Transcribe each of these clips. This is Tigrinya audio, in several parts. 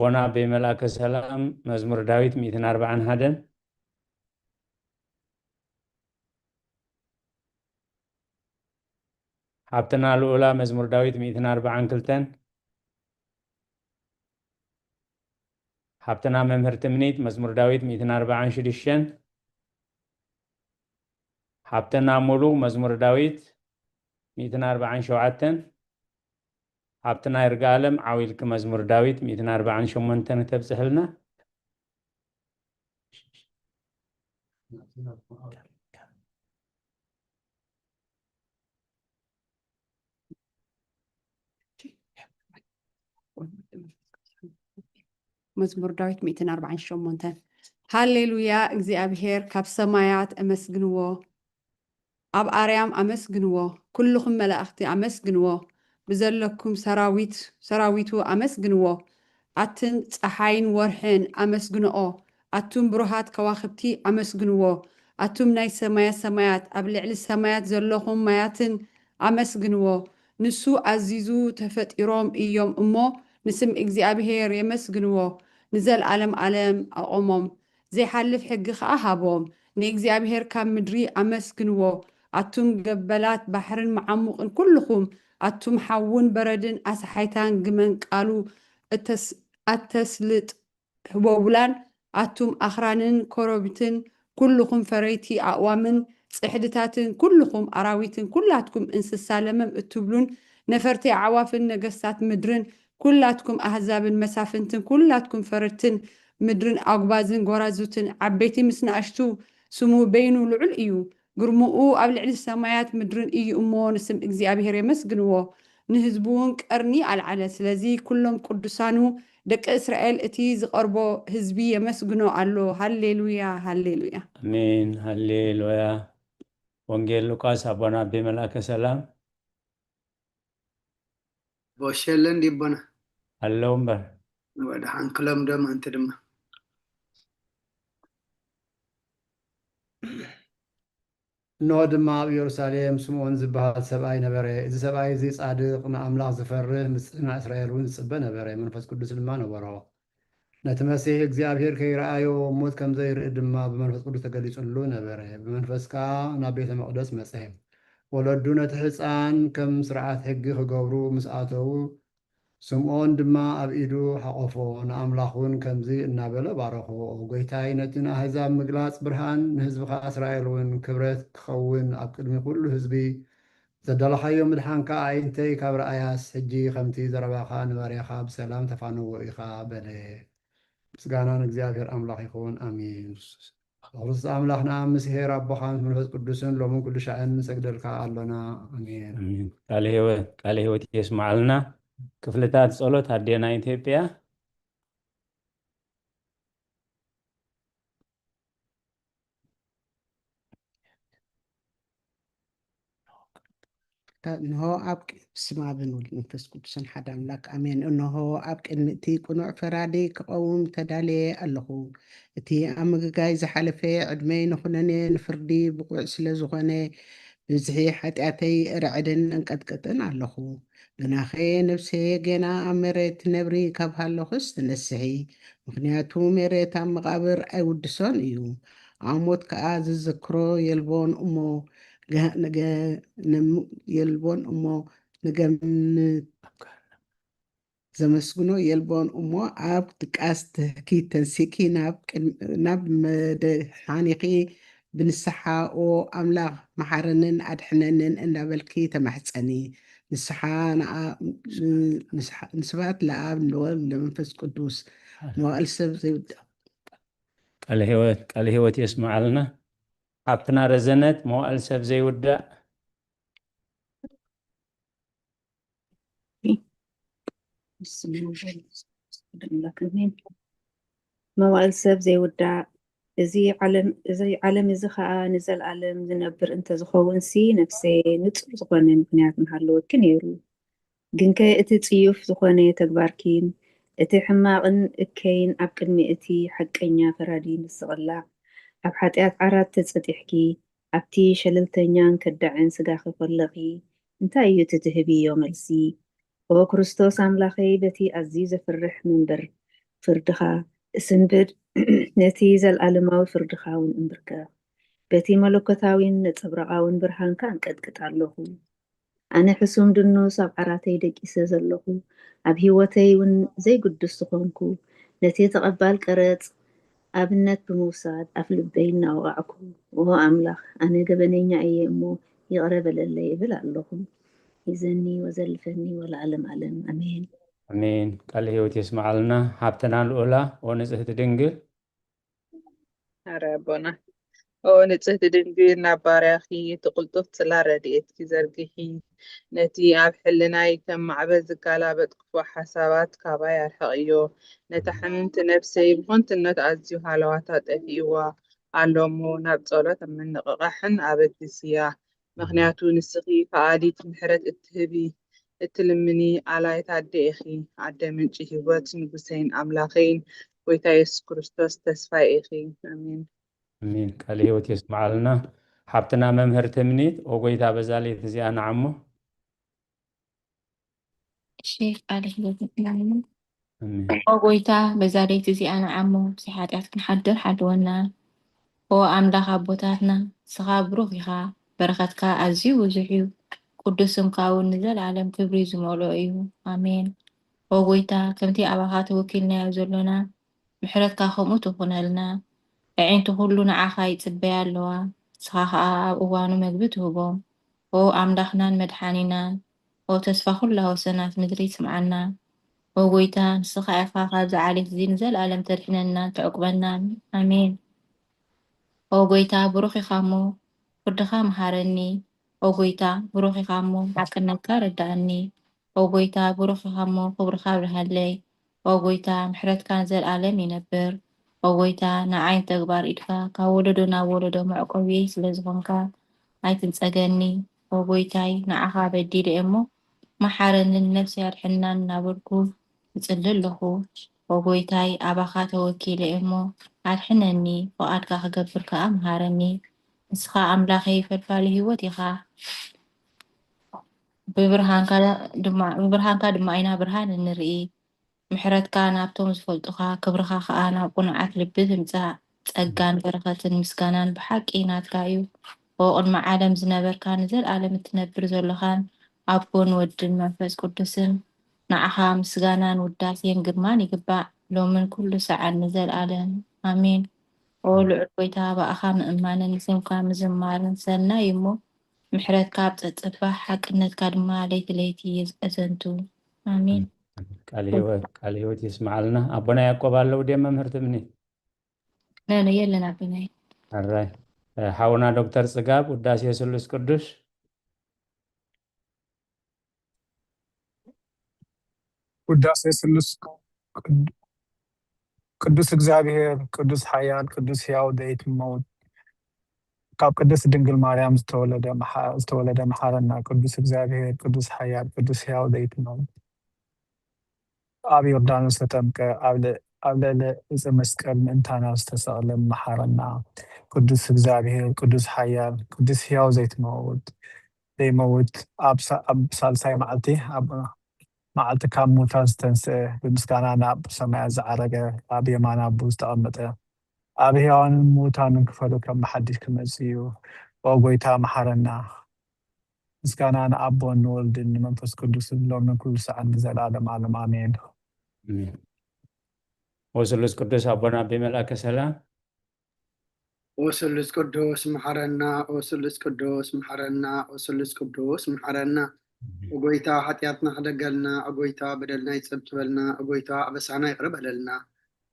ونا بملاك السلام مزمور داويد 140 هدن حبتنا الأولى مزمور داويد 140 كلتن حبتنا ممهر تمنيت مزمور داويد 140 شديشن حبتنا مولو مزمور داويد 140 شوعتن حبتنا يرقالم عويلك مزمور داويد 140 شمونتن تبسهلنا مزمور داويد 240 شمونتن هاليلويا እግዚአብሔር ካብ ሰማያት አመስግንዎ ኣብ ኣርያም አመስግንዎ ኩልኩም መላእክቲ አመስግንዎ ብዘለኩም ሰራዊቱ አመስግንዎ ኣትን ፀሓይን ወርሕን አመስግንኦ ኣቱም ብሩሃት ከዋኽብቲ አመስግንዎ ኣቱም ናይ ሰማያት ኣብ ልዕሊ ሰማያት ዘለኹም ማያትን አመስግንዎ ንሱ ኣዚዙ ተፈጢሮም እዮም እሞ ንስም እግዚአብሔር የመስግንዎ ንዘለዓለም ዓለም ኣቆሞም ዘይሓልፍ ሕጊ ከዓ ሃቦም ንእግዚአብሔር ካብ ምድሪ አመስግንዎ ኣቱም ገበላት ባሕርን መዓሙቕን ኩልኩም ኣቱም ሓውን በረድን ኣሰሓይታን ግመን ቃሉ ኣተስልጥ ህቦቡላን ኣቱም ኣኽራንን ኮረብትን ኩልኩም ፈረይቲ ኣእዋምን ፅሕድታትን ኩልኩም ኣራዊትን ኩላትኩም እንስሳ ለመም እትብሉን ነፈርቲ ኣዕዋፍን ነገስታት ምድርን ኩላትኩም ኣህዛብን መሳፍንትን ኩላትኩም ፈረትን ምድርን ኣጉባዝን ጎራዙትን ዓበይቲ ምስ ንኣሽቱ ስሙ በይኑ ልዑል እዩ ግርሙኡ ኣብ ልዕሊ ሰማያት ምድርን እዩ እሞ ንስም እግዚአብሔር የመስግንዎ ንህዝቡ እውን ቀርኒ ኣልዓለ ስለዚ ኩሎም ቅዱሳኑ ደቂ እስራኤል እቲ ዝቐርቦ ህዝቢ የመስግኖ ኣሎ ሃሌሉያ ሃሌሉያ አሜን ሃሌሉያ ወንጌል ሉቃስ አቡና በመላከ ሰላም ቦሸለን ዲቦና አለውም በር ወደ አንክለም ደም አንተ ደም نو دما بيروساليم سمون زبهات سبعي نبري إذا سبعي زي صادق ما أملاك زفره مسنا إسرائيل ونسبة نبري منفس قدس الما نبرا نتمسيح እግዚአብሔር ከይራአዮ ሞት ከም ዘይርእ ድማ ብመንፈስ ቅዱስ ተገሊጹሉ ነበረ ብመንፈስ ካ ናብ ቤተ መቅደስ መጽሐ ወለዱ ነቲ ህፃን ከም ስርዓት ሕጊ ክገብሩ ምስኣተው ስምዖን ድማ ኣብ ኢዱ ሓቆፎ ንኣምላኹን ከምዚ እናበለ ባረኾ ጎይታይ ነቲ ንኣህዛብ ምግላፅ ብርሃን ንህዝብኻ እስራኤል እውን ክብረት ክኸውን ኣብ ቅድሚ ኩሉ ህዝቢ ዘደለኻዮ ምድሓንካ ኣይንተይ ካብ ረኣያስ ሕጂ ከምቲ ዘረባኻ ንባርያኻ ብሰላም ተፋንዎ ኢኻ በለ ምስጋና ንእግዚአብሔር ኣምላኽ ይኹን ኣሚን ክርስቶስ ኣምላኽና ምስ ሄር ኣቦኻ ምስ መንፈስ ቅዱስን ሎምን ኩሉ ሻዕን ንሰግደልካ ኣሎና ኣሚን ቃለ ህይወት የስማዓልና ክፍልታት ጸሎት አዴና ኢትዮጵያ እንሆ ኣብ ስማ ብንብል መንፈስ ቅዱስን ሓደ ኣምላክ ኣሜን እንሆ ኣብ ቅድሚ እቲ ቁኑዕ ፈራዲ ክቐውም ተዳልየ ኣለኹ እቲ ኣብ ምግጋይ ዝሓለፈ ዕድመይ ንኹነነ ንፍርዲ ብቑዕ ስለ ዝኾነ ብዝሒ ሓጢኣተይ ርዕድን እንቀጥቅጥን ኣለኹ ግናኸ ነብሰ ገና ኣብ መሬት ነብሪ ካብ ሃለኹስ ትነስሒ ምክንያቱ መሬት ኣብ መቃብር ኣይውድሶን እዩ ኣብ ሞት ከዓ ዝዝክሮ የልቦን እሞ የልቦን እሞ ዘመስግኖ የልቦን እሞ ኣብ ጥቃስ ትሕኪ ተንሲኪ ናብ መድሓኒኺ ብንስሓ ኦ ኣምላኽ መሓረንን ኣድሕነንን እንዳበልኪ ተማሕፀኒ ንስብሐት ለአብ ንወልድ ለመንፈስ ቅዱስ ንዋዕል ሰብ ዘይውዳእ ቃለ ህይወት የስማዓልና ሓብትና ረዘነት መዋዕል ሰብ ዘይውዳእ መዋዕል ሰብ ዘይውዳእ እዚ ዓለም እዚ ከዓ ንዘለዓለም ዝነብር እንተዝኸውን ሲ ነፍሰይ ንፁህ ዝኾነ ምክንያት ምሃለወኪ ነይሩ ግን ከ እቲ ፅዩፍ ዝኾነ ተግባርኪን እቲ ሕማቕን እከይን ኣብ ቅድሚ እቲ ሓቀኛ ፈራዲ ንስቕላዕ ኣብ ሓጢኣት ዓራት ተፀጢሕኪ ኣብቲ ሸለልተኛን ከዳዕን ስጋኺ ፈለኺ እንታይ እዩ ትትህብዮ መልሲ ኦ ክርስቶስ ኣምላኸይ በቲ ኣዝዩ ዘፍርሕ መንበር ፍርድኻ እስንብድ ነቲ ዘለኣለማዊ ፍርድኻ እውን እምብርከ በቲ መለኮታዊን ነፀብራቃውን ብርሃንካ እንቀጥቅጥ ኣለኹ ኣነ ሕሱም ድኑስ ኣብ ዓራተይ ደቂሰ ዘለኹ ኣብ ሂወተይ እውን ዘይጉድስ ዝኾንኩ ነቲ ተቐባል ቀረፅ ኣብነት ብምውሳድ ኣፍ ልበይ እናወቃዕኩ ኦ ኣምላኽ ኣነ ገበነኛ እየ እሞ ይቕረ በለለይ ይብል ኣለኹ ይዘኒ ወዘልፈኒ ወለዓለም ዓለም ኣሜን አሜን። ቃል ሕይወት የስማዓልና ሃብተና ልዑላ ወንጽሕቲ ድንግል ኣረ ኣቦና ንጽሕቲ ድንግል ናብ ባርያኺ ትቕልጡፍ ጽላ ረድኤትኪ ዘርግሒ ነቲ ኣብ ሕልናይ ከም ማዕበል ዝጋላበጥ ክፉእ ሓሳባት ካባይ ኣርሕቕዮ ነታ ሕምምቲ ነፍሰይ ብኾንትነት ኣዝዩ ሃለዋታ ጠፊእዋ ኣሎሞ ናብ ጸሎት ኣብ ምንቕቓሕን ኣበጊስያ ምኽንያቱ ንስኺ ፈኣሊት ምሕረት እትህቢ እትልምኒ ኣላይት ኣደ ኢኺ ኣደ ምንጪ ህይወት ንጉሰይን ኣምላኸይን ጎይታ ኢየሱስ ክርስቶስ ተስፋይ ኢኺ ኣሜን አሜን። ቃል ሕይወት የስማዓልና ሃብትና መምህር ትምኒት ወጎይታ በዛሌት እዚኣ ንዓሞ الشيخ قال حلوة الكلام አሜን وقويتا بزاريت زي أنا عمو سيحاتيات كنحضر حدونا هو أملاخ أبوتاتنا صغاب روحيخا برختكا أزيو وزحيو قدسم كاون نزل عالم كبريز مولو إيو آمين وقويتا كمتي أباخات وكيلنا يوزلنا محرتكا خمو تخونا لنا عين تخلونا عاخا يتبيا اللوا صغاخا أبوانو مقبته بوم هو أملاخنا مدحانينا هو تسفى كلها وسنات مدري سمعنا وقويتا نسخة عفاقا زعالي زين زل ألم ترحننا تعقبنا آمين وقويتا بروخي خامو فردخا مهارني وقويتا بروخي خامو حقنا كارداني وقويتا بروخي خامو خبرخا برهالي وقويتا محرت كان زل ألم ينبر وقويتا نعين تقبار إدفا كاولدو ناولدو معقوي سلزغنكا هاي تنسأغني وقويتاي نعخا بدي لأمو محارن النفس يرحنا نابركو نسللخو وقويتاي أباخا توكيل إمو عالحنني وقادكا خقبركا أمهارني نسخا أملاخي فالفالي هوتيخا ببرهانكا دما أينا برهان النرئي محرتكا نابتوم زفلتخا كبرخا خانا قنعات لبثم تسأقان برخة مسكانان بحق إيناتكا إيو وقن مع عالم زنبر كان زل عالم تنبر زلخان أبون ودن منفس قدسن نعخا مسغانان وداسين قرمان يقبع لو من كل ساعة نزل عالم آمين قولوا عقويتا بأخا مأمانا نسيمكا مزمارن سلنا يمو محرت كاب تتبع حق نتكا دما ليتي يزأزنتو آمين ቃል ሕይወት ይስማዓልና አቦና ያዕቆብ አለው ደ መምህር ትምኒት لا يلنا بناي አራይ ሓውና ዶክተር ጽጋብ ውዳሴ ስሉስ ቅዱስ ውዳሴ ስሉስ ቅዱስ እግዚአብሔር ቅዱስ ኃያል ቅዱስ ሕያው ደይት መውት ካብ ቅድስት ድንግል ማርያም ዝተወለደ መሓረና ቅዱስ እግዚአብሔር ቅዱስ ኃያል ቅዱስ ሕያው ደይት መውት ኣብ ዮርዳኖስ ተጠምቀ ኣብ ልዕሊ ዕፀ መስቀል ምእንታና ዝተሰቕለ መሓረና ቅዱስ እግዚአብሔር ቅዱስ ኃያል ቅዱስ ሕያው ዘይትመውት ዘይመውት ኣብ ሳልሳይ መዓልቲ መዓልቲ ካብ ሙታን ዝተንስአ ብምስጋና ናብ ሰማያት ዝዓረገ ኣብ የማን ኣቦ ዝተቐመጠ ኣብ ሕያዋንን ሙታንን ክፈሉ ከም ሓድሽ ክመጽእ እዩ ኦ ጎይታ መሓረና ምስጋና ንኣቦን ንወልድን ንመንፈስ ቅዱስን ሎምን ኩሉ ሰዓት ንዘለዓለም ዓለም ኣሜን ወስሉስ ቅዱስ አቦና በመልአከ ሰላም ወስሉስ ቅዱስ መሐረና ወስሉስ ቅዱስ መሐረና ወስሉስ ቅዱስ መሐረና ወጎይታ ኃጢአትና ሓደገልና ወጎይታ በደልና ይጸብትበልና ወጎይታ አበሳና ይቅርበለልና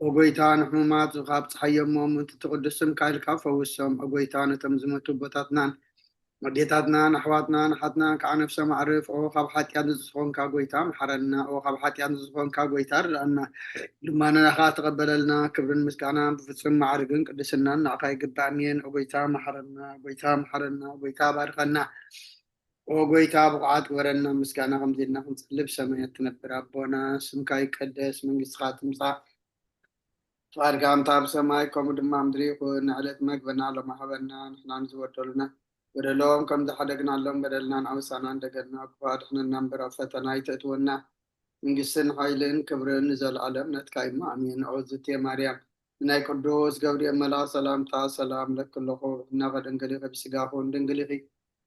ወጎይታ ንሕሙማት ዝኻብ ፀሓየሞም እንትትቅዱስም ካይልካ ፈውሶም ወጎይታ ነቶም ዝመቱ ቦታትናን ወዴታትናን ኣሕዋትናን ሓትናን ከዓ ነፍሶም ኣዕርፍ ካብ ሓጢአት ዝዝኾንካ ጎይታ መሐረና ካብ ሓጢአት ዝዝኾንካ ጎይታ ርዳእና ልማናኻ ተቀበለልና ክብርን ምስጋናን ብፍጹም ማዕርግን ቅድስናን ንዓኻ ይግባእ እሜን ጎይታ መሐረና ጎይታ መሐረና ጎይታ ባርከና ወጎይታ ብቕዓት ወረና ምስጋና ከምዚልና ክንጽልብ ሰማያት ትነብር ኣቦና ስምካ ይቀደስ መንግስትኻ ትምጻእ ፈቃድካ ከምታ ብሰማይ ከምኡ ድማ ምድሪ ይኹን ንዕለት መግበና ሎማ ሃበና ንሕና ንዝበደሉና በደሎም ከም ዝሓደግናሎም በደልናን ኣበሳና እንደገና ድሕንና እምበር ኣብ ፈተና ይተእትወና መንግስትን ኃይልን ክብርን ዘለዓለም ነትካይማ አሜን። ኦዝቴ ማርያም ናይ ቅዱስ ገብርኤል መልአክ ሰላምታ ሰላም ለክለኹ እናኸደንገሊኸ ብስጋኹን ድንግሊኺ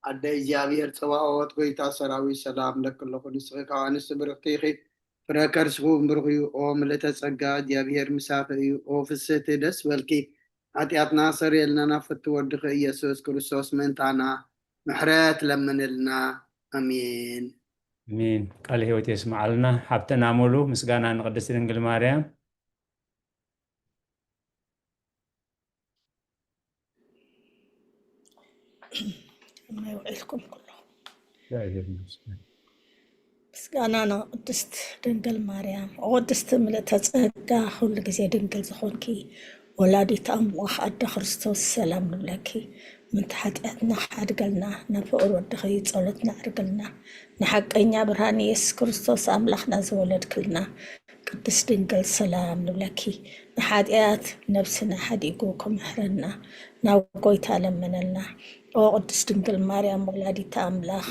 አደ እግዚአብሔር ጽባኦት ጎይታ ሰራዊት ሰላም ለክለኹ ንስኺ ከዓ ንስቲ ብርክቲ ኢኺ ፍረ ከርስኹ ብሩኽ እዩ። ኦ ምልዕተ ጸጋ እግዚአብሔር ምሳኺ እዩ። ኦ ፍስሕቲ ደስ በልኪ ኃጢአትና ሰሪየልና ናፈቲ ወድኺ ኢየሱስ ክርስቶስ ምንታና ምሕረት ለምንልና አሜን። አሜን። ቃል ሕይወት የስማዓልና ሓብተና ሙሉ ምስጋና ንቅድስት ድንግል ማርያም ما يوعدكم كله እግዚአብሔር ይመስገን። ምስጋና ቅድስት ድንግል ማርያም ቅድስት ምልዕተ ጸጋ ኩሉ ግዜ ድንግል ዝኾንኪ ወላዲት አምላኽ አደ ክርስቶስ ሰላም ንብለኪ ምንቲ ሓጢአትና ሓድገልና ንፍቅር ወድኺ ጸሎትና ኣድርግልና ንሓቀኛ ብርሃን ኢየሱስ ክርስቶስ ኣምላኽና ዝወለድክልና ቅድስት ድንግል ሰላም ንብለኪ ንሓጢአት ነብስና ሓዲጉ ከምህረና ናብ ጎይታ ለመነልና። ኦ ቅድስት ድንግል ማርያም ወላዲት አምላኽ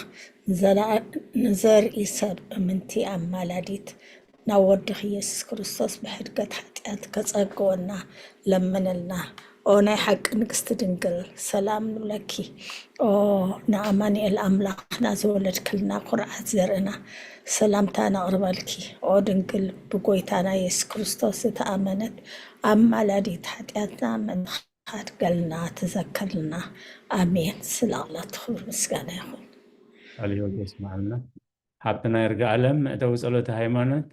ንዘርኢ ሰብ እምንቲ ኣማላዲት ናብ ወድኺ ኢየሱስ ክርስቶስ ብሕድገት ሓጢአት ከጸግወና ለመነልና። ኦ ናይ ሓቂ ንግስቲ ድንግል ሰላም ንብለኪ። ኦ ንኣማኒኤል ኣምላኽና ዝወለድክልና ኩርዓት ዘርእና ሰላምታ ነቕርበልኪ። ኦ ድንግል ብጎይታና ኢየሱስ ክርስቶስ ዝተኣመነት ኣማላዲት ሓጢአትና መንኻድገልና ትዘከርልና አሜን። ስለ ኣቕላት ክብር ምስጋና ይኹን። ቃል ሕይወት የስማዓልና ሓብትና ይርጋ ዓለም መእተዊ ጸሎተ ሃይማኖት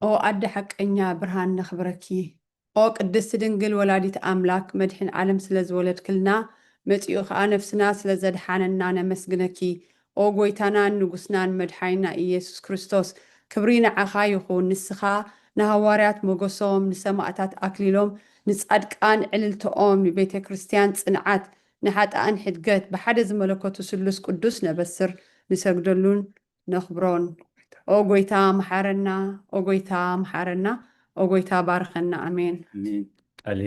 ኦ አደ ሓቀኛ ብርሃን ነኽብረኪ። ኦ ቅድስቲ ድንግል ወላዲት አምላክ መድሕን ዓለም ስለ ዝወለድክልና መጺኡ ከዓ ነፍስና ስለ ዘድሓነና ነመስግነኪ። ኦ ጎይታናን ንጉስናን መድሓይና ኢየሱስ ክርስቶስ ክብሪ ንዓኻ ይኹን። ንስኻ ንሃዋርያት ሞገሶም ንሰማዕታት ኣክሊሎም ንጻድቃን ዕልልቶኦም ንቤተ ክርስቲያን ጽንዓት ንሓጣን ሕድገት ብሓደ ዝመለከቱ ስሉስ ቅዱስ ነበስር ንሰግደሉን ነኽብሮን። ኦ ጎይታ መሓረና፣ ኦ ጎይታ መሓረና፣ ኦ ጎይታ ባርኸና አሜን። ቃል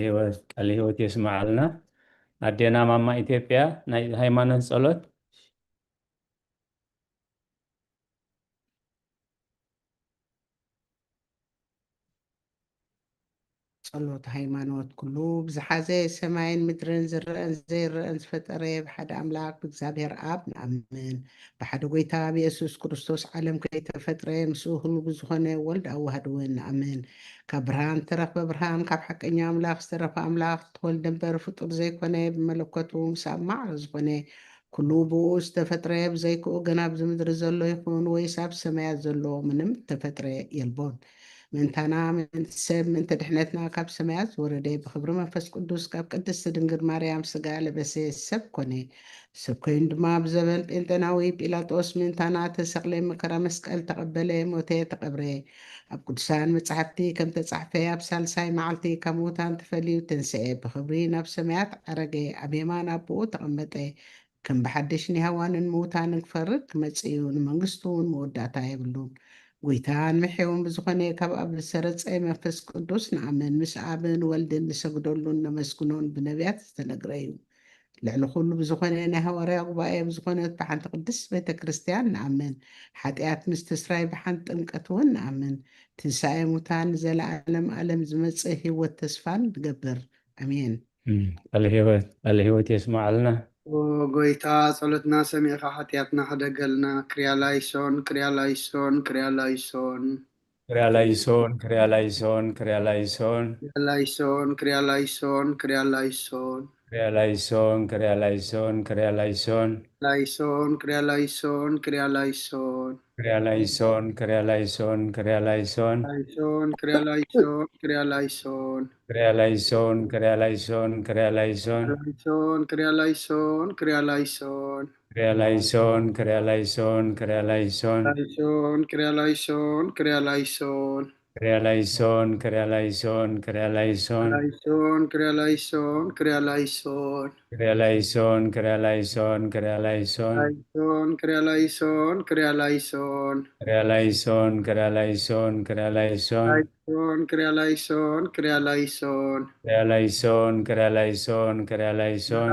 ሕይወት የስማዓልና ኣዴና ማማ ኢትዮጵያ ናይ ሃይማኖት ጸሎት ጸሎት ሃይማኖት ኩሉ ብዝሓዘ ሰማይን ምድርን ዝርአን ዘይርአን ዝፈጠረ ብሓደ ኣምላክ ብእግዚአብሔር ኣብ ንኣምን። ብሓደ ጎይታ ብኢየሱስ ክርስቶስ ዓለም ከይተፈጥረ ምስኡ ኩሉ ብዝኾነ ወልድ ኣዋህድውን ንኣምን። ካብ ብርሃን ተረኽበ ብርሃን ካብ ሓቀኛ ኣምላኽ ዝተረፈ ኣምላኽ ተወልደ እምበር ፍጡር ዘይኮነ ብመለኮቱ ምሳብ ማዕረ ዝኾነ ኩሉ ብኡ ዝተፈጥረ ብዘይክኡ ገና ኣብዚ ምድሪ ዘሎ ይኹን ወይስ ኣብ ሰማያት ዘሎ ምንም ተፈጥረ የልቦን። ምንታና ምንቲ ሰብ ምንቲ ድሕነትና ካብ ሰማያት ዝወረደ ብክብሪ መንፈስ ቅዱስ ካብ ቅድስቲ ድንግል ማርያም ስጋ ለበሰ ሰብ ኮነ። ሰብ ኮይኑ ድማ ብዘበን ጴንጤናዊ ጲላጦስ ምንታና ተሰቕለ መከራ መስቀል ተቐበለ ሞተ ተቐብረ። ኣብ ቅዱሳን መጻሕፍቲ ከም ተጻሕፈ ኣብ ሳልሳይ መዓልቲ ካብ ሙታን ተፈልዩ ተንስአ ብክብሪ ናብ ሰማያት ዓረገ ኣብ የማን ኣቦኡ ተቐመጠ። ከም ብሓድሽ ንሃዋንን ምውታንን ክፈርድ ክመጽእ እዩ። ንመንግስቱ መወዳእታ የብሉን። ጎይታን ምሕውን ብዝኾነ ካብ ኣብ ዝሰረፀ መንፈስ ቅዱስ ንኣምን። ምስ ኣብን ወልድን ንሰግደሉን ነመስግኖን ብነቢያት ዝተነግረ እዩ። ልዕሊ ኩሉ ብዝኾነ ናይ ሃዋርያ ጉባኤ ብዝኾነት ብሓንቲ ቅድስት ቤተ ክርስቲያን ንኣምን። ሓጢአት ምስ ትስራይ ብሓንቲ ጥምቀት እውን ንኣምን። ትንሳኤ ሙታን ንዘለዓለም ዓለም ዝመጽእ ህይወት ተስፋን ንገብር አሜን። ቃል ሕይወት የስማዓልና ጎይታ ጸሎትና ሰሚዕኻ ኃጢአትና ሓደገልና። ክርያላይሶን ክርያላይሶን ክርያላይሶን ክርያላይሶን ክርያላይሶን ክርያላይሶን ክርያላይሶን ክርያላይሶን ክርያላይሶን ክርያላይሶን ክርያላይሶን ክርያላይሶን ላይሶን ክርያላይሶን ክርያላይሶን ክርያላይሶን ክርያላይሶን ክርያላይሶን ላይሶን ክርያላይሶን ክርያላይሶን ክርያላይሶን ክርያላይሶን ክርያላይሶን ላይሶን ክርያላይሶን ክርያላይሶን ክርያላይሶን ክርያላይሶን ክርያላይሶን ላይሶን ክርያላይሶን ክርያላይሶን ክርያላይሶን ክርያላይሶን ክርያላይሶን ላይሶን ክርያላይሶን ክርያላይሶን ክርያላይሶን ክርያላይሶን ክርያላይሶን ላይሶን ክርያላይሶን ክርያላይሶን ክርያላይሶን ክርያላይሶን ክርያላይሶን ላይሶን ክርያላይሶን ክርያላይሶን ክርያላይሶን ክርያላይሶን ክርያላይሶን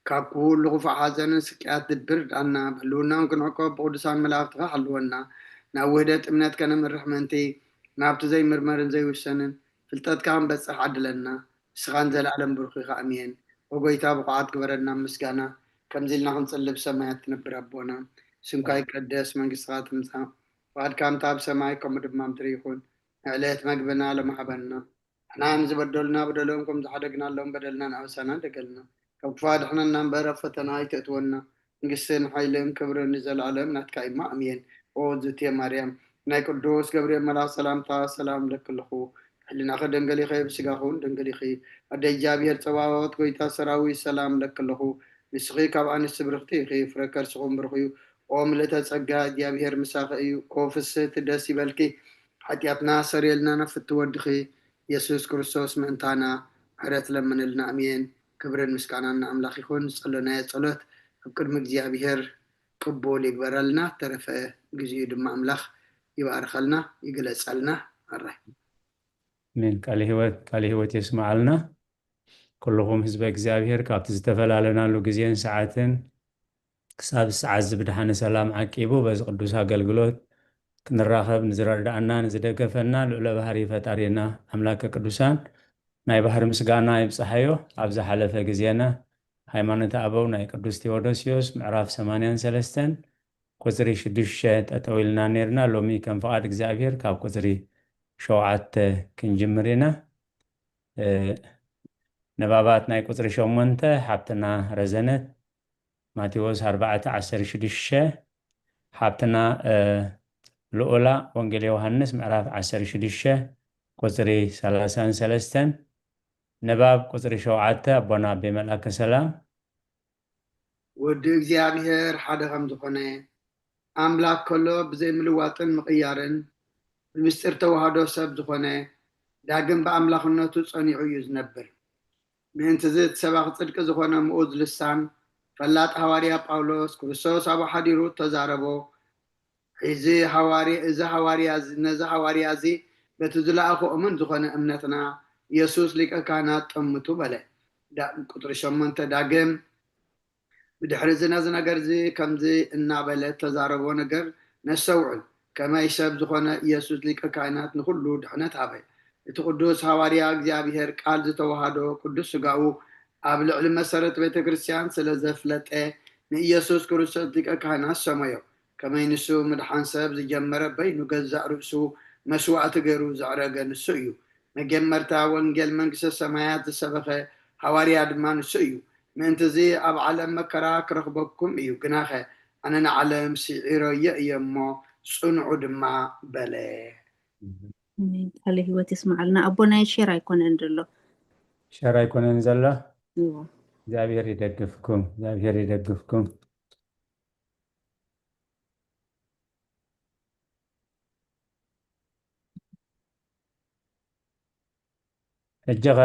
ካብ ኩሉ ክፉእ ሓዘንን ስቅያት ድብር ዳና ብህልውና ክንዕቆብ ብቅዱሳን መላእክትካ ሓልወና ናብ ውህደት እምነት ከነምርሕ ምእንቲ ናብቲ ዘይምርመርን ዘይውሰንን ፍልጠትካ ክንበፅሕ ዓድለና ንስኻን ዘለዓለም ብሩኽ ኢኻ ኣሜን ወጎይታ ብቑዓት ግበረና ምስጋና ከምዚ ኢልና ክንፅልብ ሰማያት ትነብር ኣቦና ስምካ ይቀደስ መንግስትካ ትምፃእ ፈቃድካ ከምታ ኣብ ሰማይ ከምኡ ድማ ምድሪ ይኹን ዕለት መግብና ለማሕበልና ንሕና ዝበደሉና በደሎም ከም ዝሓደግናሎም በደልና ንኣበሳና ደገልና ካብ ክፉ ኣድሕነና እምበር ኣብ ፈተና ኣይተእትወና መንግስትን ሓይልን ክብርን ንዘለዓለም ናትካ ኢማ ኣሜን ኦ እግዝእትየ ማርያም ናይ ቅዱስ ገብርኤል መልኣክ ሰላምታ ሰላም ለክልኹ ሕሊናኸ ደንገል ኢኸ ብስጋኹን ደንገል ኢኺ ኣደ እግዚኣብሔር ፀባዖት ጎይታ ሰራዊት ሰላም ለክልኹ ንስኺ ካብ ኣንስቲ ብርክቲ ኢኺ ፍረ ከርስኹም ብሩኽ እዩ ኦ ምልእተ ፀጋ እግዚኣብሔር ምሳኺ እዩ ኦ ፍስሕቲ ደስ ይበልኪ ሓጢኣትና ሰሪየልና ነፍቲ ወድኺ ኢየሱስ ክርስቶስ ምእንታና ምሕረት ለምንልና ኣሜን ክብርን ምስጋናን ኣምላኽ ይኹን ዝጸለናዮ ጸሎት ኣብ ቅድሚ እግዚኣብሔር ቅቡል ይግበረልና ተረፈ ግዚኡ ድማ ኣምላኽ ይባርከልና ይግለጸልና ኣራይ من ቃል ህይወት የስማዓልና ኩልኩም ህዝበ እግዚአብሔር ካብቲ ዝተፈላለናሉ ግዜን ሰዓትን ክሳብ ሰዓት ዝብድሓነ ሰላም ዓቂቡ በዚ ቅዱስ ኣገልግሎት ክንራኸብ ንዝረዳእና ንዝደገፈና ልዑለ ባህሪ ፈጣሪና ኣምላከ ቅዱሳን ናይ ባህሪ ምስጋና ይብፅሓዮ ኣብ ዝሓለፈ ግዜና ሃይማኖት ኣበው ናይ ቅዱስ ቴዎዶስዮስ ምዕራፍ 83 ቁፅሪ 6 ጠጠው ኢልና ነርና ሎሚ ከም ፍቃድ እግዚአብሔር ካብ ቁፅሪ 7 ክንጅምር ኢና ነባባት ናይ ቁፅሪ 8 ሓብትና ረዘነት ማቴዎስ 4:16 ሓብትና ልዑላ ወንጌል ዮሐንስ ምዕራፍ 16 ቁፅሪ 33 ነባብ ቁፅሪ 7 ኣቦና ብመልአከ ሰላም ወዲ እግዚአብሔር ሓደ ከም ዝኾነ ኣምላክ ከሎ ብዘይ ምልዋጥን ምቕያርን ብምስጢር ተዋህዶ ሰብ ዝኾነ ዳግም በኣምላኽነቱ ጸኒዑ እዩ ዝነብር ምእንቲ እዚ ሰባኺ ጽድቂ ዝኾነ ምኡዝ ልሳን ፈላጥ ሃዋርያ ጳውሎስ ክርስቶስ ኣብ ሓዲሩ ተዛረቦ እዚ ሃዋርያ እዚ በቲ ዝለኣኹ እሙን ዝኾነ እምነትና ኢየሱስ ሊቀ ካህናት ጠምቱ በለ ቁጥሪ 8 ዳግም ብድሕሪ እዚ ነገር እዚ ከምዚ እናበለ ተዛረቦ ነገር ነሰውዕል ከመይ ሰብ ዝኾነ ኢየሱስ ሊቀ ካህናት ንኩሉ ድሕነት ሃበ እቲ ቅዱስ ሃዋርያ እግዚአብሔር ቃል ዝተዋሃዶ ቅዱስ ስጋኡ ኣብ ልዕሊ መሰረት ቤተ ክርስቲያን ስለ ዘፍለጠ ንኢየሱስ ክርስቶስ ሊቀ ካህናት ሰመዮ ከመይ ንሱ ምድሓን ሰብ ዝጀመረ በይኑ ገዛእ ርእሱ መስዋዕቲ ገይሩ ዘዕረገ ንሱ እዩ መጀመርታ ወንጌል መንግስቲ ሰማያት ዝሰበኸ ሃዋርያ ድማ ንሱ እዩ ምእንቲ እዚ ኣብ ዓለም መከራ ክረኽበኩም እዩ ግናኸ ኣነ ንዓለም ስዒረየ እየ እሞ ጽኑዑ ድማ በለ ቃል ህይወት ይስማዓልና ኣቦናይ ሼር ኣይኮነን ዘሎ ሸር ኣይኮነን ዘሎ እግዚአብሔር ይደግፍኩም እጀኸ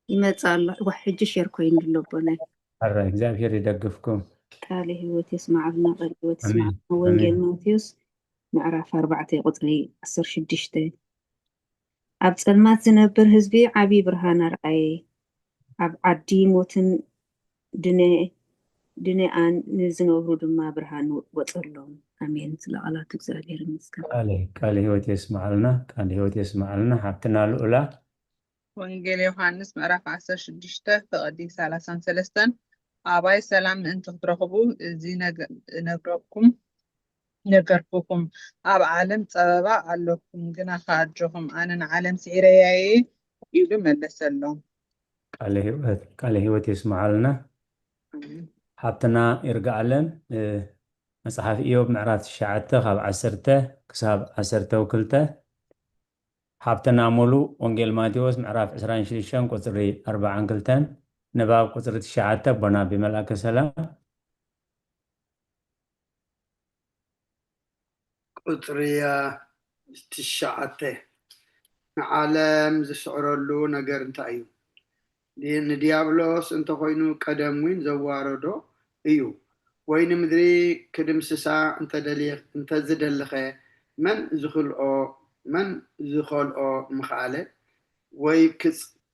ይመጽ ኣሎ ሕጂ ሼር ኮይኑ ኣሎ ኣቦናይ ኣረ እግዚአብሔር ይደግፍኩም ቃል ህይወት ይስማዓልና ቃል ህይወት ይስማዓልና ወንጌል ማቴዎስ ምዕራፍ 4 ቁጥሪ 16 ኣብ ጸልማት ዝነብር ህዝቢ ዓቢ ብርሃን ኣርኣየ ኣብ ዓዲ ሞትን ድንኣን ንዝነብሩ ድማ ብርሃን ወጸሎም ኣሜን ስለቃላት እግዚአብሔር ይመስገን ቃል ህይወት የስማዓልና ሓብትና ልዑላ ወንጌል ዮሐንስ ምዕራፍ 16 ፍቅዲ 33 ኣባይ ሰላም ምእንቲ ክትረኽቡ እዚ ነገርኩኩም ኣብ ዓለም ፀበባ ኣለኩም ግና ካኣጆኹም ኣነ ንዓለም ስዒረያየ ኢሉ መለሰሎም ቃል ህይወት የስማዓልና ሓብትና ይርግዓለን መጽሓፍ ኢዮብ ምዕራፍ 9 ካብ 10 ክሳብ 12 ሓብትና ሙሉ ወንጌል ማቴዎስ ምዕራፍ 26 ቁፅሪ 42 ነባብ ቁፅሪ 9 ኣቦና ብመልአከ ሰላም ቁጥሪ 9 ንዓለም ዝስዕረሉ ነገር እንታይ እዩ ንዲያብሎስ እንተኮይኑ ቀደም ውን ዘዋረዶ እዩ ወይ ንምድሪ ክድምስሳ እንተዝደለኸ መን ዝኸልኦ ምኽኣለ ወይ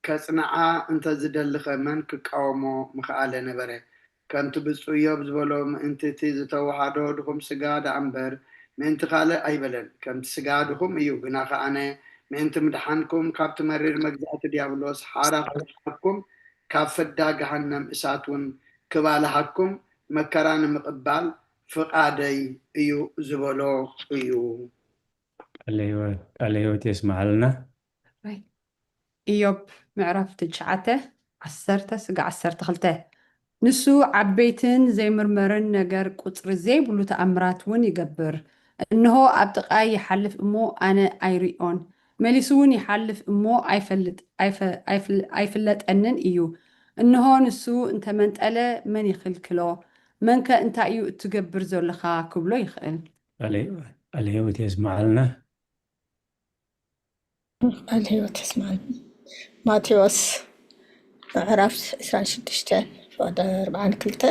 ከጽንዓ እንተዝደልኸ መን ክቃወሞ ምኽኣለ ነበረ ከምቲ ብፁዕ ኢዮብ ዝበሎ ምእንቲ እቲ ዝተዋሃዶ ድኹም ስጋ ዳኣ እምበር ምእንቲ ካልእ ኣይበለን ከምቲ ስጋ ድኹም እዩ ግና ከኣነ ምእንቲ ምድሓንኩም ካብቲ መሪር መግዛእቲ ዲያብሎስ ሓራ ክኩም ካብ ፍዳ ገሃነም እሳት እውን ክባልሃኩም መከራ ንምቕባል ፍቃደይ እዩ ዝበሎ እዩ። ቃለ ሕይወት የስማዓልና። ኢዮብ ምዕራፍ 9:10-12 ንሱ ዓበይትን ዘይምርመርን ነገር ቁፅሪ ዘይብሉ ተኣምራት እውን ይገብር። እንሆ ኣብ ጥቃይ ይሓልፍ እሞ ኣነ ኣይሪኦን መሊሱ እውን ይሓልፍ እሞ ኣይፍለጠንን እዩ። እንሆ ንሱ እንተመንጠለ መን ይኽልክሎ? መንከ እንታይ እዩ እትገብር ዘለካ ክብሎ ይኽእል። ቃለ ሕይወት የስማዓልና። ቃል ህይወት የስማዓልና። ማቴዎስ ምዕራፍ 26:42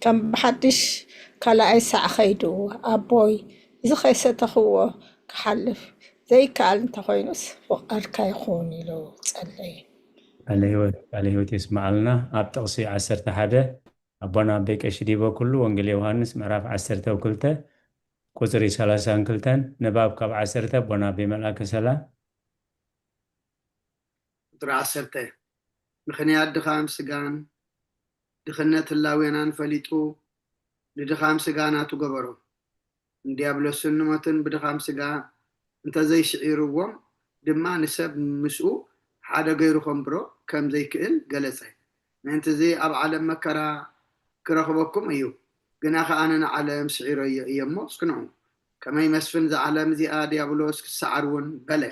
ከም ብሓድሽ ካልኣይ ሳዕ ኸይዱ ኣቦይ እዚ ከይሰተኽዎ ክሓልፍ ዘይከኣል እንተኮይኑስ ፍቃድካ ይኹን ኢሉ ጸለየ። ቃለ ሕይወት የስማዓልና። ኣብ ጥቕሲ 11 ኣቦና ኣበይ ቀሺ ዲቦ ኩሉ ወንጌል ዮሃንስ ምዕራፍ 12 ቁፅሪ 32 ንባብ ካብ 10 ኣቦና ኣበይ መልኣከ ሰላም ቁጥሪ 10 ምክንያት ድኻም ስጋን ድኽነት ህላዌናን ፈሊጡ ንድኻም ስጋ ናቱ ገበሮ እንዲያብሎስን ሞትን ብድኻም ስጋ እንተዘይሽዒርዎም ድማ ንሰብ ምስኡ ሓደ ገይሩ ከንብሮ ከም ዘይክእል ገለጸ። ምእንቲ እዚ ኣብ ዓለም መከራ ክረኽበኩም እዩ ግና ከኣነ ንዓለም ስዒሮ እየ እሞ ጽንዑ ከመይ መስፍን ዝዓለም እዚኣ ዲያብሎስ ክሰዓር እውን በለ።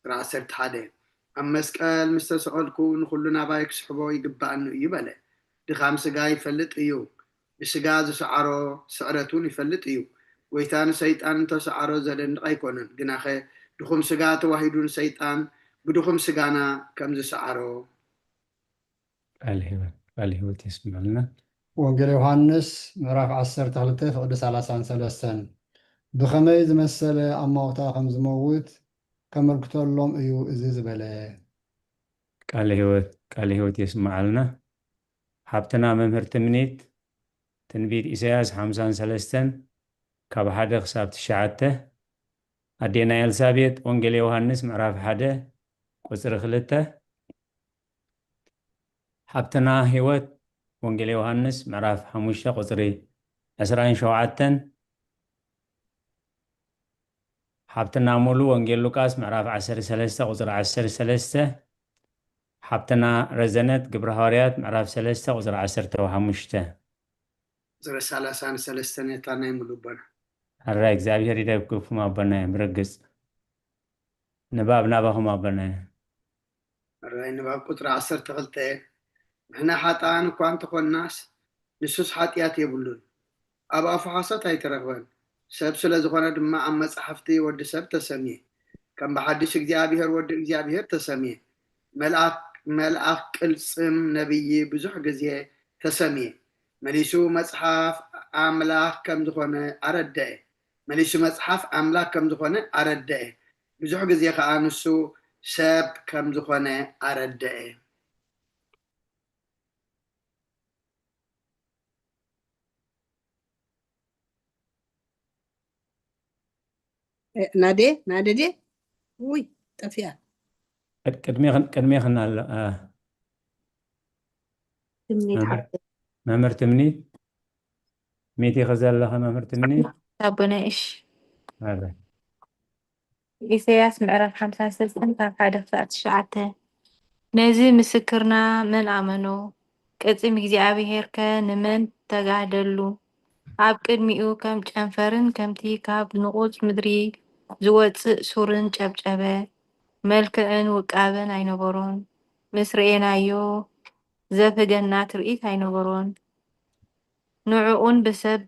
ራእሲ 11 ኣብ መስቀል ምስ ተሰቐልኩ ንኩሉ ናባይ ክስሕቦ ይግባእኒ እዩ በለ። ድኻም ስጋ ይፈልጥ እዩ ብስጋ ዝሰዓሮ ስዕረት እውን ይፈልጥ እዩ። ጎይታ ንሰይጣን እንተሰዓሮ ዘደንቕ ኣይኮነን ግናኸ ድኹም ስጋ ተዋሂዱ ንሰይጣን ብድኹም ስጋና ከም ዝሰዓሮ። ቃለ ሕይወት የስማዓልና። ወንጌል ዮሃንስ ምዕራፍ 12:33 ብኸመይ ዝመሰለ ኣማውታ ከም ዝመውት ከመልክተሎም እዩ እዚ ዝበለ። ቃለ ሕይወት የስማዓልና። ሓብትና መምህር ትምኒት ትንቢት ኢሳያስ 53 ካብ 1 ክሳብ 9 ኣዴና ኤልሳቤጥ ወንጌል ዮሃንስ ምዕራፍ 1 ቁፅሪ 2 ሓብትና ህይወት ወንጌል ዮሃንስ ምዕራፍ 5 ቁፅሪ 27 ሓብትና ሙሉ ወንጌል ሉቃስ ምዕራፍ 13 ቁፅሪ 13 ሓብትና ረዘነት ግብረ ሐዋርያት ምዕራፍ 3 ቁፅሪ 15 ቁፅሪ 33 ነታ ናይ ሙሉበና ኣራይ እግዚአብሔር ይደግፍኩም ኣቦና ምርግጽ ንባብ ናባኹም ኣቦና ኣራይ ንባብ ቁፅሪ 12 ንሕና ሓጥኣን እኳ እንተኾናስ ንሱስ ሓጢኣት የብሉን ኣብ ኣፉ ሓሰት ኣይተረኽበን ሰብ ስለ ዝኾነ ድማ ኣብ መጽሓፍቲ ወዲ ሰብ ተሰሚየ ከም ብሓድሽ እግዚኣብሔር ወዲ እግዚኣብሔር ተሰሚየ መልኣክ ቅልጽም ነቢይ ብዙሕ ግዜ ተሰሚየ መሊሱ መጽሓፍ ኣምላኽ ከም ዝኾነ ኣረድአ ብዙሕ ግዜ ከዓ ንሱ ሰብ ከም ዝኾነ ኣረድአ። ናዴ ውይ ጠፊያ ቅድሜ ኸና መምህር ትምኒት ሜቴ ኸዘለኸ መምህር ትምኒት ኣቦና እሺ ኢሳያስ ምዕራፍ 53 ካብ 1 ክሳብ 9 ነዚ ምስክርና መን ኣመኖ ቅጽም እግዚኣብሔር ከ ንመን ተጋደሉ ኣብ ቅድሚኡ ከም ጨንፈርን ከምቲ ካብ ንቑጽ ምድሪ ዝወፅእ ሱርን ጨብጨበ መልክዕን ውቃበን ኣይነበሮን ምስ ርኤናዮ ዘፍገና ትርኢት ኣይነበሮን ንዕኡን ብሰብ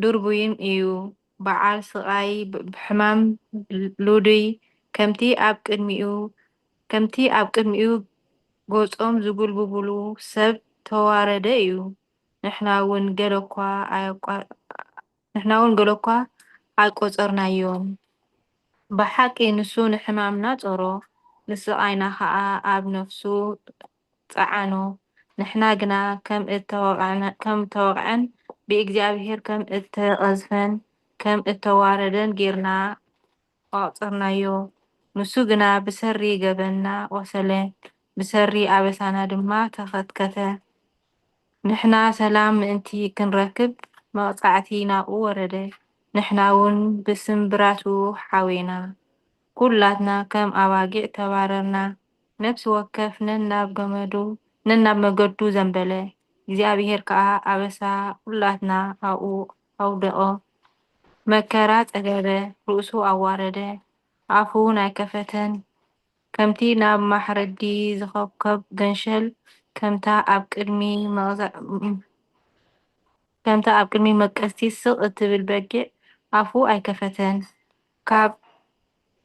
ድርቡይን እዩ በዓል ስቃይ ብሕማም ሉዱይ ከምቲ ኣብ ቅድሚኡ ገጾም ዝጉልብብሉ ሰብ ተዋረደ እዩ ንሕና እውን ገለኳ ኣይቆፀርናዮም ብሓቂ ንሱ ንሕማምና ጸሮ ንስቃይና ከዓ ኣብ ነፍሱ ፀዓኖ ንሕና ግና ከም እተወቅዐን ብእግዚኣብሔር ከም እተቐዝፈን ከም እተዋረደን ጌርና ኣቁፅርናዮ ንሱ ግና ብሰሪ ገበና ቆሰለ ብሰሪ ኣበሳና ድማ ተኸትከተ ንሕና ሰላም ምእንቲ ክንረክብ መቕፃዕቲ ናብኡ ወረደ ንሕና እውን ብስምብራቱ ሓዊና ኩላትና ከም ኣባጊዕ ተባረርና ነፍሲ ወከፍ ነናብ መገዱ ዘንበለ እግዚኣብሔር ከዓ ኣበሳ ኩላትና ኣብኡ ኣውደቆ መከራ ፀገበ ርእሱ ኣዋረደ ኣፉ ኣይከፈተን ከምቲ ናብ ማሕረዲ ዝኸብከብ ገንሸል ከምታ ኣብ ቅድሚ መቀስቲ ስቕ እትብል በጊዕ ኣፉ ኣይከፈተን ካብ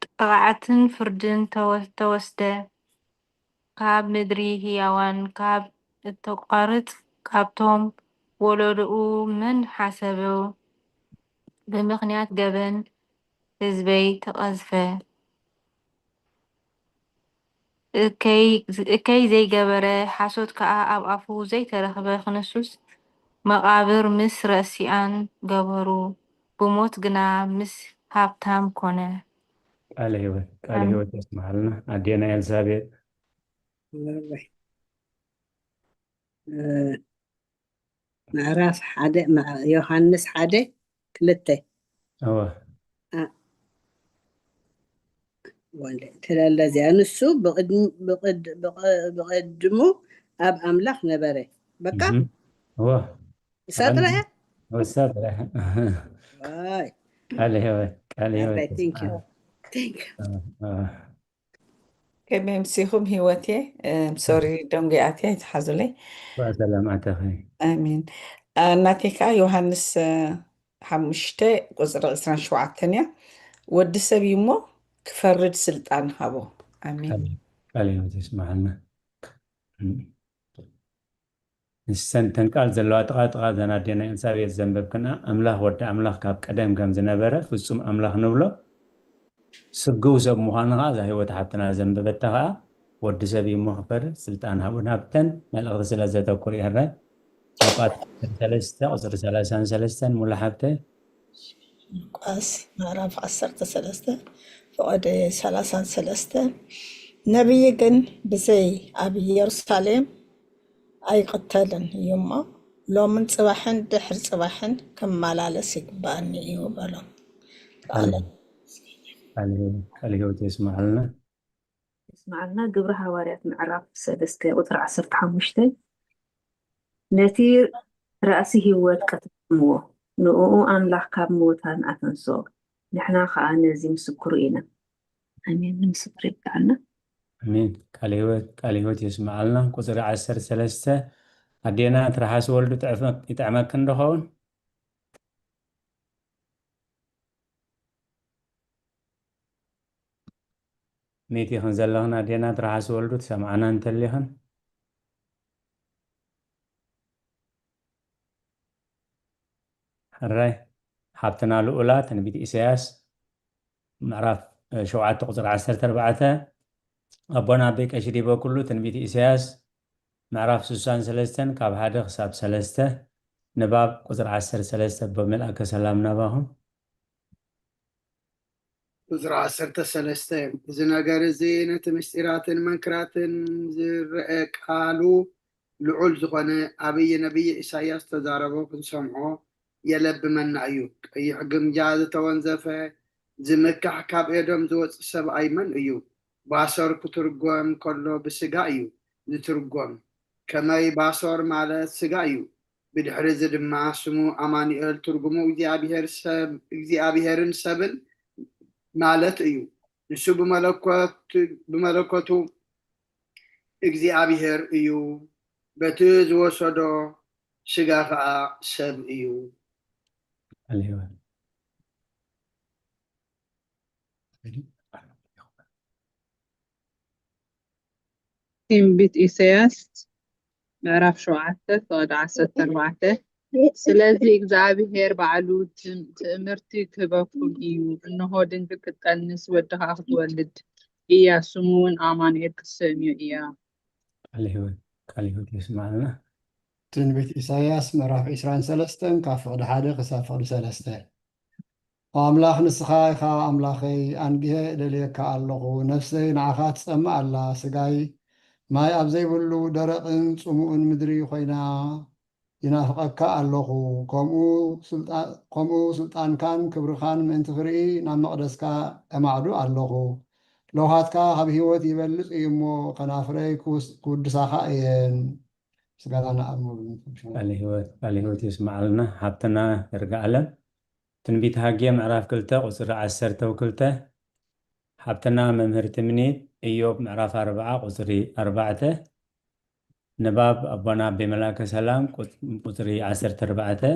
ጥቕዓትን ፍርድን ተወስደ ካብ ምድሪ ህያዋን ካብ እተቋርፅ ካብቶም ወለድኡ መን ሓሰበ ብምኽንያት ገበን ህዝበይ ተቐዝፈ እከይ ዘይገበረ ሓሶት ከዓ ኣብ ኣፉ ዘይተረኽበ ክንሱስ መቓብር ምስ ረእሲኣን ገበሩ ብሞት ግና ምስ ሃብታም ኮነ ቃለ ህይወት የስማዓልና ኣዴና ኤልሳቤጥ ምዕራፍ 1 ዮሃንስ 1:2 ስለዚያ ንሱ ብቅድሙ ኣብ ኣምላኽ ነበረ በቃ ሳጥራ ቃለ ህይወት كمي مسيخم هيوتي مسوري دونجي آتي يتحزلي سلام أتخي آمين ناتيكا يوهانس حمشتي قزر إسران شوعة تانية ود سبيمو كفرد سلطان هابو آمين قال يوم تسمع لنا السن تنقال زلوا تقاطقا زنا دينا إنسان يزنبب كنا أملاح ورد أملاح كاب قدم كم زنبرة فسوم أملاح نبلو سجوا سب مهانها زي هو تحتنا زنببتها ورد سبي مخبر سلطان هابو نابتن ملغ سلازة كوري هرّا وقات ثلاثة أصر ثلاثة ملاحبته قاس معرف 13 فقد 33 نبي جن بزي أبي يرسالم أي قتلن يوما لو من صباحن دحر صباحن كم ملالس يقباني يوبلهم عليه تسمع لنا قبر حواريات معرف 3 وتر 15 نتير رأسي هو كتمو نؤو أملاح كاب موتان أتنسو نحنا خانا زي مسكرينا أمين مسكري بتاعنا أمين قال هو تسمع لنا قصر 13 أدينا ترحاس ولدو يتعمك كندخون ميتي خنزلهن أدينا ترحاس ولدو تسمعنا انت الليهن الراي حابتنا الأولى تنبيت إسياس معرف شوعات تقصر 14 أبونا بيك أشريبه كله تنبيت إسياس معرف سوسان 3 كاب حادق ساب 3 نباب قصر 13 بملأك سلام نباهم قصر 13 إذا نقر زينة مستيرات منكرات زرق قالوا لعول زغنة أبي نبي إساياس تزاربه كنسمعه يلب من أيوك أي حقم جازة وانزفة زمك حكاب إدم زوج سبع أيمن أيوك باسور كترقوم كله بسقا أيوك لترقوم كما يباسور مالا سقا أيوك بدحرز دماء سمو أماني ترقمو إجزي أبيهرن سبن مالت أيوك نسو بملكوتو إجزي أبيهر أيوك بتوز وصدو سقا سب أيوك عليه ትንቢት ኢሳያስ ምዕራፍ 7 ወደ 14 ስለዚ እግዚአብሔር ባዕሉ ትእምርቲ ክበኩም እዩ እነሆ ድንግል ክትፀንስ ወድኻ ክትወልድ إيا سمون آمانير كسميو إيا ቃል ሕይወት ይስማዕልና ትንቢት ኢሳያስ ምዕራፍ 23 ካብ ፍቕዲ 1 ክሳብ ፍቕዲ 3 ኣምላኽ ንስኻ ኢኻ ኣምላኸይ ኣንጊሄ እደልየካ ኣለኹ ነፍሰይ ንዓኻ ትጸምእ ኣላ ስጋይ ማይ ኣብ ዘይብሉ ደረቕን ጽሙኡን ምድሪ ኮይና ይናፍቐካ ኣለኹ ከምኡ ስልጣንካን ክብርኻን ምእንቲ ክርኢ ናብ መቕደስካ እማዕዱ ኣለኹ ለውሃትካ ካብ ህይወት ይበልፅ እዩ እሞ ከናፍረይ ክውድሳኻ እየን ስጋታና ኣብ ቃል ሕይወት ይስማዓልና ሃብትና ይርጋዓለን ትንቢት ሃጌ ምዕራፍ 2 ቁፅሪ 12 ሃብትና መምህርቲ ምኒት ኢዮብ ምዕራፍ 4 ቁፅሪ 4 ንባብ ኣቦና ብመላከ ሰላም ቁፅሪ 14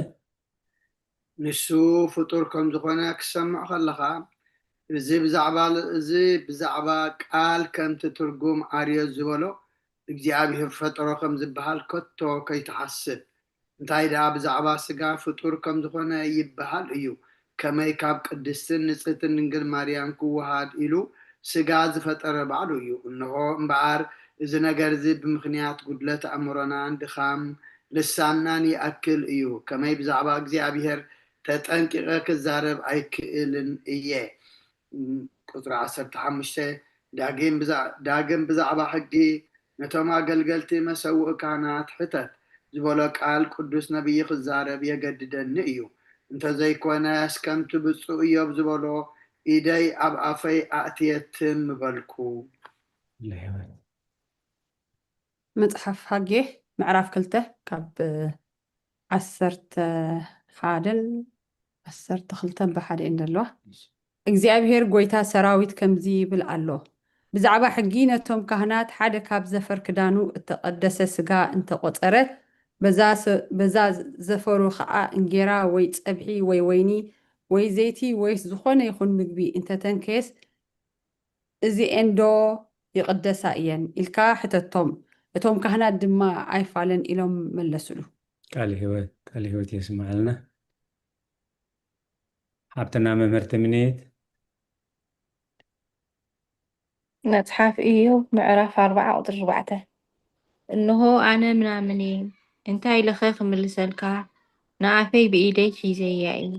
ንሱ ፍጡር ከም ዝኾነ ክሰምዕ ከለኻ እዚ ብዛዕባ ቃል ከምቲ ትርጉም ኣርዮስ ዝበሎ እግዚኣብሔር ፈጠሮ ከም ዝበሃል ከቶ ከይተሓስብ እንታይ ደኣ ብዛዕባ ስጋ ፍጡር ከም ዝኾነ ይበሃል እዩ ከመይ ካብ ቅድስትን ንጽህትን ድንግል ማርያም ክወሃድ ኢሉ ስጋ ዝፈጠረ ባዕሉ እዩ እንሆ እምበኣር እዚ ነገር እዚ ብምክንያት ጉድለት ኣእምሮናን ድኻም ልሳናን ይኣክል እዩ ከመይ ብዛዕባ እግዚኣብሔር ተጠንቂቐ ክዛረብ ኣይክእልን እየ ቁጥሪ 15 ዳግም ብዛዕባ ሕጊ ነቶም ኣገልገልቲ መሰውእ ካህናት ሕተት ዝበሎ ቃል ቅዱስ ነቢይ ክዛረብ የገድደኒ እዩ እንተዘይኮነስ ከምቲ ብፁዕ ኢዮብ ዝበሎ ኢደይ ኣብ ኣፈይ ኣእትየትም በልኩ መጽሓፍ ሃጌ ምዕራፍ 2 ካብ 12 ብሓደ እንደለዋ እግዚኣብሔር ጎይታ ሰራዊት ከምዚ ይብል ኣሎ ብዛዕባ ሕጊ ነቶም ካህናት ሓደ ካብ ዘፈር ክዳኑ እተቐደሰ ስጋ እንተቆፀረ በዛ ዘፈሩ ከዓ እንጌራ ወይ ፀብሒ ወይ ወይኒ ወይ ዘይቲ ወይ ዝኾነ ይኹን ምግቢ እንተተንከየስ እዚአን ዶ ይቕደሳ እየን ኢልካ ሕተቶም እቶም ካህናት ድማ ኣይፋለን ኢሎም መለሱሉ ቃል ሕይወት ይስማዓልና ሃብትና መምህርቲ ምኒት መጽሓፍ ኢዮብ ምዕራፍ 4 ቁጥሪ 4 እንሆ ኣነ ምናምን እንታይ ለኸ ክምልሰልካ ንኣፈይ ብኢደይ ሒዘያ እዩ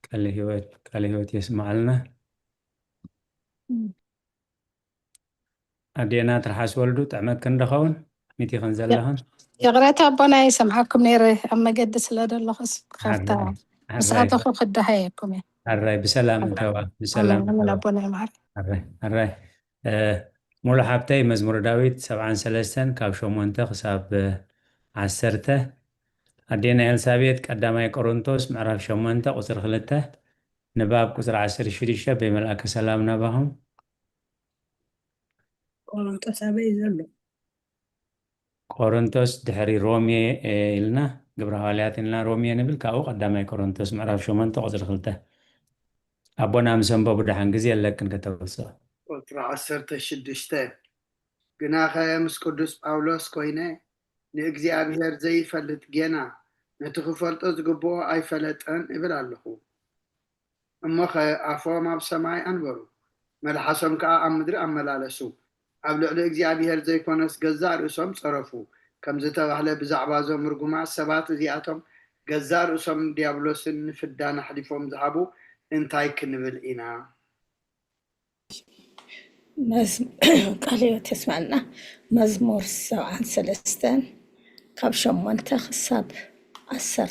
ቃል ሕይወት ይስማዓልና ኣዴና ትርሓስ ወልዱ ጥዕመት ክንደኸውን ሚቲ ኸን ዘለኸን يغريت أبونا يسمعكم نيري أما قد سلاد الله خفتا مساعدة خدها الراي بسلام توا بسلام من أبونا يمعر الراي مولا حبتي مزمور داويد 73 كاب شومونته خساب 10 أدينا إلسابيت قدامي كورنثوس معرف شومونته قصر 2 نباب قصر 10 شريشة بملأك سلام نباهم كورنثوس أبي زلو كورنثوس دحري رومي إلنا قبر حواليات إلنا رومي نبل كاو قدامي كورنثوس معرف شومونته قصر 2 أبونا مسنبو بدحان قزي لكن كتوسع ቁጥሪ 16 ግና ኸ ምስ ቅዱስ ጳውሎስ ኮይነ ንእግዚኣብሔር ዘይፈልጥ ጌና ነቲ ክፈልጦ ዝግብኦ ኣይፈለጠን ይብል ኣለኹ እሞ ኸ ኣፎም ኣብ ሰማይ ኣንበሩ መልሓሶም ከዓ ኣብ ምድሪ ኣመላለሱ ኣብ ልዕሊ እግዚኣብሔር ዘይኮነስ ገዛእ ርእሶም ፀረፉ ከም ዝተባህለ ብዛዕባ እዞም ርጉማት ሰባት እዚኣቶም ገዛእ ርእሶም ዲያብሎስን ንፍዳን ኣሕሊፎም ዝሃቡ እንታይ ክንብል ኢና قالوا تسمعنا مزمور 73 كاب شمونته خصاب 10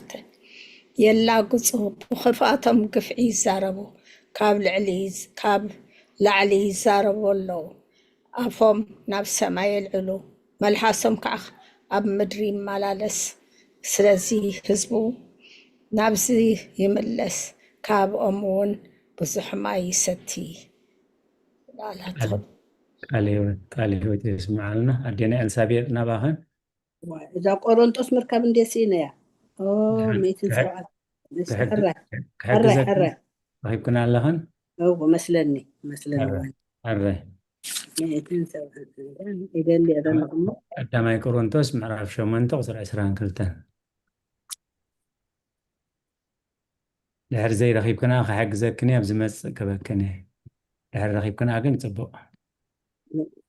يلا قصو بخفاتهم قفعي زاربو كاب لعلي زاربو اللو أفهم ناب سماي العلو ملحاسم كأخ أب مدري ملالس سلازي حزبو نابزي يملس كاب أمون بزحما يستي قال ሕይወት ይስማዓልና ኣዴና ኤልሳቤጥ ናባኸን እዛ ቆሮንጦስ ምርከብ እንደሲና ያ መይትን ረኺብክና ኣለኸን መስለኒ ኣረይ ይደሊ ኣለኹ ቀዳማይ ቆሮንቶስ ምዕራፍ 8 ቁፅሪ 22 ድሕሪ ዘይረኺብክና ክሕግዘክኒ ኣብ ዝመፅእ ክበክኒ ድሕሪ ረኺብክና ግን ፅቡቕ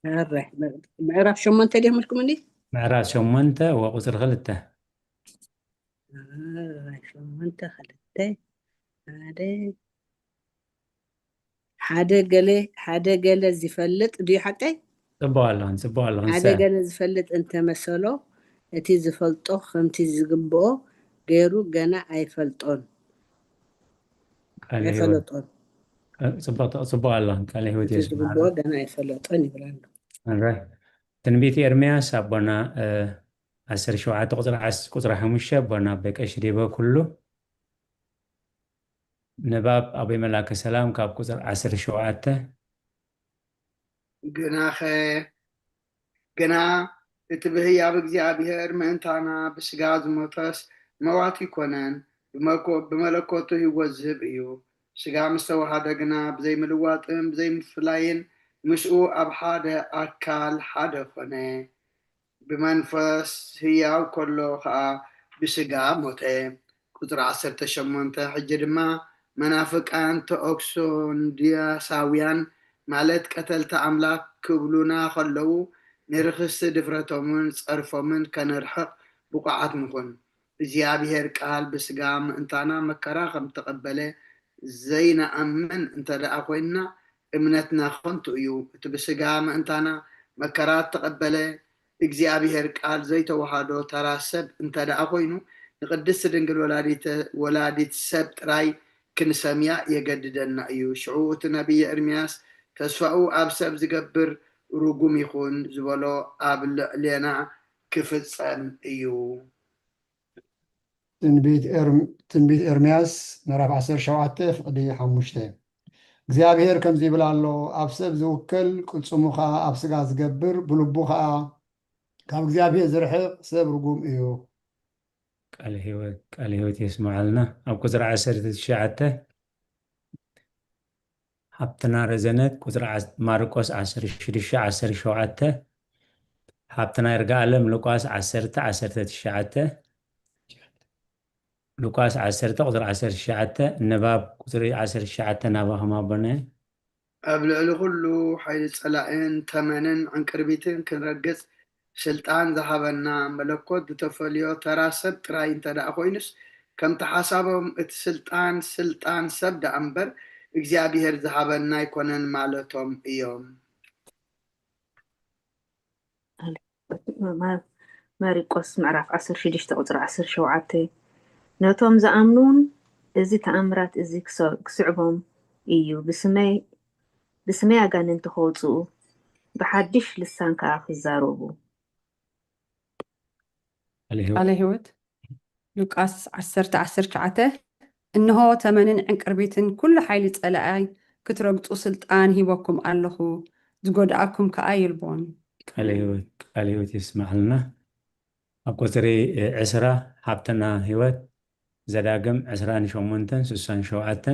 هرح معرف شو ما انت دي ملكم عندي ምዕራፍ 8 ወቁፅሪ 2 شو ما انت خلتي ሓደ ገለ ዝፈልጥ ድዩ ሓቀይ ፅቡቕ ኣለኹን ሓደ ገለ ዝፈልጥ እንተመሰሎ እቲ ዝፈልጦ ከምቲ ዝግብኦ ገይሩ ገና ኣይፈልጦን ኣይፈለጦን ፅቡቕ ኣለኹን ቃል ሂወት እቲ ዝግብኦ ገና ኣይፈለጦን ይብል ኣሎ ትንቢት ኤርምያስ ኣቦና 17 ቁፅሪ 5 ኣቦና በቀሽ ዲበ ኩሉ ንባብ ኣቦይ መላከ ሰላም ካብ ቁፅሪ 17 ግና እቲ ብህያብ እግዚኣብሔር ምእንታና ብስጋ ዝሞተስ መዋት ይኮነን ብመለኮቱ ህይወት ዝህብ እዩ ስጋ ምስ ተዋሃደ ግና ብዘይምልዋጥን ብዘይምፍላይን ምስኡ ኣብ ሓደ ኣካል ሓደ ኮነ ብመንፈስ ህያው ከሎ ከዓ ብስጋ ሞተ ቁፅሪ 18 ሕጂ ድማ መናፍቃን ተኦክሶንዲያሳውያን ማለት ቀተልቲ ኣምላክ ክብሉና ከለዉ ንርክስቲ ድፍረቶምን ፀርፎምን ከነርሕቕ ብቑዓት ንኹን እግዚኣብሔር ቃል ብስጋ ምእንታና መከራ ከም ተቐበለ ዘይነኣምን እንተደኣ ኮይንና እምነትና ከንቱ እዩ እቲ ብስጋ ምእንታና መከራ ተቐበለ እግዚኣብሔር ቃል ዘይተዋሃዶ ተራ ሰብ እንተደኣ ኮይኑ ንቅድስቲ ድንግል ወላዲት ሰብ ጥራይ ክንሰምያ የገድደና እዩ ሽዑ እቲ ነቢይ ኤርምያስ ተስፋኡ ኣብ ሰብ ዝገብር ርጉም ይኹን ዝበሎ ኣብ ልዕልና ክፍፀም እዩ ትንቢት ኤርምያስ ምዕራፍ 17 ፍቅዲ 5 እግዚኣብሔር ከምዚ ይብል ኣሎ ኣብ ሰብ ዝውክል ቅልፅሙ ከዓ ኣብ ስጋ ዝገብር ብልቡ ከዓ ካብ እግዚኣብሔር ዝርሕቕ ሰብ ርጉም እዩ ቃል ሂወት የስማዓልና ኣብ ቁፅሪ 19 ሃብትና ረዘነት ቁፅሪ ማርቆስ 16:17 ሃብትና ይርጋኣለም ሉቃስ 10:19 ሉቃስ 10 ቁፅሪ 19 ንባብ ቁፅሪ 19 ናባኸም ኣቦነ ኣብ ልዕሊ ኩሉ ሓይሊ ፀላእን ተመንን ዕንቅርቢትን ክንረግፅ ስልጣን ዝሃበና መለኮት ዝተፈልዮ ተራ ሰብ ጥራይ እንተደኣ ኮይኑስ ከምቲ ሓሳቦም እቲ ስልጣን ሰብ ደኣ እምበር እግዚኣብሔር ዝሃበና ኣይኮነን ማለቶም እዮም ማርቆስ ምዕራፍ 16 ቁፅሪ 17 ነቶም ዝኣምኑን እዚ ተኣምራት እዚ ክስዕቦም እዩ ብስመይ ኣጋንንቲ ከውፅኡ ብሓድሽ ልሳን ከዓ ክዛረቡ ቃለ ሂወት ሉቃስ 10:19 እንሆ ተመንን ዕንቅርቢትን ኩሉ ሓይሊ ፀላኣይ ክትረግፁ ስልጣን ሂበኩም ኣለኹ ዝጎድኣኩም ከዓ ይልቦን ቃለ ሂወት ይስማዓልና ኣብ ቁፅሪ 20 ሃብትና ሂወት ዘዳግም 28:67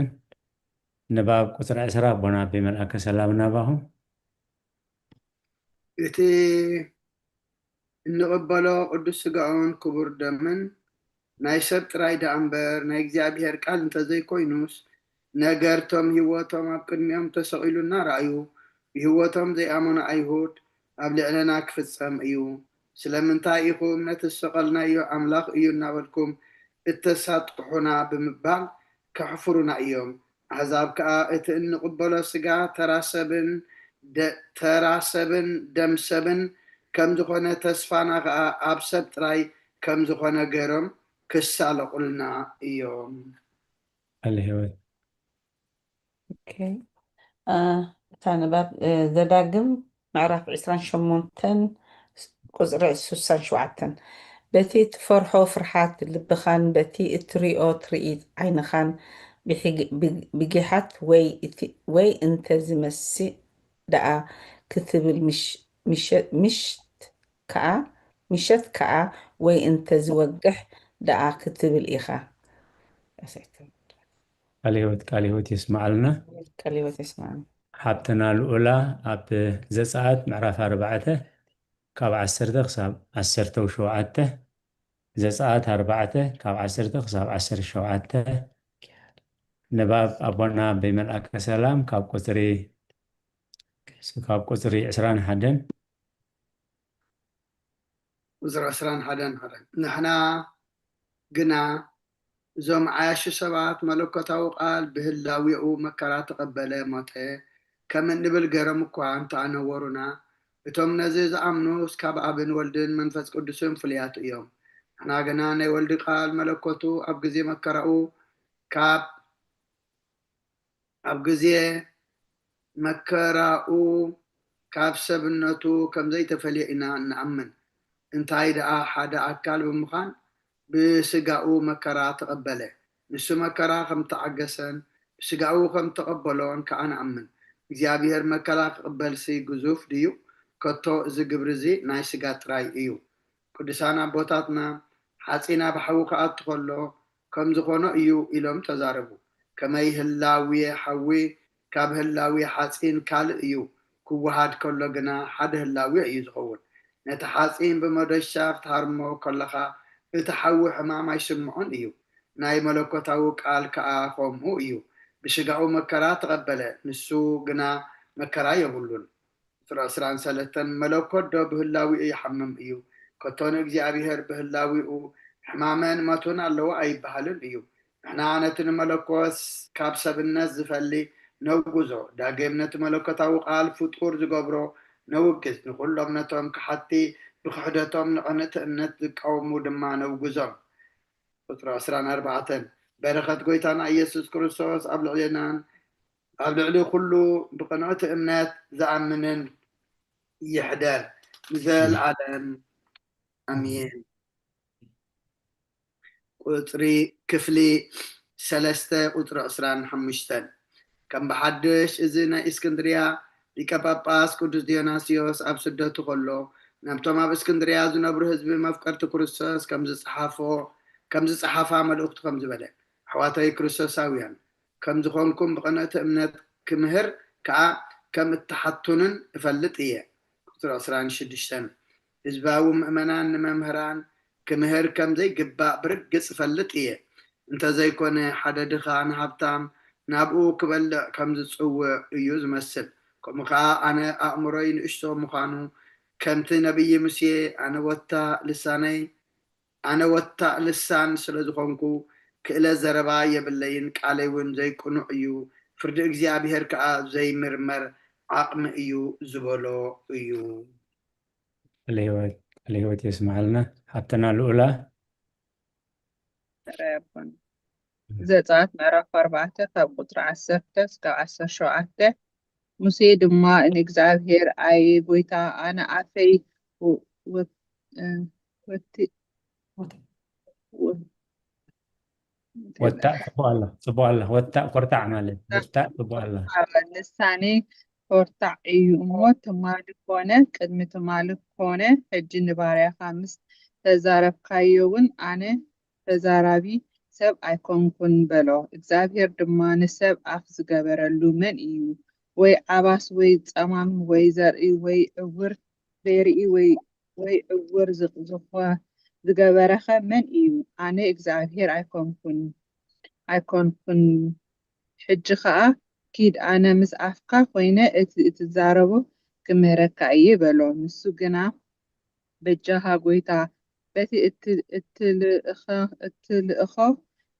ንባብ ቁፅሪ 20 ኣቦና ብመልኣከ ሰላም ናባኹም እቲ እንቕበሎ ቅዱስ ስጋኡን ክቡር ደምን ናይ ሰብ ጥራይ ደኣ እምበር ናይ እግዚኣብሔር ቃል እንተዘይኮይኑስ ነገርቶም ሂወቶም ኣብ ቅድሚኦም ተሰቂሉና ረኣዩ ብሂወቶም ዘይኣመኑ ኣይሁድ ኣብ ልዕልና ክፍፀም እዩ ስለምንታይ ኢኹም ነቲ ዝሰቀልናዮ ኣምላኽ እዩ እናበልኩም እተሳጥቁሑና ብምባል ከሕፍሩና እዮም ኣሕዛብ ከዓ እቲ እንቕበሎ ስጋ ተራ ሰብን ደም ሰብን ከም ዝኾነ ተስፋና ከዓ ኣብ ሰብ ጥራይ ከም ዝኾነ ገይሮም ክሳለቁልና እዮም ቃል ሂወት እታ ንባብ ዘዳግም ምዕራፍ 28 ቁፅሪ 67 በቲ ትፈርሖ ፍርሓት ልብኻን በቲ እትሪኦ ትርኢት ዓይንኻን ብጊሓት ወይ እንተዝመስእ ደኣ ክትብል ምሸት ከዓ ወይ እንተዝወግሕ ደኣ ክትብል ኢኻ ቃል ሂወት የስማዓልና ሃብትና ልዑላ ኣብ ዘፀአት ምዕራፍ 4 ካብ 10 ክሳብ 17 ዘፀአት 4 ካብ 10 ክሳብ 17 ንባብ ኣቦና ብመልኣከ ሰላም ካብ ቁፅሪ سكاب قصري 21 وزر 21 هذا نحنا قنا زوم عاش سبات ملكته قال بهلاويو مكرا تقبل موته كم نبل قرم كوان تعنورنا بتوم نزيز أمنوس كاب أبن ولدن منفس قدسهم فليات يوم احنا قنا نولد قال ملكته أبقزي مكراو كاب أبقزي مكراو كاب سبنتو كم زي تفليئنا نأمن انتاي دعا حدا أكال بمخان بسقاو مكرا تقبله نسو مكرا خم تعقسن بسقاو خم تقبلون كأنا أمن እግዚአብሔር መከራ ቅበል ሲ ግዙፍ ድዩ ከቶ እዚ ግብሪ እዚ ናይ ስጋ ጥራይ እዩ ቅዱሳን አቦታትና ሓፂና ብሓዊ ከኣቱ ከሎ ከም ዝኾነ እዩ ኢሎም ተዛረቡ ከመይ ህላዊ ሓዊ ካብ ህላዊ ሓፂን ካልእ እዩ ክወሃድ ከሎ ግና ሓደ ህላዊ እዩ ዝኸውን ነቲ ሓፂን ብመዶሻ ክትሃርሞ ከለኻ እቲ ሓዊ ሕማም ኣይስምዖን እዩ ናይ መለኮታዊ ቃል ከዓ ከምኡ እዩ بشجعو مكرا تقبله نسو جنا مكرا يقولون سران سلتن ملكوت دو بهلاوي يحمم ايو كتون እግዚአብሔር بهلاوي حمامان ما تون الله اي بحالن ايو احنا عنتن ملكوس كابسب الناس زفلي نوغزو داغمنت ملكوتاو قال فطور زغبرو نوغز نقول لهم كحتي بخدتهم نقنت انت قومو دما نوغزو فترة سران 4 بركة قويتنا يسوع كريستوس قبل علينا قبل عليه كله بقناة إمنات زعمنن يحدر مثل العالم أمين قطري كفلي سلسته قطر أسران حمشتن كم بحدش إذن إسكندريا لك باباس قدس ديوناسيوس أبسدته كله نمتما بإسكندريا زنبر حزب مفكرة كريستوس كم زصحافة ملوكت كم زبدأ حواتي كريستوساويان كم زخونكم بقناة امنات كمهر كم التحطنن فلت ايه كتر أسران شدشتن إزباو مؤمنان ممهران كمهر كم زي قباء برقص فلت ايه انت زي كون حدا دخان هبتام نابقو كبلع كم زتصوى يوز مسل كم أنا أأمرين اشتو مخانو كمت نبي مسيه أنا وتا لسان سلزخونكو كإلا زربا يبلين كاليون زي كونو ايو فرد እግዚአብሔር كا زي مرمر عقم ايو زبولو ايو الهوت يسمع لنا حتى الأولى ترابن زيتات معرف 4 كاب قطر 10 كاب 10 شوعته موسى دما ان እግዚአብሔር اي ጎይታ انا عفي وتاء صبوا الله وتاء قرطع مالك وتاء صبوا الله لساني قرطع يوموت مالك كونه قدمت مالك كونه حج نباريا 5 تزارب كايون انا تزارابي سب ايكونكن بلو እግዚአብሔር ድማ ንሰብ አፍ ዝገበረሉ መን እዩ ወይ አባስ ወይ ጸማም ወይ ዘርኢ ወይ እውር ዘርኢ ወይ እውር ዝዝኾ ዝገበረኸ መን እዩ ኣነ እግዚአብሔር ኣይኮንኩን ሕጂ ከዓ ኪድ ኣነ ምስ ኣፍካ ኮይነ እትዛረቦ ክምህረካ እየ በሎ ንሱ ግና በጃኻ ጎይታ በቲ እትልእኾ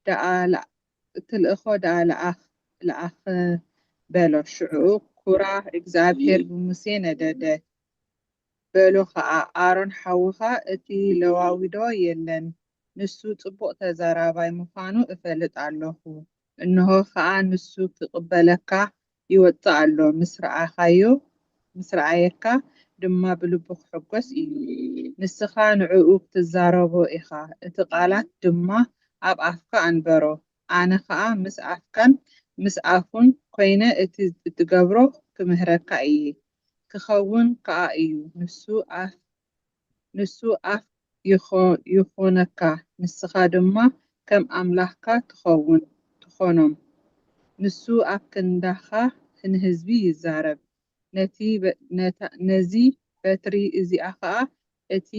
ደኣ ለኣኽ በሎ ሽዑ ኩራ እግዚአብሔር ብሙሴ ነደደ በሎ ከዓ ኣሮን ሓውኻ እቲ ለዋዊዶ የለን ንሱ ጽቡቕ ተዛራባይ ምዃኑ እፈልጥ ኣለኹ እንሆ ከዓ ንሱ ክቕበለካ ይወፅእ ኣሎ ምስ ረኣየካ ድማ ብልቡ ክሕጎስ እዩ ንስኻ ንዕኡ ክትዛረቦ ኢኻ እቲ ቃላት ድማ ኣብ ኣፍካ ኣንበሮ ኣነ ከዓ ምስ ኣፍካን ምስ ኣፉን ኮይነ እቲ እትገብሮ ክምህረካ እየ ክኸውን ከዓ እዩ ንሱ ኣፍ ይኾነካ ንስኻ ድማ ከም ኣምላኽካ ትኾኖም ንሱ ኣብ ክንዳኻ ንህዝቢ ይዛረብ ነዚ በትሪ እዚኣ ከዓ እቲ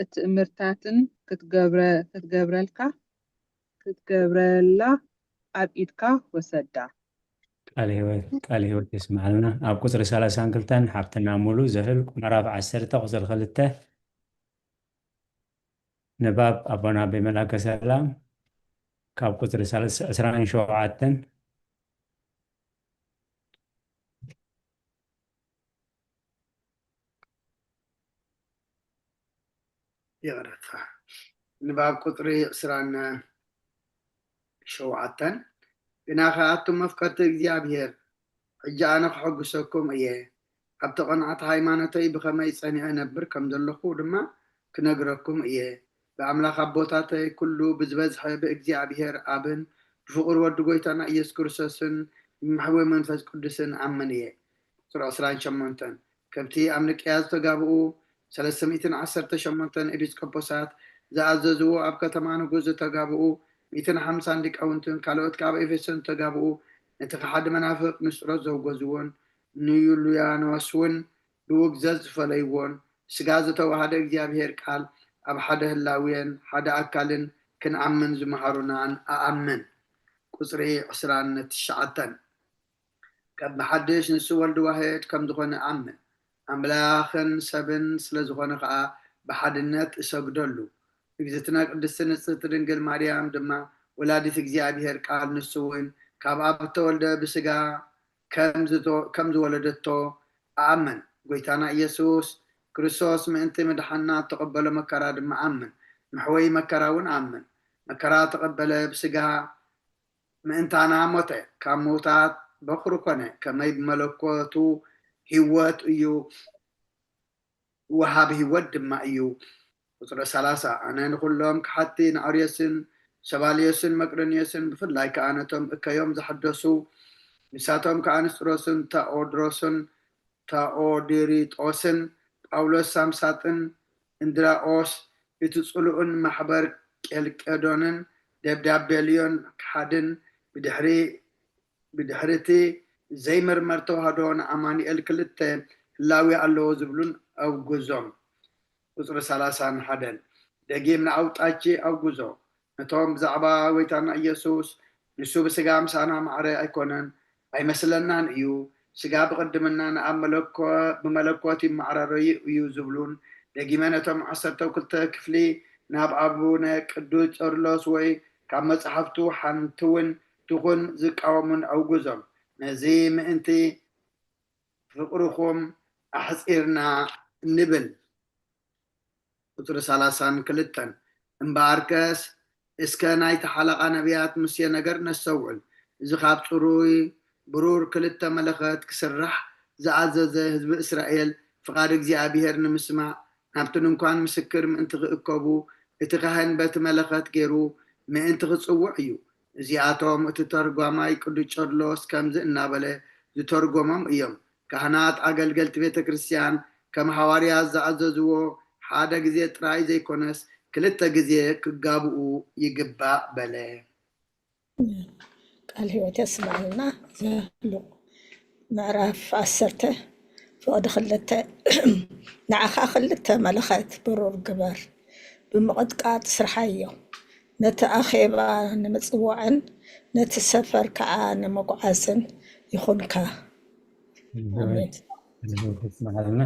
እትእምርታትን ክትገብረላ ኣብ ኢድካ ወሰዳ ቃል ህይወት ይስማዕልና ኣብ ቁፅሪ 32 ሓፍትና ሙሉ ዝህል ምዕራፍ 10 ቁፅሪ 2 ንባብ ኣቦና ብመላከ ሰላም ካብ ቁፅሪ 27 يغرف نباب قطري سران شوعتن بناخاتم مفكرت እግዚአብሔር ሕጂ ኣነ ክሐጉሰኩም እየ ኣብቲ ቐንዓት ሃይማኖተይ ብኸመይ ጸኒዐ ነብር ከም ዘለኹ ድማ ክነግረኩም እየ ብኣምላኽ ኣቦታተይ ኩሉ ብዝበዝሐ ብእግዚአብሔር ኣብን ብፍቕሪ ወዲ ጎይታና ኢየሱስ ክርስቶስን ብማሕበዊ መንፈስ ቅዱስን ኣምን እየ ሱራ 28 ከምቲ ኣብ ንቅያ ዝተጋብኡ 318 ኤጲስቆጶሳት ዝኣዘዝዎ ኣብ ከተማ ንጉስ ዝተጋብኡ 150 ሊቃውንትን ካልኦት ካብ ኤፌሶን ዝተጋብኡ ነቲ ሓደ መናፍቅ ንስጥሮስ ዘውገዝዎን ንዩልያኖስ እውን ብውግዘት ዝፈለይዎን ስጋ ዝተዋሃደ እግዚአብሔር ቃል ኣብ ሓደ ህላውያን ሓደ ኣካልን ክንኣምን ዝመሃሩናን ኣኣምን ቁፅሪ 29 ካብ ሓድሽ ንሱ ወልዲ ዋሕድ ከም ዝኾነ ኣምን ኣምላኽን ሰብን ስለ ዝኾነ ከዓ ብሓድነት እሰግደሉ እግዝእትና ቅድስት ንጽሕት ድንግል ማርያም ድማ ወላዲት እግዚአብሔር ቃል ንሱ እውን ካብ ኣብ ተወልደ ብስጋ ከም ዝወለደቶ ኣኣምን ጎይታና ኢየሱስ ክርስቶስ ምእንቲ ምድሓና ተቐበለ መከራ ድማ ኣምን ምሕወይ መከራ እውን ኣምን መከራ ተቐበለ ብስጋ ምእንታና ሞተ ካብ ሞታት በኩር ኮነ ከመይ ብመለኮቱ ህይወት እዩ ወሃብ ህይወት ድማ እዩ ቁፅሪ 30 ኣነ ንኩሎም ክሓቲ ንኣርዮስን ሰባልዮስን መቅደንዮስን ብፍላይ ከዓ ነቶም እከዮም ዝሓደሱ ንሳቶም ከዓ ንስጥሮስን ተኦድሮስን ተኦዲሪጦስን ጳውሎስ ሳምሳጥን እንድራኦስ እቲ ጽሉእን ማሕበር ቄልቄዶንን ደብዳቤልዮን ክሓድን ብድሕርቲ ዘይመርመር ተዋህዶ ንኣማኒኤል ክልተ ህላዊ ኣለዎ ዝብሉን ኣውግዞም ቁፅሪ 31 ደጊም ንኣውጣቺ ኣውግዞ ነቶም ብዛዕባ ጎይታና ኢየሱስ ንሱ ብስጋ ምሳና ማዕረ ኣይኮነን ኣይመስለናን እዩ ስጋ ብቅድምና ንኣብ ብመለኮት ይመዓረረ እዩ ዝብሉን ደጊመ ነቶም 12 ክፍሊ ናብ ኣቡነ ቅዱስ ጨርሎስ ወይ ካብ መፅሓፍቱ ሓንቲውን ትኹን ዝቃወሙን ኣውግዞም ነዚ ምእንቲ ፍቅርኩም ኣሕፂርና ንብል ቁፅሪ 32 እምበኣርከስ እስከ ናይቲ ሓለቓ ነቢያት ምስየ ነገር ነሰውዕል እዚ ካብ ፅሩይ ብሩር ክልተ መለኸት ክስራሕ ዝኣዘዘ ህዝቢ እስራኤል ፍቃድ እግዚአብሔር ንምስማዕ ናብቲ ድንኳን ምስክር ምእንቲ ክእከቡ እቲ ካህን በቲ መለኸት ገይሩ ምእንቲ ክፅውዕ እዩ እዚኣቶም እቲ ተርጓማይ ቅዱስ ጨርሎስ ከምዚ እናበለ ዝተርጎሞም እዮም ካህናት ኣገልገልቲ ቤተ ክርስቲያን ከም ሃዋርያት ዝኣዘዝዎ ሓደ ግዜ ጥራይ ዘይኮነስ ክልተ ግዜ ክጋብኡ ይግባእ በለ ቃል ህይወት የስማዕልና ዘሎ ምዕራፍ 10 ፍቅዲ 2 ንዓኻ ክልተ መለኸት ብሩር ግበር ብምቕጥቃጥ ስርሓዮ ነቲ ኣኼባ ንምፅዋዕን ነቲ ሰፈር ከዓ ንምጉዓዝን ይኹንካ ማለትና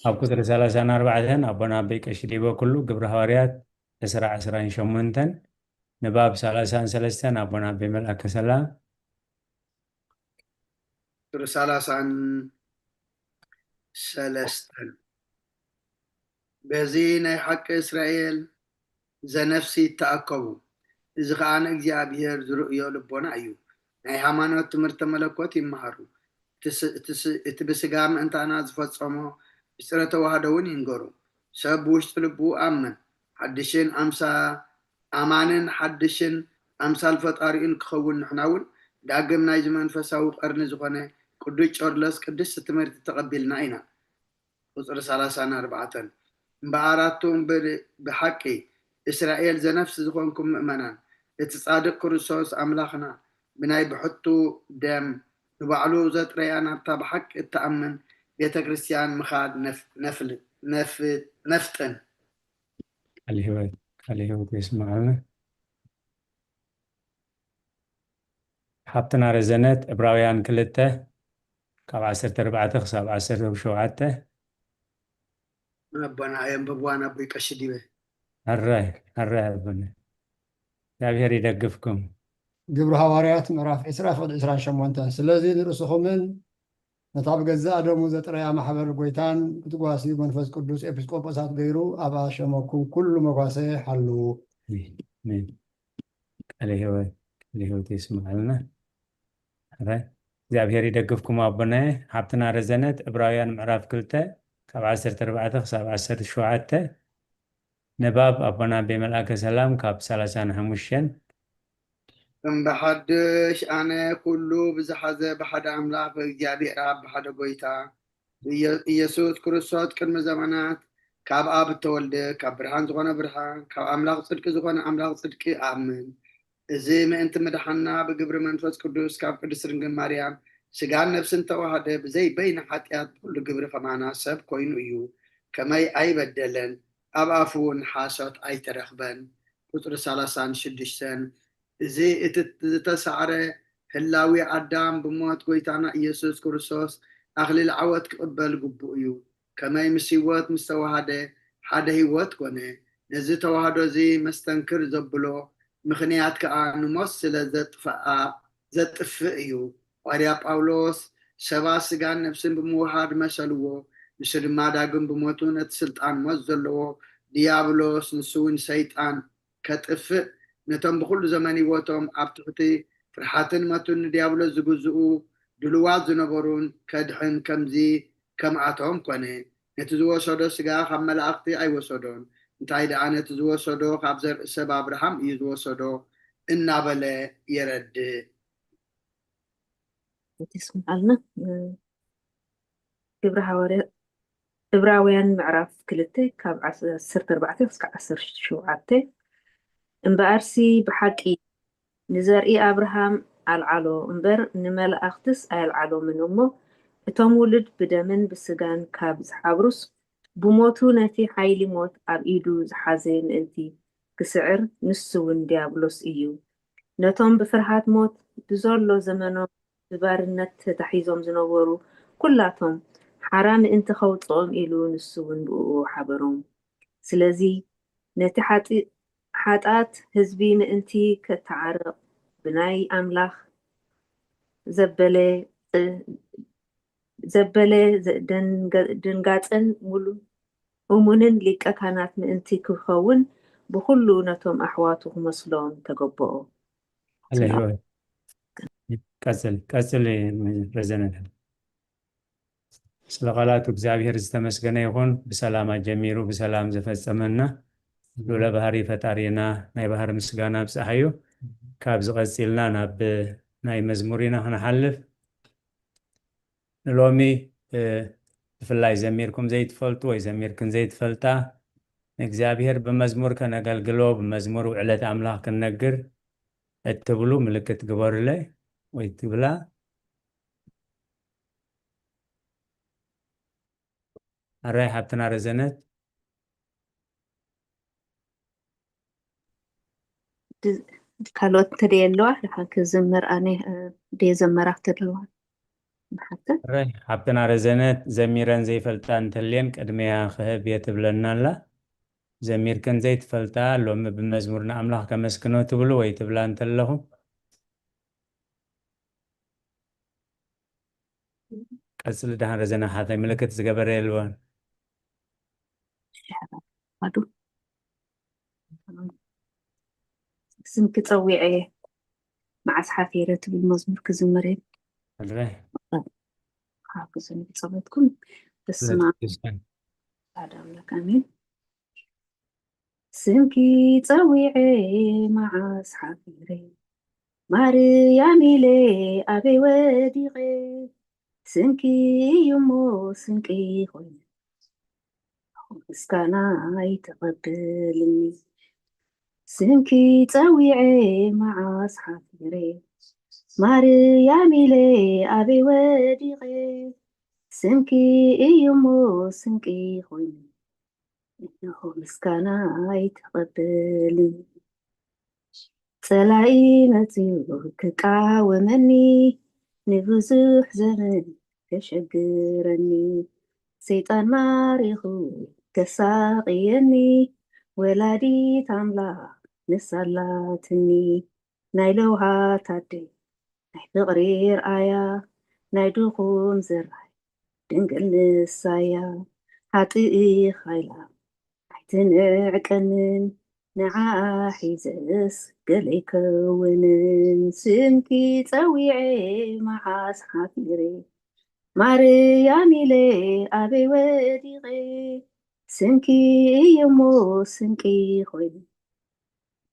ኣብ ቁፅሪ 34 ኣቦና ኣበይ ቀሺ ዲቦ ኩሉ ግብረ ሃዋርያት 28 ንባብ 33 ኣቦና ኣበይ መልኣከ ሰላም ቁፅሪ 33 በዚ ናይ ሓቂ እስራኤል ዘነፍሲ ተኣከቡ እዚ ከዓ ንእግዚአብሔር ዝርእዮ ልቦና እዩ ናይ ሃይማኖት ትምህርተ መለኮት ይመሃሩ እቲ ብስጋ ምእንታና ዝፈፀሞ ብፅረ ተዋህዶ እውን ይንገሩ ሰብ ውሽጢ ልቡ ኣመን ሓድሽን ኣማንን ሓድሽን ኣምሳል ፈጣሪኡን ክኸውን ንሕና እውን ዳግም ናይ መንፈሳዊ ቀርኒ ዝኾነ ቅዱስ ጨርሎስ ቅድስቲ ትምህርቲ ተቐቢልና ኢና ቁፅሪ 34 እምበኣራቱም ብሓቂ እስራኤል ዘነፍሲ ዝኾንኩም ምእመናን እቲ ጻድቅ ክርስቶስ ኣምላኽና ብናይ ብሕቱ ደም ንባዕሉ ዘጥረያ ናብታ ብሓቂ እተኣምን ቤተ ክርስቲያን ምኻድ ነፍጥን ቃል ህይወት ይስማዕና حبتنا رزنت إبراويان كلته كاب 14 خصاب 17 أبانا أيام ببوانا أبوي كشدي به هراي أبونا እግዚአብሔር ይደግፍኩም ግብረ ሐዋርያት ምዕራፍ 20 ፍቅዲ 28 ስለዚ ንርእስኹምን ነታ ብገዛእ ደሙ ዘጥረያ ማሕበር ጎይታን ክትጓሲ መንፈስ ቅዱስ ኤጲስቆጶሳት ገይሩ ኣብ ኣሸመኩም ኩሉ መጓሰ ሓልው አሜን ቃለ ሕይወት ይስማዓልና هراي እግዚአብሔር ይደግፍኩም አቦናዬ ሓብትና ረዘነት ዕብራውያን ምዕራፍ 2 ካብ 14 ክሳብ 17 نباب أبونا بملأك سلام كاب 35 بحدش أنا كله بزحزة بحد أملاك بجابي راب بحد قويتا يسوع كرسوت كلم زمانات كاب آب تولد كاب برهان زغنا برهان كاب أملاك صدق زغنا أملاك صدق آمين زي ما أنت مدحنا بقبر منفس قدوس كاب قدس رنجن مريم سجان نفس انت وحده بزي بين حتيات كل قبر فمعنا سب كوين ويو كما أي بدلن أبافون حاسات أي ترخبن قطر 36 زي تسعره هلاوي عدام بموت قويتانا يسوس كرسوس أغلي العوات قبل قبوئيو كما يمسيوات مستوى هذا هيوات كونه نزي توهدو زي مستنكر زبلو مخنيات كأنو موصل زتفئيو واريا باولوس سبا سجان نفسن بموحد مسلوو مثل ما داقم بموتونة سلطان مزلو ديابلوس نسوين سيطان كتفئ نتم بكل زماني وتم أبتغتي فرحاتن ماتون ديابلوس زقوزقو دلوات زنبرون كدحن كمزي كم عطهم كونه نتزوى صدو سقا خم ملاقتي أي وصدون انتاي دعانة تزوى صدو خابزر سبا أبراهام يزوى صدو إنا بلا يرد تسمعنا إبراويان معرف كلته كاب 14 እስከ 17 እምበኣርሲ ብሓቂ ንዘርኢ ኣብርሃም ኣልዓሎ እምበር ንመላእኽትስ ኣየልዓሎምን እሞ እቶም ውልድ ብደምን ብስጋን ካብ ዝሓብሩስ ብሞቱ ነቲ ሓይሊ ሞት ኣብ ኢዱ ዝሓዘ ምእንቲ ክስዕር ንሱ እውን ዲያብሎስ እዩ ነቶም ብፍርሃት ሞት ብዘሎ ዘመኖም ብባርነት ተታሒዞም ዝነበሩ ኩላቶም ሓራ ምእንቲ ከውፅኦም ኢሉ ንሱ እውን ብኡ ሓበሮም ስለዚ ነቲ ሓጣት ህዝቢ ምእንቲ ከተዓርቕ ብናይ ኣምላኽ ዘበለ ድንጋፅን ሙሉእ እሙንን ሊቀ ካህናት ምእንቲ ክኸውን ብኩሉ ነቶም ኣሕዋቱ ክመስሎም ተገበኦ ቀጽል ረዘነን ስለ ቃላቱ እግዚአብሔር ዝተመስገነ ይሁን ብሰላም ጀሚሩ ብሰላም ዘፈጸመና ሉለ ባህሪ ፈጣሪና ናይ ባህር ምስጋና ብፀሓዩ ካብ ዝቐፂልና ናብ ናይ መዝሙሪና ክንሓልፍ ሎሚ ብፍላይ ዘሚርኩም ዘይትፈልጡ ወይ ዘሚርክን ዘይትፈልጣ እግዚአብሔር በመዝሙር ከነገልግሎ በመዝሙር ውዕለት አምላክ ከነግር እትብሉ ምልክት ግበሩለይ ወይ ትብላ አራይ ሀብትና ረዘነት ካልኦት ተደይ ኣለዋ ክዝምር ኣነ ደየዘመራክ ተደልዋ አራይ ሀብትና ረዘነት ዘሚረን ዘይፈልጣ እንተልየን ቅድሚያ ክህብ የትብለና ኣላ ዘሚርከን ዘይትፈልጣ ሎሚ ብመዝሙርና አምላክ ከመስክኖ ትብሉ ወይ ትብላ እንተለኹም ቀጽል ዳህን ረዘና ሓታይ ምልክት ዝገበረ የልዋን ስም ክፀዊዐ መዓስ ሓፊረ ትብል መዝሙር ክዝመር እየ አራይ ሓፍዝን ፀበትኩም በስመ አብ አምላክ አሜን ስምኪ ፀዊዐ መዓስ ሓፊረ ማርያም ኢለ ኣበይ ወዲቐ ስንኪ እዩ እሞ ስንቂ ኮይኑ ምስጋና ይተቐበልኒ ስንኪ ፀዊዐ መዓስ ሓፊረ ማርያም ኢለ ኣበይ ወዲቐ ስንኪ እዩ እሞ ስንቂ ኮይኑ እነሆ ምስጋና ይተቐበልኒ ፀላኢ መፂኡ ክቃወመኒ ንብዙሕ ዘመን ከሸግረኒ ሰይጣን ማሪኹ ከሳቅየኒ ወላዲት ኣምላኽ ንሳላትኒ ናይ ለውሃት ኣደይ ናይ ፍቕሪ ርኣያ ናይ ድኹም ዝራይ ድንግል ንሳያ ሓጢኢ ኻይላ ኣይትንዕቀንን ንዓ ሒዘስ ገለ ይከውንን ስምኪ ፀዊዐ መዓስ ሓፊረ ማርያም ኢለ ኣበይ ወዲቐ ስምኪ እየሞ ስንቂ ኮይኑ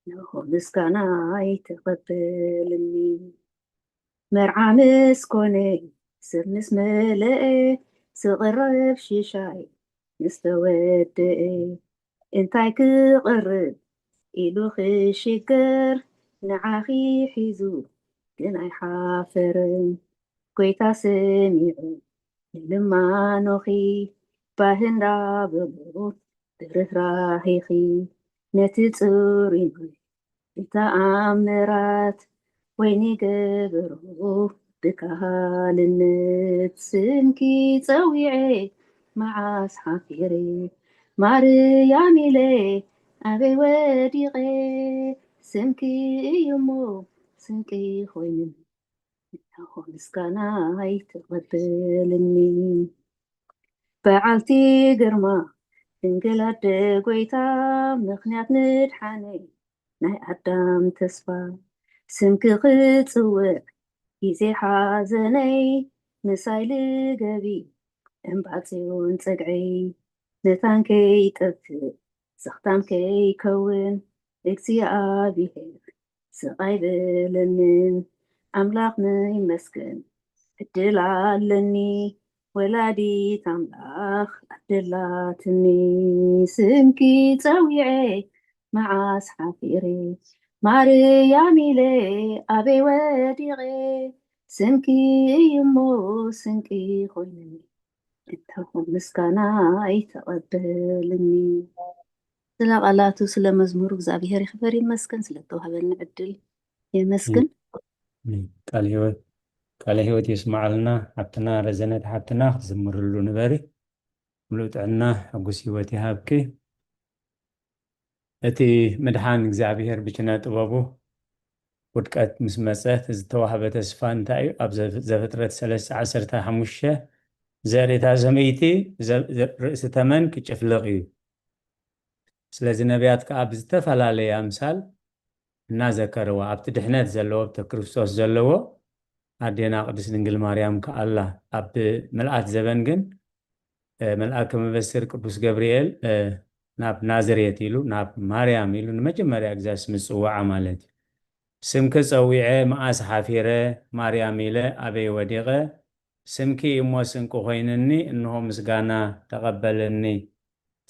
ንሆ ምስጋናይ ተቐበልኒ መርዓ ምስ ኮነ ሰብ ምስ መለአ ዝቕረብ ሽሻይ ምስ ተወድአ እንታይ ክቕርብ ኢሉ ክሽገር ንዓኺ ሒዙ ግን ኣይሓፈርን ጎይታ ሰሚዑ ንልማኖኺ ባህንዳ በሎ ብርህራሂኺ ነቲ ፅሩይ ብተኣምራት ወይኒ ገበሮ ብካህልነት ስምኪ ፀዊዐ መዓስ ሓፊረ ማርያም ኢለ ኣበይ ወዲቐ ስምኪ እዩሞ ስንቂ ኮይኑ ንሆ ምስጋናይ ተቐበልኒ በዓልቲ ግርማ ድንግል ኣደ ጎይታ ምኽንያት ምድሓነይ ናይ ኣዳም ተስፋ ስምኪ ክፅውዕ ግዜ ሓዘነይ ምሳይ ልገቢ እምባ ጽዮን ፀግዐይ ነታን ከይጠፍእ ዘኽታም ከይከውን እግዚኣብሔር ስቓይ በለንን ኣምላኽ ይመስገን ዕድል ኣለኒ ወላዲት ኣምላኽ ኣደላትኒ ስምኪ ፀዊዐ መዓስ ሓፊረ ማርያም ኢለ ኣበይ ወዲቐ ስምኪ እዩሞ ስንቂ ኮይኑኒ እንተሆ ምስጋናይ ተቐበልኒ ስለ ቃላቱ ስለ መዝሙሩ እግዚአብሔር ይክበር ይመስገን። ስለተዋህበኒ ዕድል ይመስገን። ቃለ ሕይወት ይስማዓልና ሓብትና ረዘነት ሓብትና ክትዝምርሉ ንበሪ ሙሉእ ጥዕና ሕጉስ ሕይወት ይሃብኪ። እቲ ምድሓን እግዚአብሔር ብችነ ጥበቡ ውድቀት ምስ መፀት ዝተዋህበ ተስፋ እንታይ እዩ? ኣብ ዘፍጥረት 3:15 ዘርእታ ሰመይቲ ርእሲ ተመን ክጭፍልቕ እዩ። ስለዚ ነቢያት ከዓ ብዝተፈላለየ ኣምሳል እናዘከርዋ ኣብቲ ድሕነት ዘለዎ ኣብቲ ክርስቶስ ዘለዎ ኣዴና ቅድስት ድንግል ማርያም ከኣላ ኣብ ምልኣት ዘበን ግን መልኣከ መበስር ቅዱስ ገብርኤል ናብ ናዝሬት ኢሉ ናብ ማርያም ኢሉ ንመጀመርያ ግዜ ስም ዝፅዋዓ ማለት እዩ። ስምኪ ፀዊዐ መዓስ ሓፊረ ማርያም ኢለ ኣበይ ወዲቐ ስምኪ እሞ ስንቂ ኮይንኒ እንሆ ምስጋና ተቐበለኒ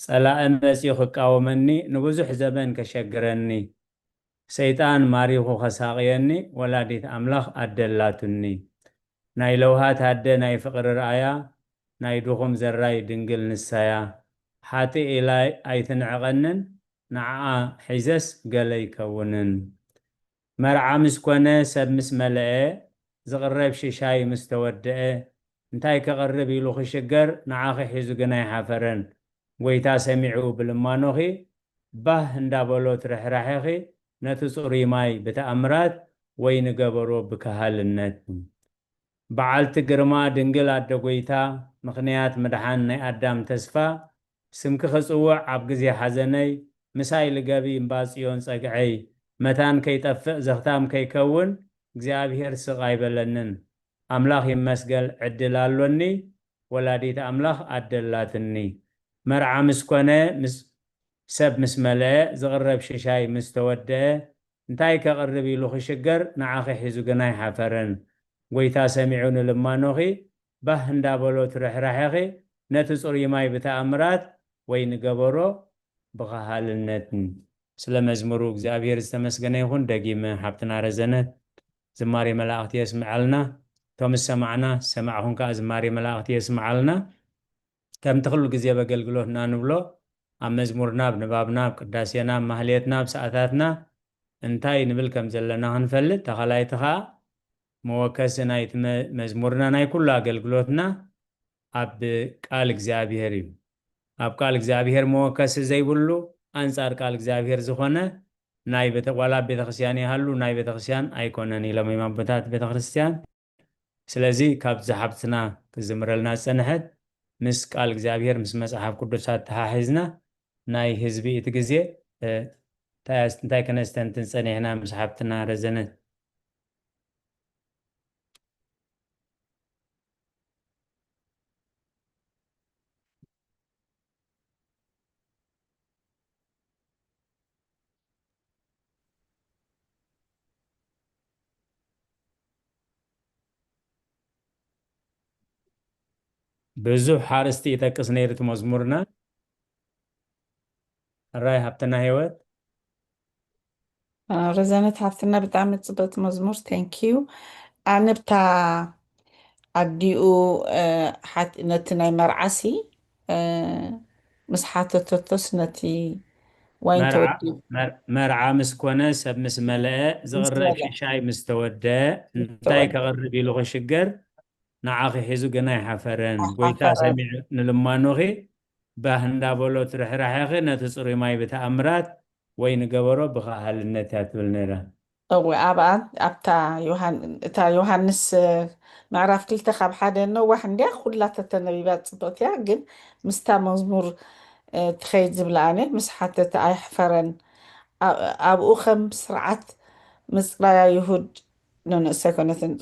ፀላእ መፂኡ ክቃወመኒ ንብዙሕ ዘመን ከሸግረኒ ሰይጣን ማሪኹ ከሳቅየኒ ወላዲት ኣምላኽ ኣደላቱኒ ናይ ለውሃት ኣደ ናይ ፍቅሪ ረኣያ ናይ ድኹም ዘራይ ድንግል ንሳያ ሓቲ ኢላይ ኣይትንዕቐንን ንዓኣ ሒዘስ ገለ ይከውንን መርዓ ምስ ኮነ ሰብ ምስ መለአ ዝቕረብ ሽሻይ ምስ ተወድአ እንታይ ከቐርብ ኢሉ ክሽገር ንዓኺ ሒዙ ግን ኣይሓፈረን ጎይታ ሰሚዑ ብልማኖኺ ባህ እንዳበሎ ትርሕራሕኺ ነቲ ፅሩይ ማይ ብተኣምራት ወይ ንገበሮ ብካህልነት በዓልቲ ግርማ ድንግል ኣደ ጎይታ ምኽንያት ምድሓን ናይ ኣዳም ተስፋ ስምኪ ክፅውዕ ኣብ ግዜ ሓዘነይ ምሳይ ልገቢ እምባ ጽዮን ፀግዐይ መታን ከይጠፍእ ዘኽታም ከይከውን እግዚኣብሔር ስቕ ኣይበለንን ኣምላኽ ይመስገን ዕድል ኣሎኒ ወላዲት ኣምላኽ ኣደላትኒ መርዓ ምስ ኮነ ሰብ ምስ መለአ ዝቕረብ ሽሻይ ምስ ተወድአ እንታይ ከቕርብ ኢሉ ክሽገር ንዓኺ ሒዙ ግን ኣይሓፈረን ጎይታ ሰሚዑ ንልማኖኺ ባህ እንዳበሎ ትርሕራሕኺ ነቲ ፅሩይ ማይ ብተኣምራት ወይ ንገበሮ ብኻሃልነት ስለ መዝሙሩ እግዚአብሔር ዝተመስገነ ይኹን። ደጊመ ሓብትና ረዘነት ዝማሬ መላእኽቲ የስምዓልና ቶም ሰማዕና ሰማዕኹም ከዓ ዝማሬ መላእኽቲ የስምዓልና ከምቲ ኩሉ ግዜ በገልግሎትና ንብሎ ኣብ መዝሙርና ብንባብና ብቅዳሴና ማህሌትና ብሰዓታትና እንታይ ንብል ከም ዘለና ክንፈልጥ ተኸላይቲ ኸዓ መወከሲ ናይቲ መዝሙርና ናይ ኩሉ ኣገልግሎትና ኣብ ቃል እግዚኣብሔር እዩ ኣብ ቃል እግዚኣብሔር መወከሲ ዘይብሉ ኣንጻር ቃል እግዚኣብሔር ዝኾነ ናይ ዋላ ቤተክርስትያን ይሃሉ ናይ ቤተክርስትያን ኣይኮነን ኢሎም እዮም ኣቦታት ቤተክርስትያን ስለዚ ካብ ዝሓብትና ክዝምረልና ዝፀንሐት ምስ ቃል እግዚኣብሔር ምስ መፅሓፍ ቅዱሳት ተሓሒዝና ናይ ህዝቢ እቲ ግዜ እንታይ ከነስተንትን ፀኒሕና ምስ ሓብትና ረዘነት ብዙሕ ሓርስቲ ይጠቅስ ነይሩ መዝሙርና ራይ ሃብትና ህይወት ረዘነት ሃብትና ብጣዕሚ ፅብቕቲ መዝሙር ቴንኪዩ ኣነ ብታ ኣዲኡ ነቲ ናይ መርዓሲ ምስ ሓተተቶስ ነቲ ዋይን ተወዲኡ መርዓ ምስ ኮነ ሰብ ምስ መለአ ዝቕረብ ሻይ ምስ ተወድአ እንታይ ከቕርብ ኢሉ ክሽገር ንዓኺ ሒዙ ገና ይሓፈረን ጎይታ ሰሚዕ ንልማኖኺ ባህ እንዳበሎ ትርሕራሕኺ ነቲ ፅሩይ ማይ ብተኣምራት ወይ ንገበሮ ብኻህልነት እያ ትብል ነይራ እወ ኣብታ ዮሃንስ ምዕራፍ 2 ካብ 1 ነዋሕ እንድያ ኩላታ ተነቢባ ፅብቕቲ እያ ግን ምስታ መዝሙር ትኸይድ ዝብላ ኣነ ምስ ሓተተ ኣይሕፈረን ኣብኡ ከም ስርዓት ምፅራይ ኣይሁድ ነንእሰይኮነትን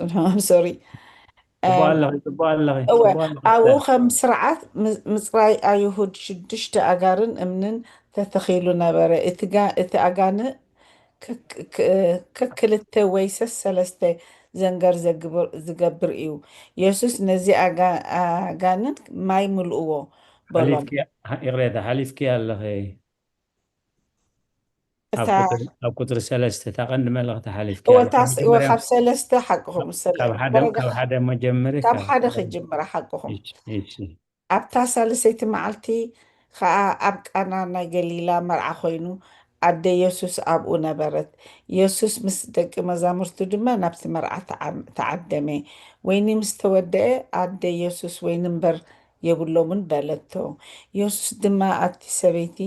ሶሪ ኣብኡ ከም ስርዓት ምፅራይ ኣይሁድ 6 ኣጋርን እምንን ተተኺሉ ነበረ እቲ ኣጋንእ ከክልተ ወይ ሰለስተ ዘንገር ዝገብር እዩ ኢየሱስ ነዚ ኣጋንን ማይ ምልእዎ በሎም ይቕሬታ ሓሊፍኪ ኣለኺ ኣብ ቁጥሪ 3 ተቐንዲ መልእኽቲ ሓሊፍኪ ካብ 3 ሓቅኹም ካብ ሓደ መጀመሪ ካብ ሓደ ክጅምራ ሓቅኹም ኣብታ ሳልሰይቲ መዓልቲ ከዓ ኣብ ቃና ናይ ገሊላ መርዓ ኮይኑ ኣደ ኢየሱስ ኣብኡ ነበረት ኢየሱስ ምስ ደቂ መዛሙርቱ ድማ ናብቲ መርዓ ተዓደመ ወይኒ ምስ ተወድአ ኣደ ኢየሱስ ወይኒ እምበር የብሎምን በለቶ ኢየሱስ ድማ ኣብቲ ሰበይቲ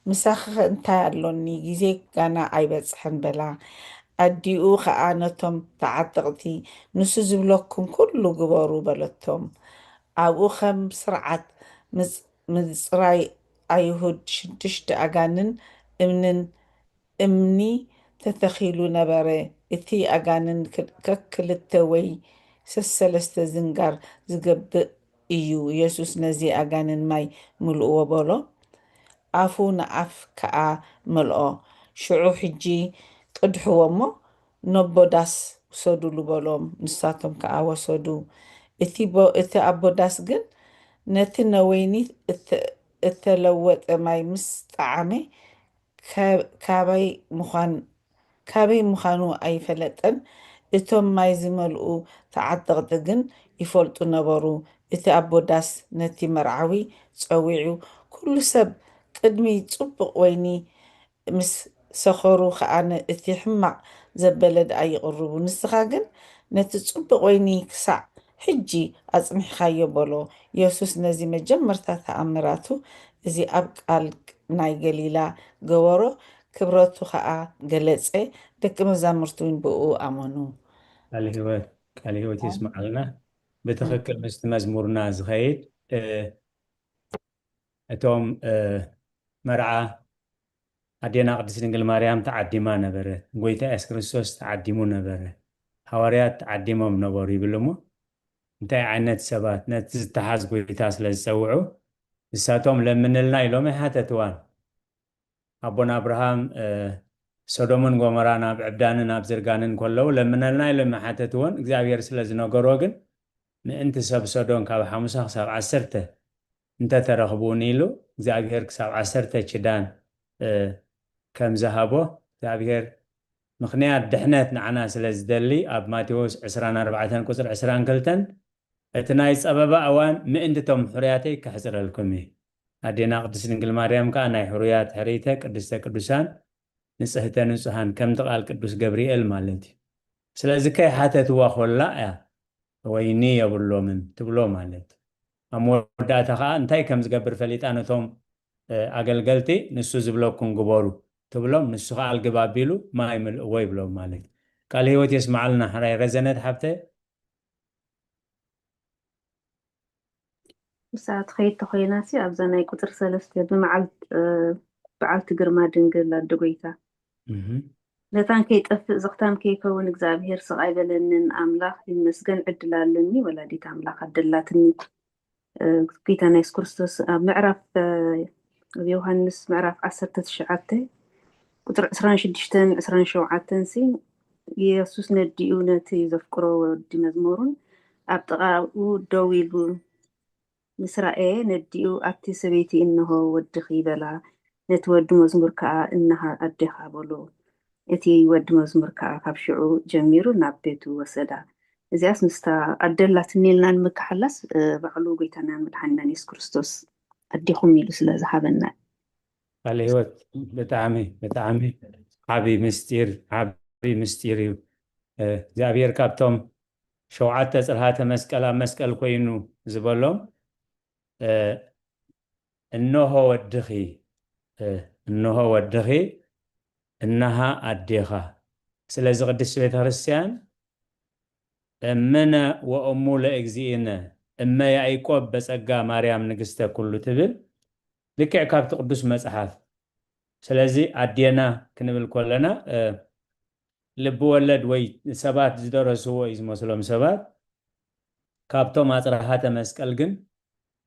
ምሳኺ እንታይ ኣሎኒ ግዜ ጋና ኣይበፅሕን በላ ኣዲኡ ከዓ ነቶም ተዓጠቕቲ ንሱ ዝብለኩም ኩሉ ግበሩ በለቶም ኣብኡ ከም ስርዓት ምፅራይ ኣይሁድ 6 ኣጋንን እምኒ ተተኺሉ ነበረ እቲ ኣጋንን ከክልተ ወይ ሰለስተ ዝንጋር ዝገብእ እዩ ኢየሱስ ነዚ ኣጋንን ማይ ምልእዎ በሎ ኣፉ ንኣፍ ከዓ መልኦ ሽዑ ሕጂ ቅድሕዎ እሞ ነቦዳስ ውሰዱሉ በሎም ንሳቶም ከዓ ወሰዱ እቲ ኣቦዳስ ግን ነቲ ነወይኒ እተለወጠ ማይ ምስ ጣዓመ ካበይ ምዃኑ ኣይፈለጠን እቶም ማይ ዝመልኡ ተዓጠቕቲ ግን ይፈልጡ ነበሩ እቲ ኣቦዳስ ነቲ መርዓዊ ፀዊዑ ኩሉ ሰብ ቅድሚ ፅቡቕ ወይኒ ምስ ሰኸሩ ከዓነ እቲ ሕማቕ ዘበለድ ኣይቕርቡ ንስኻ ግን ነቲ ፅቡቕ ወይኒ ክሳዕ ሕጂ ኣፅኒሕካዮ በሎ ኢየሱስ ነዚ መጀመርታ ተኣምራቱ እዚ ኣብ ቃል ናይ ገሊላ ገበሮ ክብረቱ ከዓ ገለፀ ደቂ መዛሙርቱ እውን ብኡ ኣመኑ ቃል ህይወት ይስማዓልና ብትኽክል ምስቲ መዝሙርና ዝኸይድ እቶም መርዓ ኣዴና ቅድስት ድንግል ማርያም ተዓዲማ ነበረ ጎይታ ኢየሱስ ክርስቶስ ተዓዲሙ ነበረ ሃዋርያት ተዓዲሞም ነበሩ ይብል እሞ እንታይ ዓይነት ሰባት ነቲ ዝተሓዝ ጎይታ ስለ ዝፀውዑ ንሳቶም ለምንልና ኢሎም ይሓተትዋን ኣቦና ኣብርሃም ሶዶምን ጎሞራን ናብ ዕብዳንን ናብ ዝርጋንን ከለዉ ለምንልና ኢሎም ይሓተትዎን እግዚኣብሔር ስለ ዝነገሮ ግን ምእንቲ ሰብ ሶዶም ካብ 5 ክሳብ 10 እንተተረኽቡን ኢሉ እግዚኣብሔር ክሳብ 10 ችዳን ከም ዝሃቦ እግዚኣብሔር ምክንያት ድሕነት ንዓና ስለ ዝደሊ ኣብ ማቴዎስ 24 ቁፅሪ 22 እቲ ናይ ፀበባ እዋን ምእንትቶም ሕሩያተይ ክሕፅረልኩም እዩ ኣዴና ቅድስት ድንግል ማርያም ከዓ ናይ ሕሩያት ሕሪተ ቅድስተ ቅዱሳን ንጽሕተ ንጹሃን ከም ተቃል ቅዱስ ገብርኤል ማለት እዩ ስለዚ ከይሓተትዋ ኮላ እያ ወይኒ የብሎምን ትብሎ ማለት ኣብ መወዳእታ ከዓ እንታይ ከም ዝገብር ፈሊጣ ነቶም ኣገልገልቲ ንሱ ዝብለኩም ግበሩ ትብሎም ንሱ ከዓ ኣልግባ ኣቢሉ ማይ ምልእዎ ይብሎም ማለት ቃል ህይወት የስማዓልና ሕራይ ረዘነት ሓብተ ሰዓት ከይድ ተኮይናሲ ኣብዛ ናይ ቁጥር 3 ብመዓልት በዓልቲ ግርማ ድንግል ኣደ ጎይታ ነታን ከይጠፍእ ዘኽታም ከይከውን እግዚአብሔር ስቃይ በለንን ኣምላኽ ይመስገን ዕድላለኒ ወላዲት ኣምላኽ ኣደላትኒ ጌታ ናይ ኢየሱስ ክርስቶስ ኣብ ምዕራፍ ዮሐንስ ምዕራፍ 19 ቁጥር 26 27 ሲ ኢየሱስ ነዲኡ ነቲ ዘፍቅሮ ወዲ መዝሙሩን ኣብ ጥቓኡ ደው ኢሉ ምስራኤ ነዲኡ ኣብቲ ሰበይቲ እንሆ ወድኺ በላ ነቲ ወዲ መዝሙር ከዓ እናሃ ኣዴኻ በሎ እቲ ወዲ መዝሙር ከዓ ካብ ሽዑ ጀሚሩ ናብ ቤቱ ወሰዳ እዚያስ ምስታ ኣደላትኒ ኢልና ንምክሓላስ ባዕሉ ጎይታና መድሓኒና ኢየሱስ ክርስቶስ ኣዲኹም ኢሉ ስለ ዝሃበና ቃል ህይወት ብጣዕሚ ዓብይ ምስጢር እዩ እግዚአብሔር ካብቶም 7 ጽልሃተ መስቀል ኣብ መስቀል ኮይኑ ዝበሎም እነሆ ወድኺ እነሃ ኣዴኻ ስለዚ ቅድስት ቤተ ክርስቲያን እምነ ወእሙ ለእግዚእነ እመ ያዕቆብ በጸጋ ማርያም ንግስተ ኩሉ ትብል ልክዕ ካብቲ ቅዱስ መጽሓፍ ስለዚ ኣዴና ክንብል ከለና ልቢ ወለድ ወይ ሰባት ዝደረስዎ እዩ ዝመስሎም ሰባት ካብቶም ኣጽራሓተ መስቀል ግን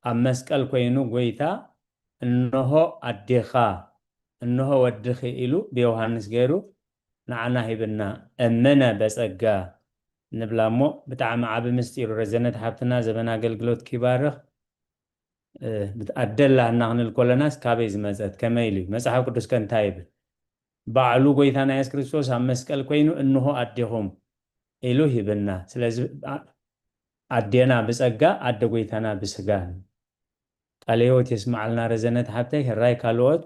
ኣብ መስቀል ኮይኑ ጎይታ እነሆ ኣዴኻ እነሆ ወድኺ ኢሉ ብዮሐንስ ገይሩ ንዓና ሂብና እምነ በጸጋ ንብላ እሞ ብጣዕሚ ዓብ ምስጢሩ ረዘነት ሓብትና ዘበን ኣገልግሎት ክባርኽ ኣደላህና ክንብል ከለናስ ካበይ ዝመፀት ከመይ ኢሉ መጽሓፍ ቅዱስ ከንታይ ይብል ባዕሉ ጎይታና ኢየሱስ ክርስቶስ ኣብ መስቀል ኮይኑ እንሆ ኣዴኹም ኢሉ ሂብና ስለዚ ኣዴና ብጸጋ ኣደ ጎይታና ብስጋ ቃል ህይወት የስማዓልና ረዘነት ሓብተይ ሕራይ ካልኦት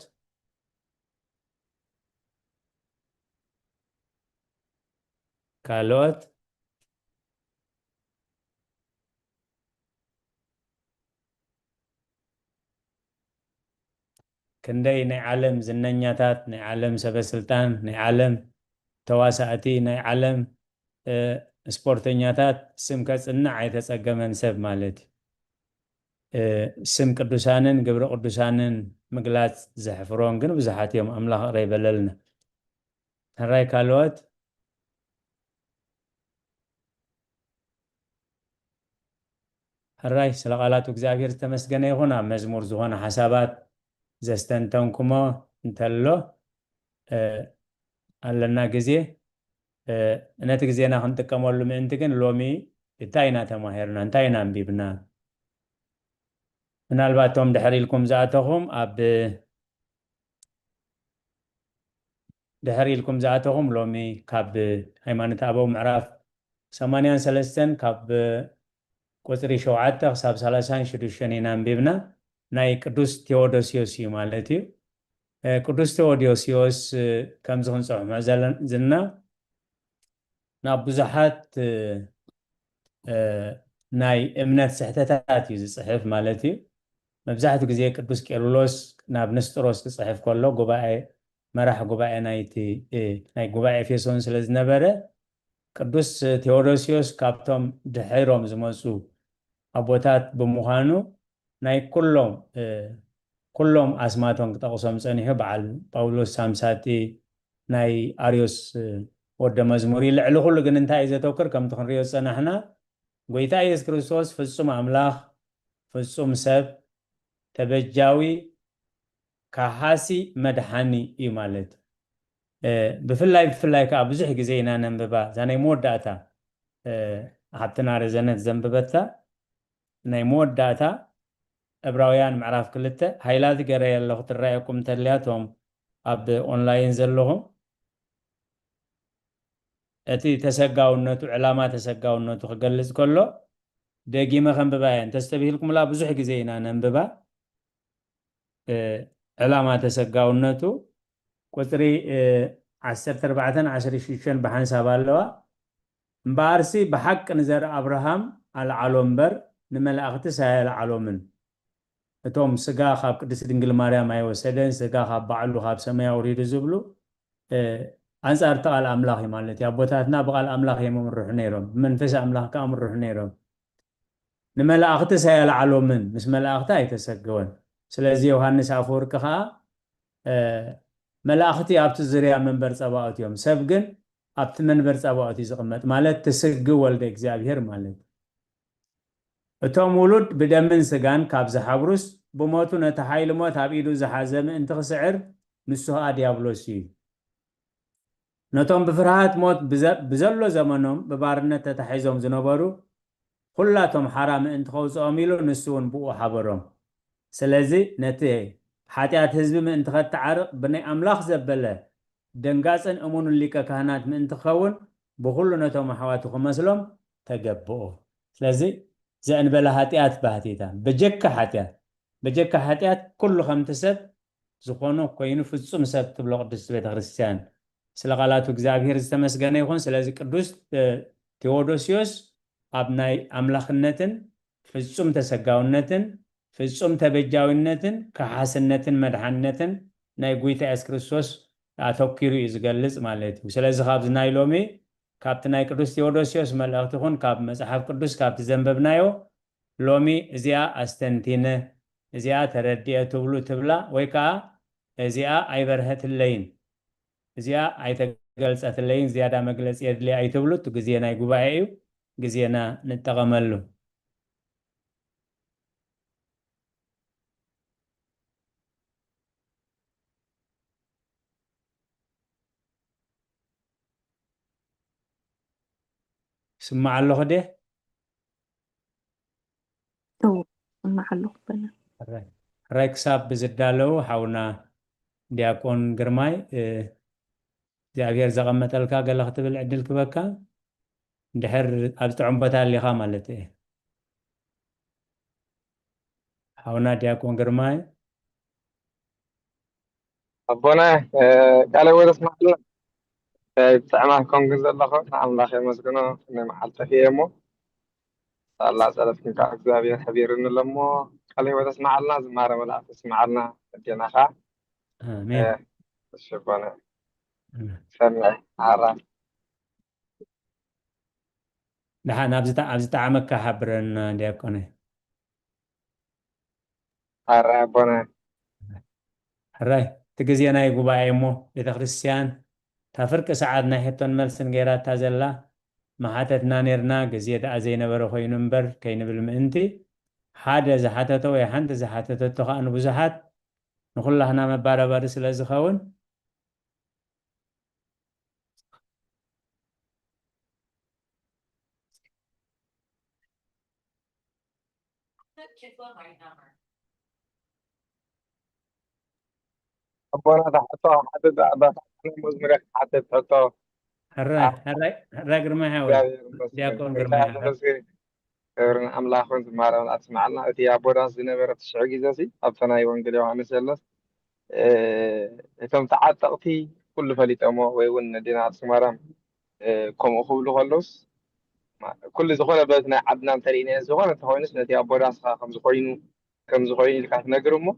ክንደይ ናይ ዓለም ዝነኛታት ናይ ዓለም ሰበስልጣን ናይ ዓለም ተዋሳእቲ ናይ ዓለም ስፖርተኛታት ስም ከጽንዕ ኣይተጸገመን ሰብ ማለት ስም ቅዱሳንን ግብረ ቅዱሳንን ምግላጽ ዘሕፍሮን ግን ብዙሓት እዮም ኣምላኽ ቕረ ይበለልና ሕራይ ካልኦት ሕራይ ስለ ቃላቱ እግዚአብሔር ዝተመስገነ ይኹን ኣብ መዝሙር ዝኾነ ሓሳባት ዘስተንተንኩሞ እንተሎ ኣለና ግዜ ነቲ ግዜና ክንጥቀመሉ ምእንቲ ግን ሎሚ እንታይ ኢና ተማሂርና እንታይ ኢና አንቢብና ምናልባት ቶም ድሕሪ ኢልኩም ዝኣተኹም ሎሚ ካብ ሃይማኖት ኣበው ምዕራፍ 83 ካብ ቁፅሪ 7 ክሳብ 36 ኢና አንቢብና ናይ ቅዱስ ቴዎዶሲዮስ እዩ ማለት እዩ ቅዱስ ቴዎዶሲዮስ ከም ዝኽንፅሑም ዘለና ናብ ብዙሓት ናይ እምነት ስሕተታት እዩ ዝፅሕፍ ማለት እዩ መብዛሕትኡ ግዜ ቅዱስ ቄርሎስ ናብ ንስጥሮስ ክፅሕፍ ከሎ መራሕ ጉባኤ ናይ ጉባኤ ኤፌሶን ስለ ዝነበረ ቅዱስ ቴዎዶሲዮስ ካብቶም ድሒሮም ዝመፁ ኣቦታት ብምዃኑ ናይ ኩሎም ኣስማቶም ክጠቕሶም ፀኒሑ በዓል ጳውሎስ ሳምሳቲ ናይ ኣርዮስ ወደ መዝሙር ልዕሊ ኩሉ ግን እንታይ እዩ ዘተውክር ከምቲ ክንሪኦ ዝፀናሕና ጎይታ ኢየሱስ ክርስቶስ ፍጹም ኣምላኽ ፍጹም ሰብ ተበጃዊ ካሃሲ መድሓኒ እዩ ማለት ብፍላይ ከዓ ብዙሕ ግዜ ኢና ነንብባ እዛ ናይ መወዳእታ ሃብትና ረዘነት ዘንብበታ ናይ መወዳእታ ዕብራውያን ምዕራፍ 2 ሃይላት ገይረ ኣለኹ ትረአየኩም ተልያቶም ኣብ ኦንላይን ዘለኹም እቲ ተሰጋውነቱ ዕላማ ተሰጋውነቱ ክገልጽ ከሎ ደጊመ ከንብባ እየ እንተስተብሂልኩምላ ብዙሕ ግዜ ኢና ነንብባ ዕላማ ተሰጋውነቱ قطري 14 بحنساب اللوا مبارسي بحق نزر أبراهام على علومبر نملأخت سهل علومن توم سجا خاب قدس دنجل مريم أي وسدن سجا خاب بعلو خاب سماء وريد زبلو أنصار تقال أملاخي مالتي أبوتاتنا بقال أملاخي من روح نيرهم منفس أملاخ كام روح نيرهم نملأخت سهل علومن مش ملأخت أي تسجون سلازي يوحنس أفورك خا ملأختي أبت الزريعة من برصباوت يوم سبقن أبت من برصباوت يزقمت مالت تسق ولد إجزابير مالت توم ولد بدمن سجان كابز حبروس بموتو نتحايل موت عبيدو زحازم انت خسعر نسوها ديابلوسي نتوم بفرهات موت بزلو زمنهم ببارنة تتحيزهم زنبارو كلاتهم حرام انت خوص أميلو نسوون بقو حبرهم سلازي نتي حاتيات حزب من انتخاب تعرق بني أملاخ زبالة دنقاسن أمون اللي كهنات من انتخاون بخلو نتوم حواتكم مسلم تقبؤه سلازي زين بلا حاتيات بهاتيتا بجكة حاتيات كل خمتسب زخونو كوينو فتصم سب تبلغ قدس بيت خريستيان سلقالاتو اكزابير استمسغاني يخون سلازي قدوس تيودوسيوس أبناي أملاخنتن فتصم تسقاونتن فتصم تبجاونتن كحاسنتن مدحنتن ناي قويتا اسكريستوس أتوكيرو يزغلز مالتي وسلازي خابز ناي لومي كابتناي قدوس تيودوسيوس ملأختخون كاب مسحف قدوس كابت زنببنايو لومي ازيا استنتينه ازيا ترديه تبلو تبلا ويكا ازيا اي برهت اللين ازيا اي تقلصت اللين زيادة مقلص يدلي اي تبلو تقزينا يقبعيو قزينا نتغملو سمع الله خده سمع الله بنا رايكساب بزدالو حاونا دياكون قرماي زعبير زغمت الكا قال لك تبل عدل كبكا دحر أبتعم بتال اللي خاملته حاونا دياكون قرماي أبونا قال هو اسمع لنا بتعمل كونغز الله نعم الله خير مسكنا إن محل تخيمه الله سألت كنت أكذابين حبير إنه لما قال هو اسمع لنا زمارة ولا تسمع لنا تجينا خا آمين شكرا سمع عرف نحن أبزت عمك حبرن دياكونه عرف أبونا الراي تجزينا يقبع يمو لتخريستيان تفرق سعادنا حتون ملسن غيرات تازلا ما حتتنا نيرنا جزية أزينا بروخي نمبر كي نبل مئنتي حادة زحاتتو يحانت زحاتتو تخان بزحات نقول لهنا مبارا بارس لازخاون أبونا تحطه حتى ده مزمرك حتى تحطه الراي قرما حاول دياكون قرما حاول كبرنا أملاك وانت مارا ولا تسمع لنا أتي أبونا زينة تشعقي زاسي أبتنا يوانجل يوحنس يلس تم تعطلتي كل فليت أمو ويون دينا تسمارا كم أخولو خلص كل زخونة بلدنا عدنا ترينا زخونة تهونس نتي أبونا سخا خم زخوينو كم زخوين اللي كانت نقرمو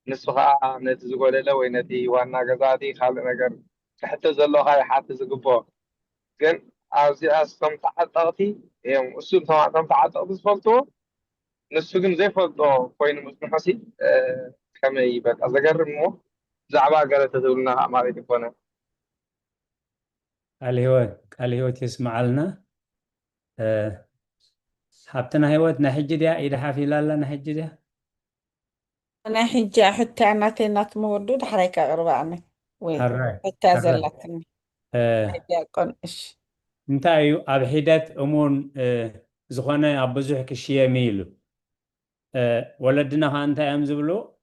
نسخة نتي زخونة لوي نتي وانا قزاتي خالي نقر حتى زلو هاي حتى زقبو كن أوزي أستم تعطلتي يوم أسوب تم تعطلتي فلتو نسوقن زي فلتو كوين مسمحسي كم يبقى أذكر مو زعبا قالت تقولنا ما يتكونه قال هو تسمع لنا حبتنا هيوت نحج ديا إذا حافي لا نحج ديا أنا حجة حتى أنا تنات مودود حريك أغرباني وين حتى زلتني حجة كون إيش انتايو أبحيدات أمون زخانة أبزوح كشيا ميلو ولدنا خانتا يمزبلو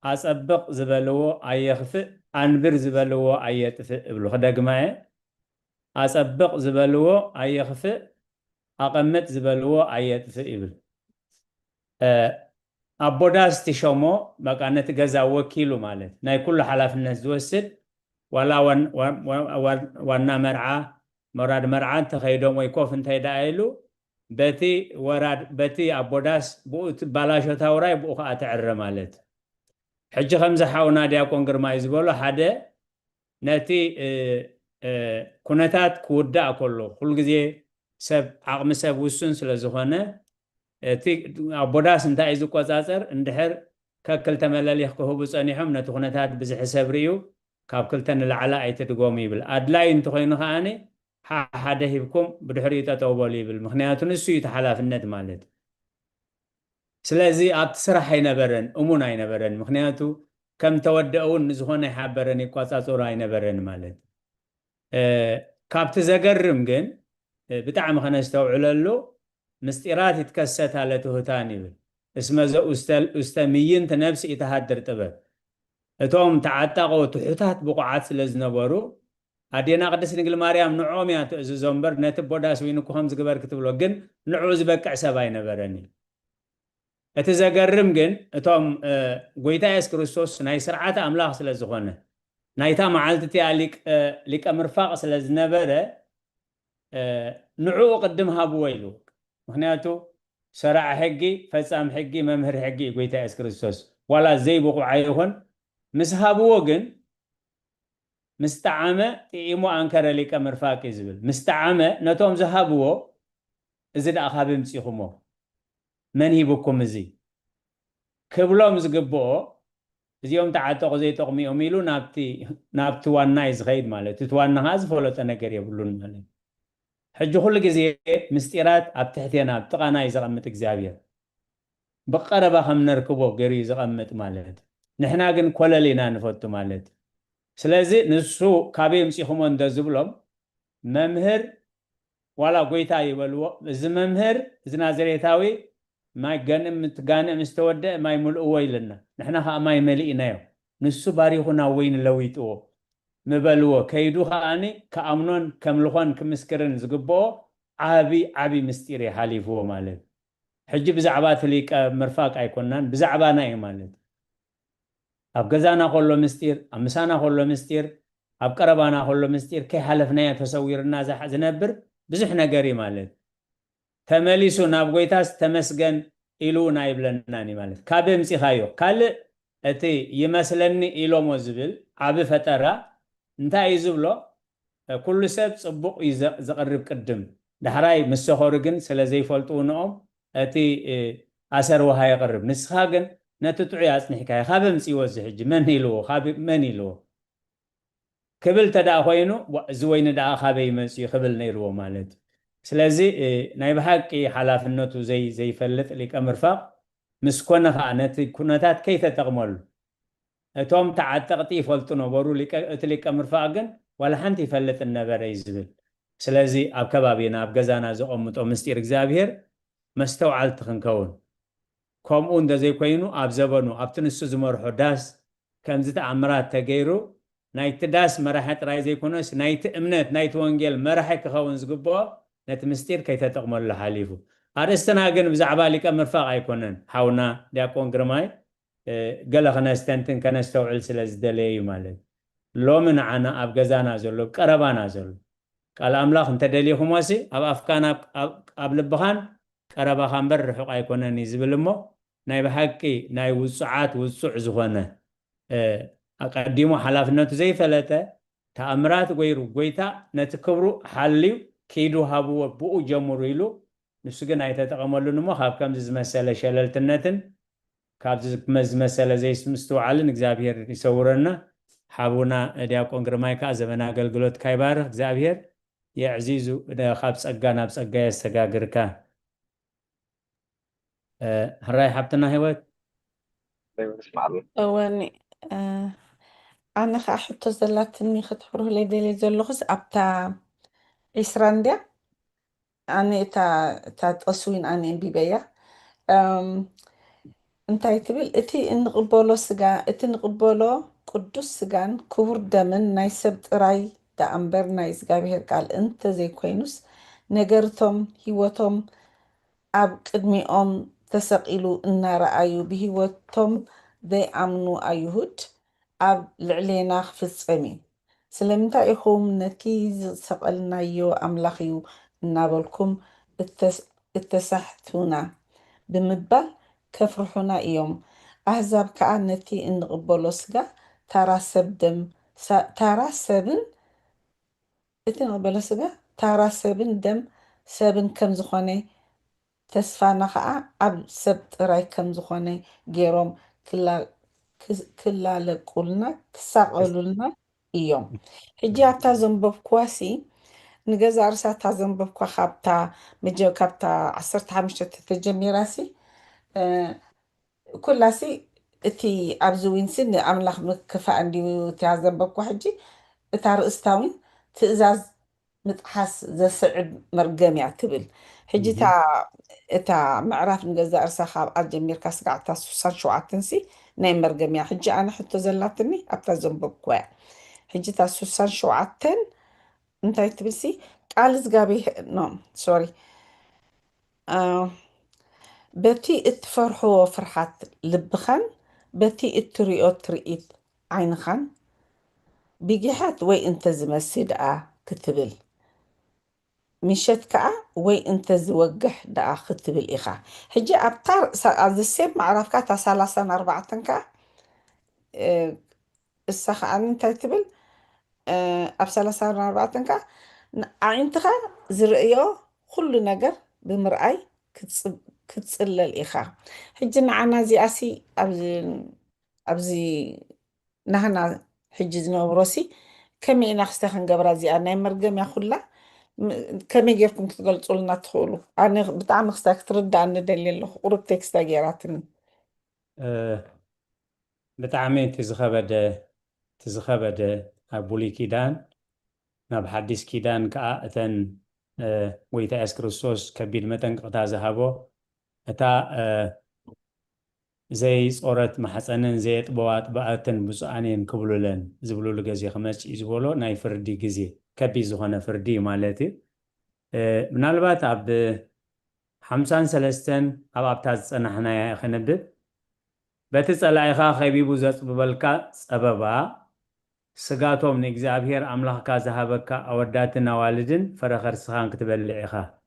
أسبق زبلو أيخفئ أنبر زبلو أيتفئ بلو خدق معي أسبق زبلو أيخفئ أقمت زبلو أيتفئ بلو ኣቦዳስ ትሾሞ በቃ ነቲ ገዛ ወኪሉ ማለት ናይ ኩሉ ሓላፍነት ዝወስድ ዋላ ዋና መርዓ መራድ መርዓ እንተኸይዶም ወይ ኮፍ እንታይ ዳ ኢሉ በቲ ኣቦዳስ ብኡ ባላሾ ታውራይ ብኡ ከዓ ትዕረ ማለት ሕጂ ከምዚ ሓውና ዲያቆን ግርማይ ዝበሎ ሓደ ነቲ ኩነታት ክውዳእ ከሎ ኩሉ ግዜ ሰብ ዓቕሚ ሰብ ውሱን ስለ ዝኾነ እቲ ኣቦዳስ እንታይ እዩ ዝቆፃፀር እንድሕር ከክልተ መለሊኽ ክህቡ ፀኒሖም ነቲ ኩነታት ብዝሕሰብ ርዩ ካብ ክልተ ንላዕላ ኣይትድጎሙ ይብል ኣድላይ እንተኮይኑ ከዓኒ ሓደ ሂብኩም ብድሕሪኡ ጠጠው በሉ ይብል ምክንያቱ ንሱ እዩ ተሓላፍነት ማለት ስለዚ ኣብቲ ስራሕ ኣይነበረን እሙን ኣይነበረን ምክንያቱ ከም ተወደአውን ንዝኾነ ይሓበረን ይቆፃፀሩ ኣይነበረን ማለት ካብቲ ዘገርም ግን ብጣዕሚ ከነስተውዕለሉ ምስጢራት ይትከሰት አለ ትሁታን ይብል እስመ ዘውስተ ምይንት ነብሲ ይተሃድር ጥበብ እቶም ተዓጣቆ ትሑታት ብቑዓት ስለ ዝነበሩ ኣዴና ቅድስት ድንግል ማርያም ንዖም እያ ትእዝዞም እምበር ነቲ ቦዳስ ወይኑ ከም ዝግበር ክትብሎ ግን ንዑ ዝበቅዕ ሰብ ኣይነበረን እቲ ዘገርም ግን እቶም ጎይታ ኢየሱስ ክርስቶስ ናይ ስርዓተ ኣምላኽ ስለ ዝኾነ ናይታ መዓልቲ እቲኣ ሊቀ ምርፋቕ ስለ ዝነበረ ንዑ ቅድም ሃብዎ ኢሉ ምክንያቱ ሰራዕ ሕጊ ፈጻም ሕጊ መምህር ሕጊ ጎይታ ኢየሱስ ክርስቶስ ዋላ ዘይብቑዓ ይኹን ምስ ሃብዎ ግን ምስተዓመ ጥኢሞ ኣንከረ ሊቀ ምርፋቅ ዝብል ምስተዓመ ነቶም ዝሃብዎ እዚ ደኣ ካብ ምፂኹሞ መን ሂብኩም እዚ ክብሎም ዝግብኦ እዚኦም ተዓጠቑ ዘይጠቕሚኦም ኢሉ ናብቲ ዋናይ ዝኸይድ ማለት እቲ ዋና ከዓ ዝፈለጠ ነገር የብሉን ማለት ሕጂ ኩሉ ግዜ ምስጢራት ኣብ ትሕትና ኣብ ጥቓና እዩ ዘቐምጥ እግዚኣብሔር ብቀረባ ከም ነርክቦ ገይሩ ዝቐምጥ ማለት ንሕና ግን ኮለል ኢና ንፈቱ ማለት ስለዚ ንሱ ካበይ ምፂኹሞ እንደዝብሎም መምህር ዋላ ጎይታ ይበልዎ እዚ መምህር እዚ ናዝሬታዊ ማይ ጋንእ ምስ ተወድአ ማይ ምልእዎ ኢልና ንሕና ከዓ ማይ መሊእናዮ ንሱ ባሪኹና ወይን ለዊጥዎ ምበልዎ ከይዱ ከዓኒ ከኣምኖን ከምልኾን ክምስክርን ዝግብኦ ዓብዪ ምስጢር ይሓሊፍዎ ማለት ሕጂ ብዛዕባ እቲ ሊቀ ምርፋቅ ኣይኮናን ብዛዕባና እዩ ማለት ኣብ ገዛና ከሎ ምስጢር ኣብ ምሳና ከሎ ምስጢር ኣብ ቀረባና ከሎ ምስጢር ከይሓለፍናዮ ተሰዊርና ዝነብር ብዙሕ ነገር እዩ ማለት ተመሊሱ ናብ ጎይታስ ተመስገን ኢሉ ናይብለናኒ ማለት ካበ ምፂኻዮ ካልእ እቲ ይመስለኒ ኢሎሞ ዝብል ዓብ ፈጠራ እንታይ እዩ ዝብሎ ኩሉ ሰብ ፅቡቕ እዩ ዘቕርብ ቅድም ዳሕራይ ምሰኸሩ ግን ስለ ዘይፈልጡ ንኦም እቲ ኣሰር ውሃ የቕርብ ንስኻ ግን ነቲ ጥዑይ ኣፅኒሕካዮ ካበ ምፂዎ እዚ ሕጂ መን ኢልዎ ክብል ተደኣ ኮይኑ እዚ ወይኒ ደኣ ካበይ መፅኡ ክብል ነይርዎ ማለት ስለዚ ናይ ብሓቂ ሓላፍነቱ ዘይፈልጥ ሊቀ ምርፋቕ ምስ ኮነ ከዓ ነቲ ኩነታት ከይተጠቕመሉ እቶም ተዓጠቕቲ ይፈልጡ ነበሩ እቲ ሊቀ ምርፋቕ ግን ዋላ ሓንቲ ይፈልጥ ነበረ እዩ ዝብል ስለዚ ኣብ ከባቢና ኣብ ገዛና ዘቐምጦ ምስጢር እግዚኣብሔር መስተውዓልቲ ክንከውን ከምኡ እንደዘይኮይኑ ኣብ ዘበኑ ኣብቲ ንሱ ዝመርሖ ዳስ ከምዚ ተኣምራት ተገይሩ ናይቲ ዳስ መራሒ ጥራይ ዘይኮነስ ናይቲ እምነት ናይቲ ወንጌል መራሒ ክኸውን ዝግብኦ ነቲ ምስጢር ከይተጠቕመሉ ሓሊፉ ኣርእስትና ግን ብዛዕባ ሊቀ ምርፋቕ ኣይኮነን ሓውና ዲያቆን ግርማይ ገለ ከነስተንትን ከነስተውዕል ስለ ዝደለየ እዩ ማለት ሎሚ ንዓና ኣብ ገዛና ዘሎ ቀረባና ዘሎ ቃል ኣምላኽ እንተደሊኹሞሲ ኣብ ኣፍካን ኣብ ልብኻን ቀረባኻ እምበር ርሑቕ ኣይኮነን እዩ ዝብል እሞ ናይ ብሓቂ ናይ ውፁዓት ውፁዕ ዝኾነ ኣቀዲሙ ሓላፍነቱ ዘይፈለጠ ተኣምራት ገይሩ ጎይታ ነቲ ክብሩ ሓልዩ ከይዱ ሃብዎ ብኡ ጀምሩ ኢሉ ንሱ ግን ኣይተጠቐመሉን እሞ ካብ ከምዚ ዝመሰለ ሸለልትነትን ካብዚ ዝመሰለ ዘይምስትውዓልን እግዚኣብሔር ይሰውረና ሓቡና ዲያቆን ግርማይ ከዓ ዘመን ኣገልግሎት ካይባርኽ እግዚኣብሔር የዕዚዙ ካብ ፀጋ ናብ ፀጋ የስተጋግርካ ሕራይ ሓብትና ሂወት እወኒ ኣነ ከዓ ሕቶ ዘላትኒ ክትሕብሩለይ ደልየ ዘለኹስ ኣብታ ዒስራን ድያ ኣነ እታ ጠስዊን ኣነ እንቢበያ እንታይ ትብል እቲ እንቕበሎ ስጋ እቲ ንቕበሎ ቅዱስ ስጋን ክቡር ደምን ናይ ሰብ ጥራይ ደኣምበር ናይ እግዚኣብሔር ቃል እንተዘይኮይኑስ ነገርቶም ሂወቶም ኣብ ቅድሚኦም تسقيلو النارأيو بهيوتهم ذي أمنو أيهود أب لعلينا في السمي سلمتا إخوم نتيز سقلنا يو أملاخيو نابلكم اتسحتونا بمبال كفرحونا يوم أحزاب كأنتي إن قبولو سجا تارا سبن إتن قبولو سجا تارا سبن دم سبن كم زخوني تسفانا خاء أب سبت راي كم زخوني جيروم كلا لقولنا كساقلولنا يوم هجي عطا زنبب كواسي نجاز عرسا تازنبب كوا خابتا مجيو كابتا عصرت حمشة تتجميراسي كلاسي اتي أبزوين سن أملاخ مكفاء عندي تازنبب كوا حجي اتار استاوين تأزاز متحس زي سعد مرقم يعتبل حجي تا معرف نجاز عرسا خاب الجمير كاسقع تاسوسان شو عتنسي ناي مرقم يا حجي أنا حتى زلاتني أبتا زنبب كوا حجي تاسوسان شو عتن انت يتبسي قالز قابي نوم سوري بتي اتفرحو فرحات لبخن بتي اتريو تريت عينخن بيجيحات وي انت زمسي كتبل مشت كا وي انت زوجح كتبل إخا هجي أبطار از السيب معرفكا تا 34 كا السخ انت يتبل أب 34 كا عينتخا زرقيو كل نجر بمرأي كتصلل إخا حجي معنا زي أسي أبزي نحنا حجي زنوبروسي كمي نخستخن قبرا زي أنا مرقم يا خلا كمي جيفكم تقولوا لنا تخولوا أنا بتعمل خستك ترد عن دليل قرب تكستا جيراتن بتعمل تزخبد أبولي كيدان ناب حديث كيدان كأتن ويتا أس كريستوس كبير متن قطع ذهبو أتا زي صورت محسنن زي طبوات بأتن بصانين كبلولن زبلو لغزي خمس يزبولو ناي فردي غزي كبي زخنا فردي مالتي منالبات أب 53 أبتاز صنحنا يا خنبب بتسألعيخا خيبيبو زببلكا سببا سقاتهم نجزابير أملاك ذهبك أوداتنا والدن فرخر سخان كتبلعيخا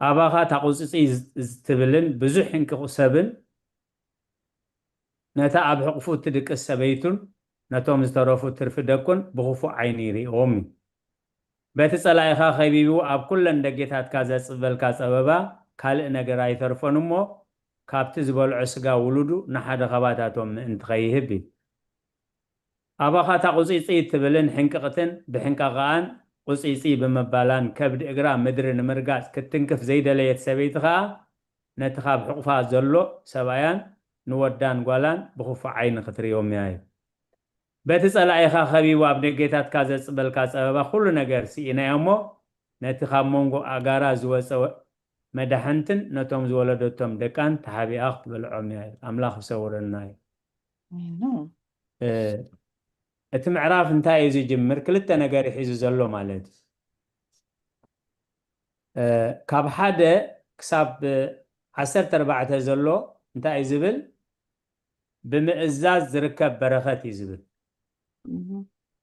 أباخا تقوصي تبلن بزحن كسبن نتا أب حقفو تدك السبيتون نتوم زترفو ترفدكن بخفو عينيري أمي بتسألعيخا خيبيبو أب كلن دقيتات كازا سببلكا سببا كال نقراي ترفنمو كابتز بالعسقا ولودو نحاد خباتاتهم انتغيهبي أباخا تقوصي تبلن حنققتن بحنققان قوصي بمبالان كبد إقرام مدرن مرقاس كتنكف زيدا ليت سبيتخا نتخاب حقفا زلو سبايان نودان قوالان بخوف عين خطري يومي بتسأل عيخا خبيبو أبنقيتات كازا سبالكاس أبا خلو نقر سينا يومو نتخاب مونغو أقارا زوسو مدحنتن نتوم زولدتهم دكان تحابي أخت بالعمي أملاخ سورناي اتمعراف انتاي يزي جمر كلتا نقاري حيزو زلو مالت كاب حدا كساب 14 زلو انتاي زبل بمئزاز زركب برخات يزبل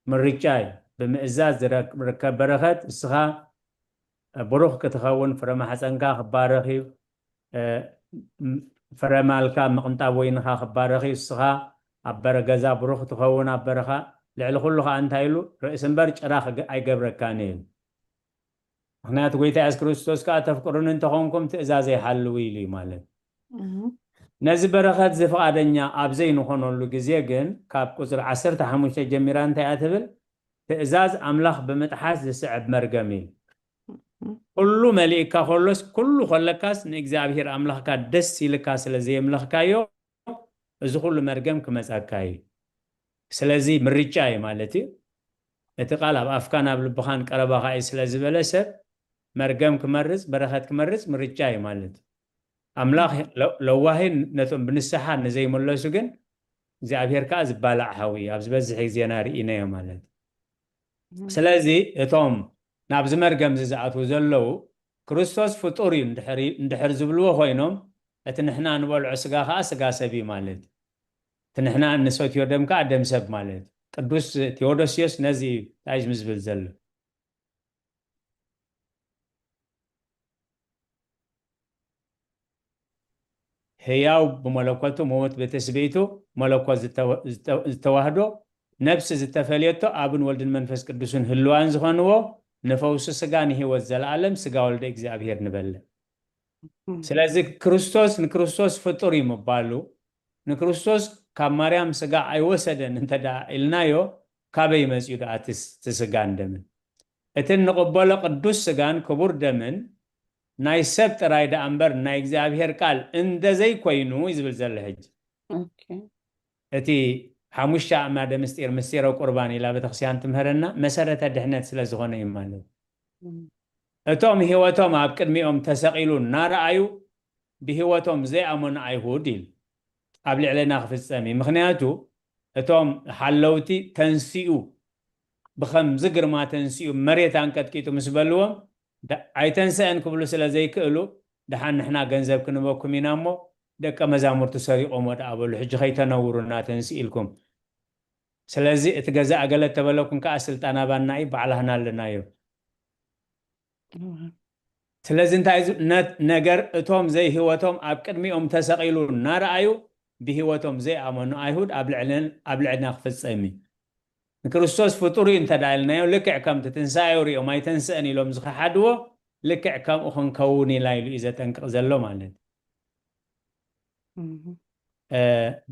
من رجاي بمئزاز زركب برخات السخا بروخ كتخون فرما حسنكا خبارخي فرمالكا مقنطاوينها خبارخي السخا أبرا جزا بروخ تخون أبرخا لعل خلوها أنتايلو رئيس برج راخ أي قبر كانين هنا تقولي تأس كريستوس كاتفكرون انتخونكم تأزازي حلوي لي مالك نزي برخات زي فقادنيا أبزين وخونون لجزيجن كاب كسر 15 جميران تأتبل تأزاز أملاخ بمتحاس لسعب مرقمي كله مليكا خلص كله خلكاس نجزابير أملاخ كدس يلكاس لزي أملاخ كايو زخول مرقم كمساكاي سلازي مريجاي مالتي اتقال أفكان بالبخان قربا خاي سلازي بلسب مرقم كمرز برخات كمرز مريجاي مالتي أملاخ لو واهن نتم بنسحان زي ملسو جن زابير كاز بالع هوي أبز بزحي زيناري إنايا مالتي سلازي اتوم نابز مرقم زعات وزلو كريستوس فطوري اندحر زبلوه خوينهم اتنحنا نبلع سغا خا سغا سبي مالت تنحنا نسوتيو دم كا دم سب مالت قدوس تيودوسيوس نزي تاج مزبل زل هياو بملكوته موت بتسبيته ملكوت زتواهدو نفس زتفليتو ابن ولد المنفس قدوسن هلوان زخنو نفوس سغان هيوت زلعالم سغا ولد እግዚአብሔር نبل ስለዚህ ክርስቶስ ንክርስቶስ ፍጡር ይመባሉ ንክርስቶስ ካብ ማርያም ስጋ አይወሰደን እንተዳ ኢልናዮ ካበይ መጽዩ ዳአትስ ትስጋ እንደምን እትን ንቅበሎ ቅዱስ ስጋን ክቡር ደምን ናይ ሰብ ጥራይ ዳ እምበር ናይ እግዚአብሔር ቃል እንደዘይ ኮይኑ ይዝብል ዘለ ሕጅ እቲ ሓሙሽተ አእማደ ምስጢር ምስጢረ ቁርባን ኢላ ቤተክርስቲያን ትምህረና መሰረተ ድሕነት ስለ ዝኾነ እዩ ማለት እቶም ህይወቶም ኣብ ቅድሚኦም ተሰቂሉ እናረኣዩ ብህይወቶም ዘይኣመኑ ኣይሁድ ኢል ኣብ ልዕለና ክፍፀም ምክንያቱ እቶም ሓለውቲ ተንሲኡ ብከምዚ ግርማ ተንሲኡ መሬት አንቀጥቂጡ ምስ በልዎም ኣይተንስአን ክብሉ ስለ ዘይክእሉ ድሓን ንሕና ገንዘብ ክንበኩም ኢና እሞ ደቀ መዛሙርቱ ሰሪቆም ወዳኣበሉ ሕጂ ከይተነውሩና ተንስኡ ኢልኩም ስለዚ እቲ ገዛእ ገለ ተበለኩም ከዓ ስልጣን ኣባና እዩ ባዕላህና ኣለናዮ ስለዚህ እንታይ ነገር እቶም ዘይ ህይወቶም ኣብ ቅድሚኦም ተሰቂሉ እናረኣዩ ብህይወቶም ዘይኣመኑ ኣይሁድ ኣብ ልዕልና ክፍፀም ንክርስቶስ ፍጡር እዩ እንተዳልናዮ ልክዕ ከምቲ ትንሳኤ ሪኦም ኣይተንስአን ኢሎም ዝኸሓድዎ ልክዕ ከምኡ ክንከውን ኢላ ኢሉ እዩ ዘጠንቅቕ ዘሎ ማለት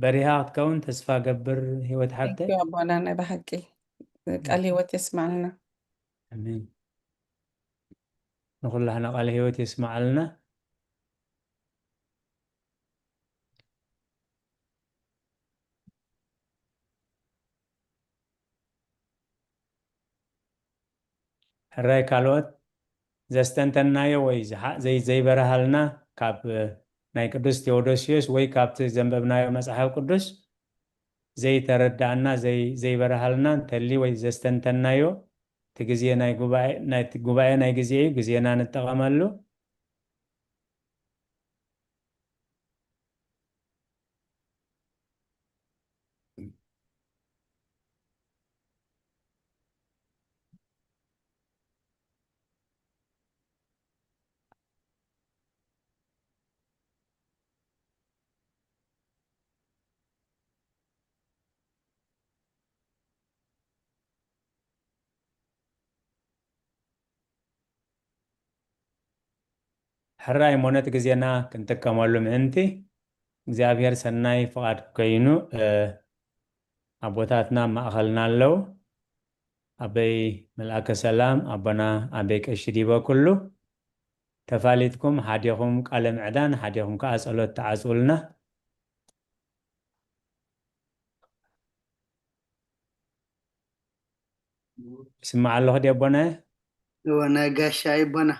በሪሃ ክትከውን ተስፋ ገብር ህይወት ሓብተ ኣቦና ናይ ብሓቂ ቃል ህይወት የስማዕልና አሜን نقول قال هيوت يسمع لنا الراي كالوت زستنتنايو وي زي برهلنا كاب ناي قدوس تيودوسيوس وي كاب زنببنايو مصحف قدوس زي تردعنا زي برهلنا تلي وي زستنتنايو تجزيه ناي غوباي ناي جزينا نتقاملو حراي مونت جزينا كنت كمالو منتي እግዚአብሔር ሰናይ ፈቃድ ኮይኑ አቦታትና ማእኸልና አለው አበይ መልአከ ሰላም አቦና አበይ ቀሺ ዲበ ኩሉ ተፋሊጥኩም ሓዲኹም ቃለ ምዕዳን ሓዲኹም ከዓ ጸሎት ተዓጽውልና ስማዕ ኣለኹ ዲ አቦና ወነጋሻ ይቦና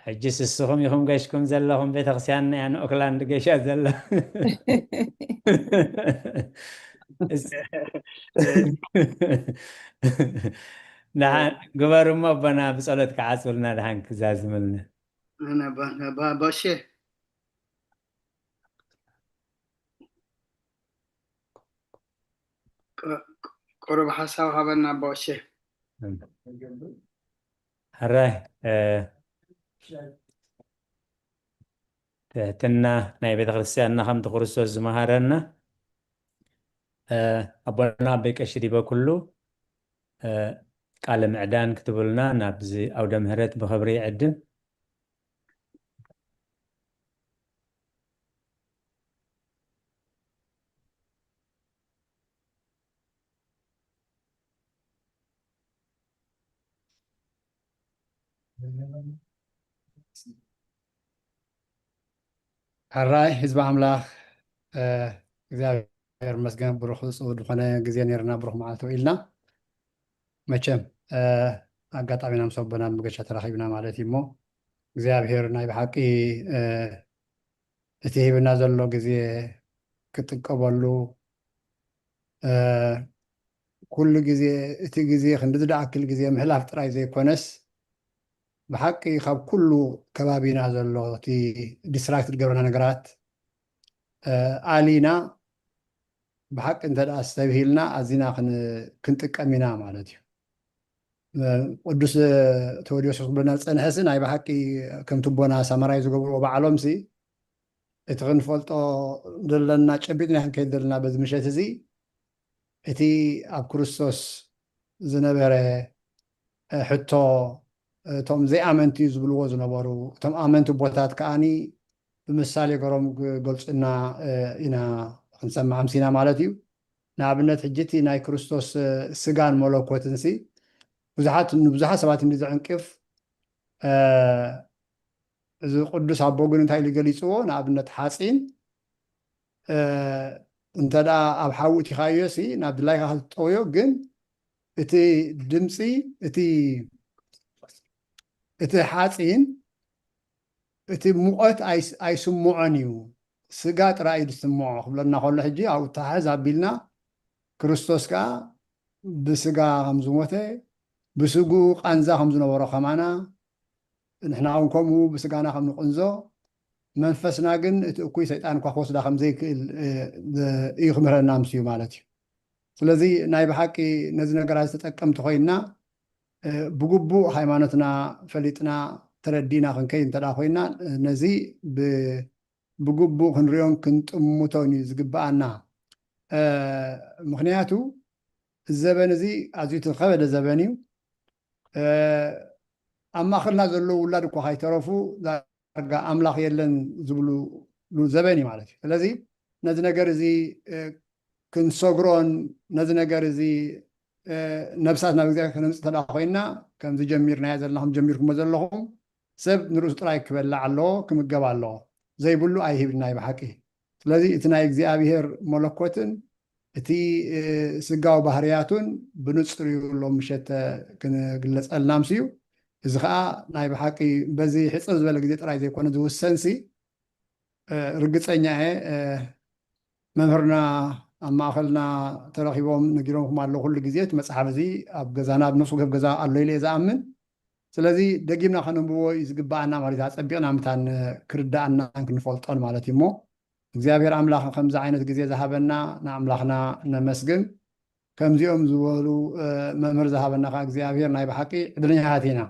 حجي سسخم يخم قاشكم زلهم بيت غسيان يعني أكلان دقيشات زل نحن قبر ما بنا بصلاة كعسولنا نحن كزاز ملنا أنا باشي قرب حساو هبنا باشي هراي تهتنا ناي بيت غسيان نخم تخرسوز زمهارنا أبونا بيك أشري بكله قال معدان كتب لنا نابزي أو دمهرت بخبري عدن حراي حزب أملاخ እግዚአብሔር መስገን ብሩኽ ጽዑድ ዝኾነ ግዜ ነርና ብሩኽ መዓልቲ ኢልና መቸም ኣጋጣሚና ምስ ኣቦና መገሻ ተራኺብና ማለት እዩ እሞ እግዚአብሔር ናይ ብሓቂ እቲ ሂብና ዘሎ ግዜ ክጥቀመሉ ኩሉ ግዜ እቲ ግዜ ክንዲ ዝደኣክል ግዜ ምሕላፍ ጥራይ ዘይኮነስ بحقي خاب كله كبابينا زلو تي ديستراكت قبرنا نقرات آلينا بحق انت استبهلنا ازينا كنتك امينا مالتي قدس توديوس بنا صنحسن اي بحقي كم تبونا سامراي زغبرو بعلم سي اتغن فلطو دلنا چبيتنا كيدلنا بزمشت زي اتي اب كريستوس زنبره حتى توم زي امنتي زبلو زنبرو توم امنتو بوتات كاني بمثال يقرم قلصنا إنا نسمع أمسينا مالتيو نابنت حجتي ناي كريستوس سجان ملوكوتنسي بزحات سبات ندزعن كيف إذا قدس عبوغن انتهي لقليسوه نابنت حاسين انت دا أبحاوتي خايوسي نابد الله خالد طويو جن اتي دمسي اتي حاسين اتي موقت اي سموعنيو سقات رأي دسموعه خبلنا خلو حجي أو تحز عبيلنا كريستوس كا بسقا خمزومته بسقو قانزا خمزونا ورا خمانا نحنا عونكمو بسقانا خمزو قنزو منفسنا قن اتقوي سيطان كوا خوص دا خمزيك يخمرنا نامسيو مالتي سلازي نايب حقي نزنا قراز تتقم تخوينا بقبو حيمانتنا فليتنا تردينا خنكي انتدا خوينا نزي بقبو خنريون كنت أموتوني زقبانا مخنياتو الزبن زي عزيت الخبر الزبنيو أما خلنا زلو ولادكو هاي ترفو دارقا أملاخ يلن زبلو لو زبني مالتي الذي نزنقر زي كن صغرون نزنقر زي نفساتنا بزيك نمستلا خوينا كم زي جميرنا يزلهم جميركم مزلهم سب نروس طرايك بلا علو كم القبع الله زي بلو أي هبنا بحكي ስለዚህ እቲ ናይ እግዚኣብሔር መለኮትን እቲ ስጋዊ ባህርያቱን ብንጹር ይብሎም ምሸት ክንግለጸልና ምስዩ እዚ ከዓ ናይ ብሓቂ በዚ ሕፅር ዝበለ ግዜ ጥራይ ዘይኮነ ዝውሰንሲ ርግፀኛ እየ መምህርና ኣብ ማእኸልና ተረኺቦም ነጊሮምኩም ኣለዉ ኩሉ ግዜ እቲ መፅሓፍ እዚ ኣብ ገዛና ብነፍሱ ገብ ገዛ ኣሎ ኢለ ዝኣምን ስለዚ ደጊምና ከነንብቦ እዩ ዝግባአና ማለት ፀቢቕና ምታን ክርዳእና ክንፈልጦን ማለት እዩ እሞ እግዚአብሔር አምላክ ከምዚ ዓይነት ግዜ ዝሃበና ንኣምላኽና ነመስግን ከምዚኦም ዝበሉ መምህር ዝሃበና ከዓ እግዚአብሔር ናይ ብሓቂ ዕድለኛታት ኢና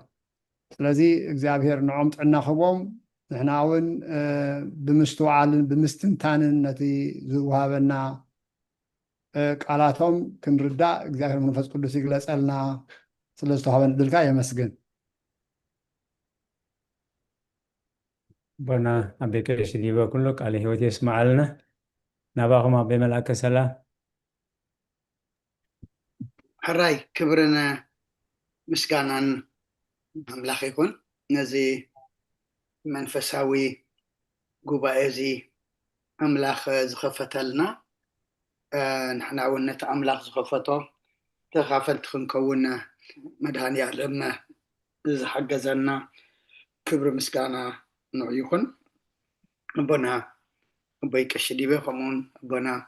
ስለዚ እግዚአብሔር ንዖም ጥዕና ክህቦም ንሕና እውን ብምስትውዓልን ብምስትንታንን ነቲ ዝውሃበና ቃላቶም ክንርዳእ እግዚአብሔር መንፈስ ቅዱስ ይግለፀልና ስለ ዝተውሃበን ዕድልካ የመስግን بنا أبي كريش دي بكله قال هو يسمع لنا نباهم أبي ملاك سلام حراي كبرنا مسكانا أملاخ يكون نزي منفساوي قبائزي أملاخ زخفتلنا نحن عونة أملاخ زخفته تخافلت خنكون مدهاني لما إذا حجزنا كبر مسكانا نوعيكم أبونا أبي كشديبة خمون أبونا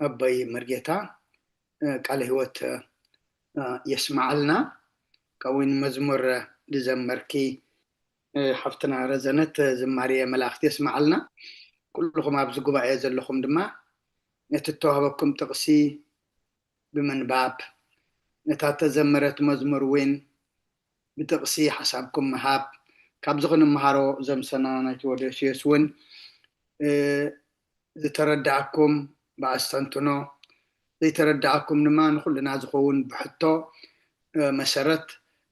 أبي مرجتا قال هوت يسمع لنا كون مزمور لزمركي حفتنا رزنت زمارية ملاخت يسمع لنا كلكم أبزقوا بقى يزلكم دما نتتوهبكم تقسي بمن باب نتاتزمرت مزمور وين بتقسي حسابكم مهاب كابزغن مهارو زمسنا نتودش يسون زتردعكم باستنتنو زتردعكم نمان كلنا زخون بحطو مسرت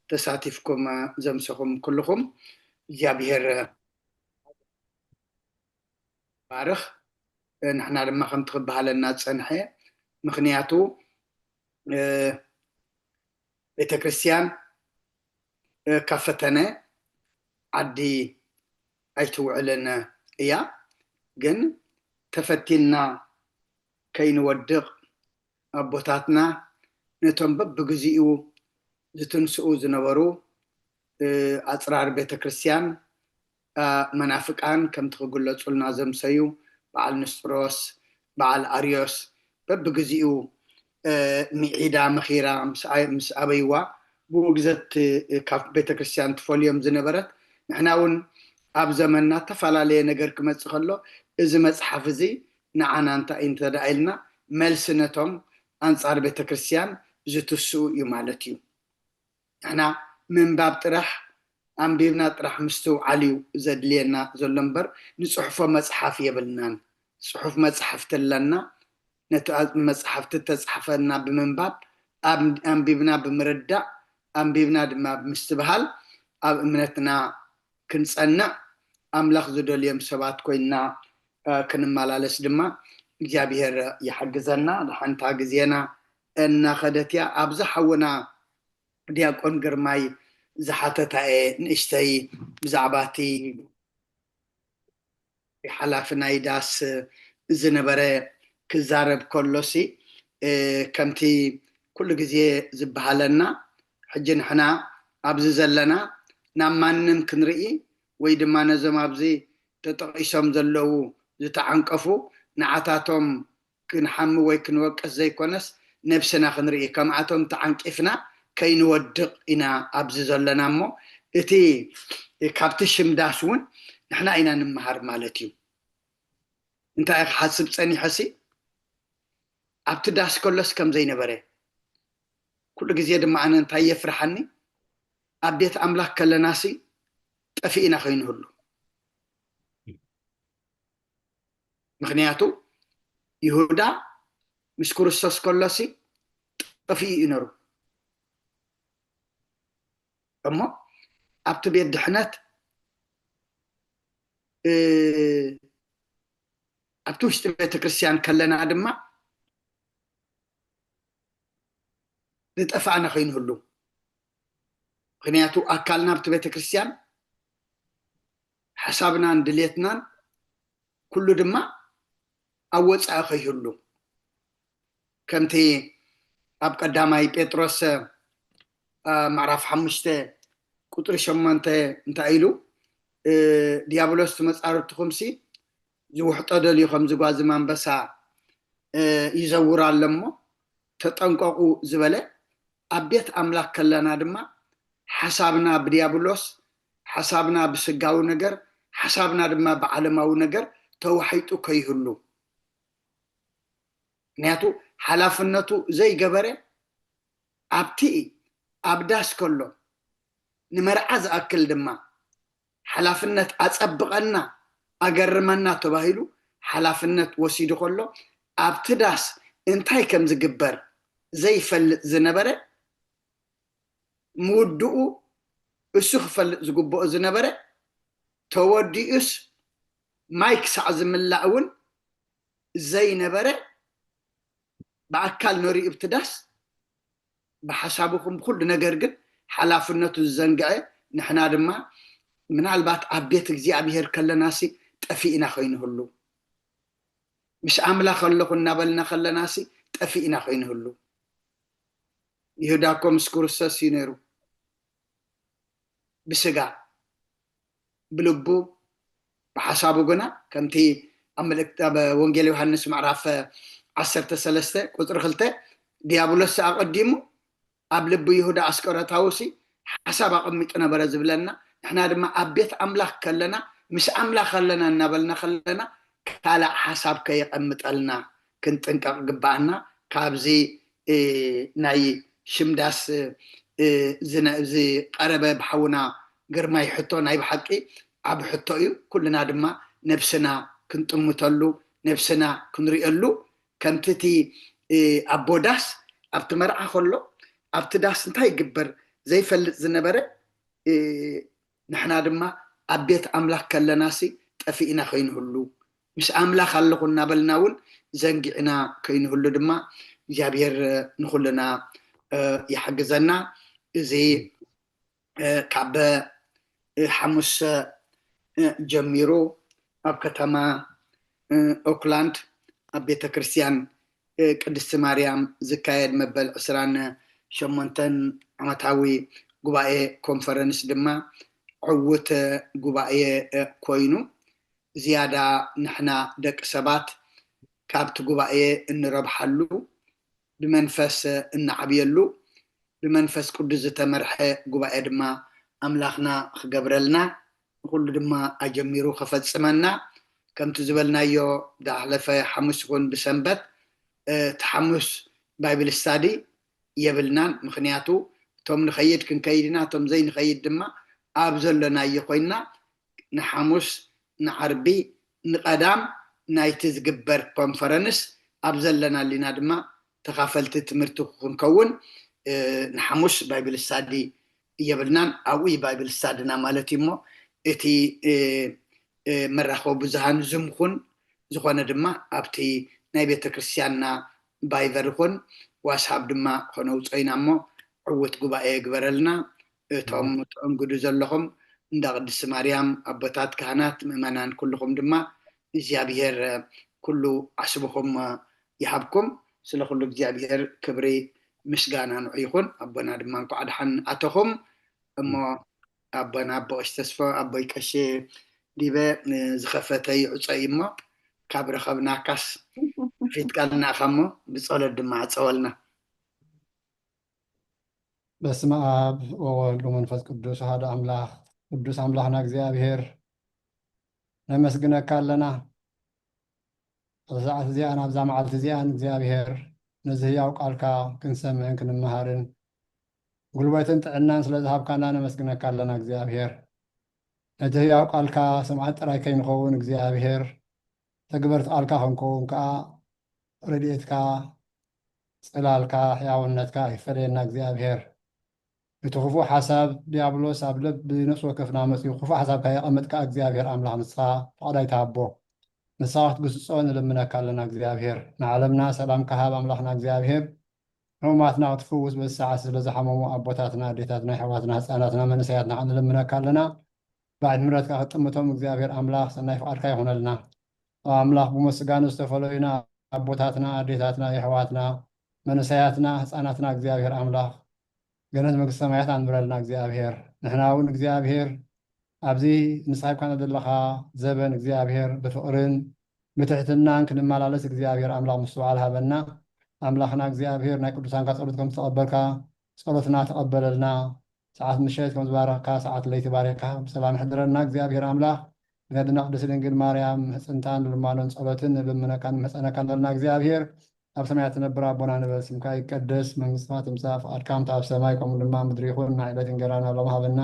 تساتفكم زمسكم كلكم جابير بارخ نحنا لما خمت خبها لنا تصنحي مخنياتو بيتا كريستيان كفتنا عدي أيتوعلنا إياه جن تفتيلنا كي نودق أبوتاتنا نتوم بجزئو زتنسؤو زنورو أسرار بيت كريستيان منافقان كم تقول لنا زمسيو بعل نسروس بعل أريوس بجزئو ميعيدا مخيرا مس أبيوا بوجزت كاف بيت كريستيان تفوليوم زنبرت نحنا ون أب زمننا تفعلالي نجر كمت خلو إذا مصحف زي نعنا أنت دعيلنا ملسنتهم أنصار بيت كريستيان زتسو يمالتيو نحنا من باب طرح أم بيبنا طرح مستو عليو زد لينا زلمبر نصحف مصحف يبلنان صحف مصحف تلنا نتو مصحف تتصحفنا بمنباب أم بيبنا بمردع أم بيبنا دما مستبهل أب امنتنا كنصنع أملاخ زدول يوم سبات كوينا كنمالالس دما እግዚአብሔር يحجزنا لحنታ ጊዜና እና خدتيا أبز حونا ዲያቆን ግርማይ زحتتا نشتي بزعباتي حلافنا يداس زنبره كزارب كلوسي كمتي كل جزء زبحالنا حجن حنا أبز زلنا نامانن كنرئي ويدما نزم أبزي تتقيسهم زلو زتعنقفو نعتاتهم كنحم ويكنوقس زي كونس نفسنا خنرئي كمعتهم تعنقفنا كي نودق إنا أبز زلنا مو إتي كابتش مداسون نحنا إنا نمهار مالتيو انت حاسب تاني حسي أبتداس كلس كم زي نبره كل جزيد معنا انت يفرحني أبيت أملاك كل ناسي تفينا خين هلو مغنياتو يهودا مسكور السوس كلسي تفي ينرو أما أبتبيت دحنات أبتوش بيت كريستيان كلنا دما نتأفعنا خين هلو غنياتو أكلنا بيت كريستيان حسابنا ندليتنا كله دما أول أخي هلو كمتي أب قدامي بيتروس معرف حمشته كتر شمانته انت أيلو ديابلوس تمسعر تخمسي زوحطة دلي خمس غاز من بسا يزور علمو تطنققو زبله أبيت أملاك كلنا دما حسابنا بديابلوس حسابنا بسقاو نجر حسابنا دما بعلماو نجر توحيتو كيهلو نياتو حلافنتو زي جبره أبتي أبداس كله نمرعز أكل دما حلافنت أتصبقنا أجرمنا تباهلو حلافنت وسيد كله أبتداس انتهي كم زجبر زي فل زنبره مودو السخ فل زجبو زنبره تودي اس مايك سعزم اللعون زي نبره بأكل نوري ابتداس بحسابكم كل نجرجن حلافنته الزنقة نحنا دما من البات عبيت እግዚአብሔር ከለናሲ ጠፊኢና ኮይንሁሉ مش عامله خلقنا بلنا خلناسي ጠፊኢና ኮይንሁሉ ይሁዳኮም ስኩርሰስ ይነሩ بسጋ بلبو بحسابه جنا كمتي أملك بونجيل يوحنس معرف 13 قطر خلته ديابولس أقدمه قبل بيهودا أسكرة تاوسي حسب أقمتنا برز بلنا إحنا لما أبيت أملاك كلنا مش أملاك خلنا نبلنا خلنا كلا حسب كي قمت لنا كنت إنك جبعنا كابزي ناي شمداس زنا زي قربة بحونا قرما يحطوا ناي بحقي عب حطوا كلنا دما نفسنا كنت متلو نفسنا كنريقلو كنتتي أبوداس أبتمرع خلو أبتداس انتهي جبر زي فلت زنبرة نحنا دما أبيت أملاك كلناسي تفينا خين هلو مش أملاك خلقنا بلناول زنقعنا خين هلو دما جابير نخلنا يحجزنا زي كعب حمص جميرو أب كتما أوكلاند أبيت كريستيان قدست مريم زكايد مبل أسران شمونتن عمتاوي قبائي كونفرنس دما عوت قبائي كوينو زيادة نحنا دك سبات كابت قبائي نربحلو بمنفس نعبيلو بمنفس قدس تمرح قبا إدما أملاخنا خقبرلنا كل دما أجميرو خفت سمنا كم تزبلنا يو دعلفة حمسكون بسنبت تحمس بايبل السادي يبلنا مخنياتو توم نخيد كن كيدنا توم زي نخيد دما أبزل لنا يقوينا نحمس نعربي نقدام نايتز قبر كونفرنس أبزل لنا لنا دما تخافلت تمرتو كون نحمس بايبل السادي يبلنان أوي بايبل السادنا مالتي مو إتي مرخو بزهان زمخون زخوانا دما أبتي نايبية كريستياننا بايفرخون واسحاب دما خونو صينا مو عوت قبائي قبرلنا توم قدو زلهم ندا قدس مريم أبطات كهنات ممنان كلهم دما زيابير كله عصبهم يحبكم سلا كله زيابير كبري مسغانا نعيخون أبنا دما قعد حن أتهم أما أبنا أبو استسفى أبو يكشي ديبا زخفتي عصيما كابر خبنا كاس فيت قالنا خمو بصولة دما عصولنا በስመ አብ ወወልድ ወመንፈስ ቅዱስ አሐዱ አምላክ ቅዱስ አምላክና እግዚአብሔር ነመስግነካ ኣለና ሰዓት እዚኣን ኣብዛ መዓልቲ እዚኣን እግዚአብሔር ነዚ ህያው ቃልካ ክንሰምዕን ክንመሃርን ጉልበትን ጥዕናን ስለ ዝሃብካና ነመስግነካ ኣለና እግዚአብሔር ነቲ ህያው ቃልካ ሰምዓት ጥራይ ከይንኸውን እግዚአብሔር ተግበርቲ ቃልካ ክንከውን ከዓ ረድኤትካ ጽላልካ ሕያውነትካ ይፈለየና እግዚአብሔር እቲ ክፉእ ሓሳብ ዲያብሎስ ኣብ ልቢ ነፍሲ ወከፍና መፅኡ ክፉእ ሓሳብካ የቐመጥካ እግዚአብሔር ኣምላኽ ንስኻ ፈቃዳይታ ኣቦ ንስኻ ክትግስፆ ንልምነካ ኣለና እግዚአብሔር ንዓለምና ሰላም ካሃብ ኣምላኽና እግዚአብሔር ሕሙማትና ክትፍውስ በዚ ሰዓት ስለ ዝሓመሙ ኣቦታትና ኣዴታትና ኣሕዋትና ህፃናትና መንእሰያትና ንልምነካ ኣለና ባዕድ ምሕረትካ ክጥምቶም እግዚአብሔር ኣምላኽ ሰናይ ፍቃድካ ይኹነልና ኣምላኽ ብመስጋኑ ዝተፈለዩና ኣቦታትና ኣዴታትና ኣሕዋትና መንእሰያትና ህፃናትና እግዚአብሔር ኣምላኽ ገነት መንግስቲ ሰማያት አንብረልና እግዚአብሔር ንሕና እውን እግዚአብሔር ኣብዚ ንሳይብካና ዘለኻ ዘበን እግዚአብሔር ብፍቅርን ብትሕትናን ክንመላለስ እግዚአብሔር ኣምላኽ ምስ በዓል ሃበና ኣምላኽና እግዚአብሔር ናይ ቅዱሳንካ ጸሎት ከም ዝተቐበልካ ጸሎትና ተቐበለልና ሰዓት ምሸት ከም ዝባረኽካ ሰዓት ለይቲ ባሪኽካ ብሰላም ሕድረና እግዚአብሔር ኣምላኽ ብነድና ቅድስት ድንግል ማርያም ህፅንታን ልማኖን ጸሎትን ልምነካን ምሕፀነካን ዘለና እግዚአብሔር ኣብ ሰማያት ትነብር ኣቦና ንበል ስምካ ይቀደስ መንግስትካ ትምጻእ ፍቃድካ ኣብ ሰማይ ከምኡ ድማ ምድሪ ይኹን ናይዕለት እንጀራና ሎም ሃበና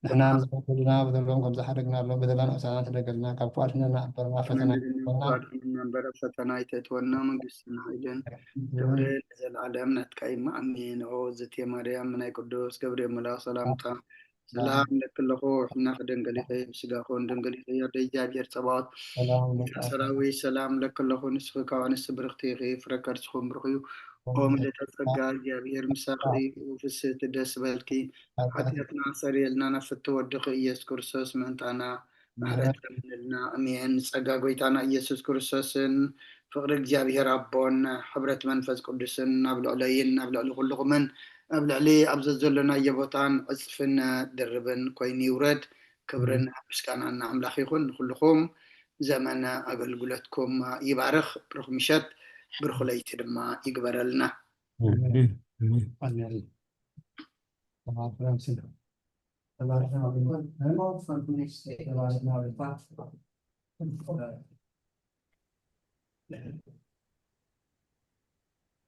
ንሕና ንዝፈትልና በደሎም ከም ዝሓደግናሎም በደላን ኣሳና ተደገልና ካብ ክዋድሕነና ኣበርና ፈተና መንበረ ፈተና ይተትወና መንግስትን ሃይልን ክብርን ዘለዓለም ናትካ ኢማ ኣሜን ኦ ዘቴ ማርያም ናይ ቅዱስ ገብርኤል መልኣክ ሰላምታ ሰላም ለክለኹ ሕና ከደንገሊኸ ብስጋኹን ደንገሊኸ ያደ እግዚአብሔር ፀባዖት ሰራዊት ሰላም ለክለኹ ንስኺ ካብ ኣንስቲ ብርክቲ ኢኺ ፍረ ከርስኹም ብርኽዩ ኦ ምልዕተ ጸጋ እግዚአብሔር ምሳኺ ፍስሕቲ ደስ በልኪ ሓጢአትና ሰሪየልና ነፍቲ ወድኺ ኢየሱስ ክርስቶስ ምእንታና ምሕረት ለምንልና ኣሜን ጸጋ ጎይታና ኢየሱስ ክርስቶስን ፍቅሪ እግዚአብሔር ኣቦን ሕብረት መንፈስ ቅዱስን ናብ ልዕለይን ናብ ልዕሊ ኩልኹምን ኣብ ልዕሊ ኣብዚ ዘለና የቦታን ዕፅፍን ድርብን ኮይኑ ይውረድ ክብርን ምስጋናን ኣምላኽ ይኹን ንኩልኹም ዘመነ ኣገልግሎትኩም ይባርኽ ብሩኽ ምሸት ብሩኽ ለይቲ ድማ ይግበረልና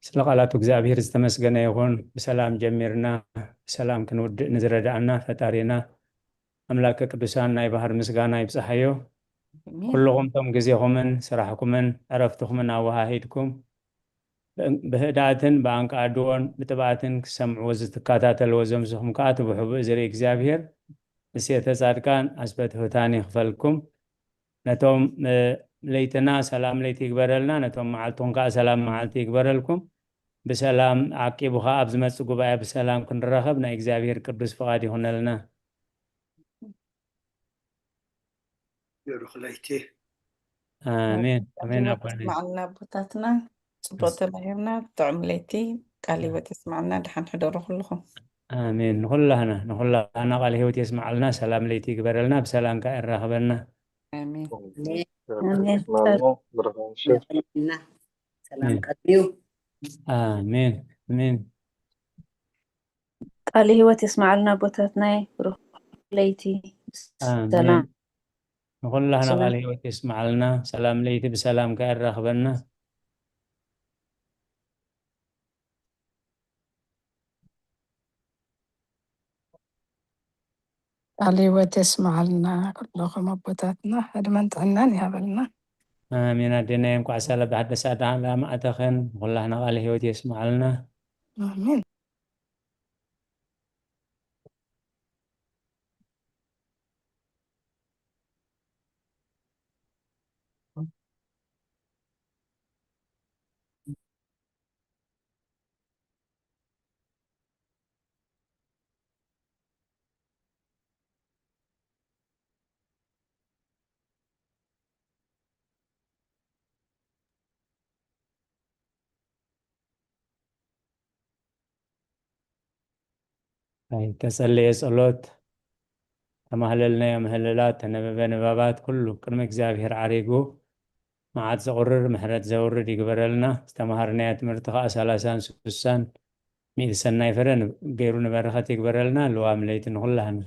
ስለ ቃላቱ እግዚአብሔር ዝተመስገነ ይሁን በሰላም ጀሚርና ሰላም ክንውድእ ንዝረዳእና ፈጣሪና ኣምላከ ቅዱሳን ናይ ባህር ምስጋና ይብፅሓዮ ኩልኹም ቶም ግዜኹምን ስራሕኩምን ዕረፍትኹምን ኣወሃሂድኩም ብህድኣትን ብኣንቃድዎን ብጥባኣትን ክሰምዕዎ ዝትከታተልዎ ዘምስኹም ከዓ ትብሕቡእ ዝርኢ እግዚአብሔር እሴተ ጻድቃን ኣስበትህታን ይኽፈልኩም ነቶም ለይትና ሰላም ለይቲ ይግበረልና ነቶም መዓልቱን ከዓ ሰላም መዓልቲ ይግበረልኩም بسلام عقيبها أبز مسجوا بقى بسلام كن رخب نا إجزابير قدوس فقادي هنا لنا يروح ليته آمين آمين أبونا معنا بوتاتنا صبوت بهمنا تعم ليتي قالي وتسمعنا دحن حضور كلهم آمين نقول لنا قال هو تسمع لنا سلام ليتي قبر لنا بسلام كائن رهبنا آمين آمين سلام كتير آمين آمين ቃል ህይወት يسمعلنا بوتاتنا روح ليتي سلام آمين نقول لنا قال هيوت يسمع لنا سلام ليتي بسلام كأن رغبنا علي وتسمع لنا كلكم أبوتاتنا هدمنت عنان يهبلنا آمين أدينا يمكو عسالة بعد ساعة على ما أتخن نقول لنا قال هيوت يسمع لنا آمين هاي تسلي يسألوت تمهللنا يا مهللات تنبب نبابات كله كرم እግዚአብሔር عريقو ما عاد زغرر مهرات زورر يقبر لنا استمهرنا يتمرتقى سلاسان سوسان ميد سنة فرن غيرون برخات يقبر لنا لو عمليت نقول لهم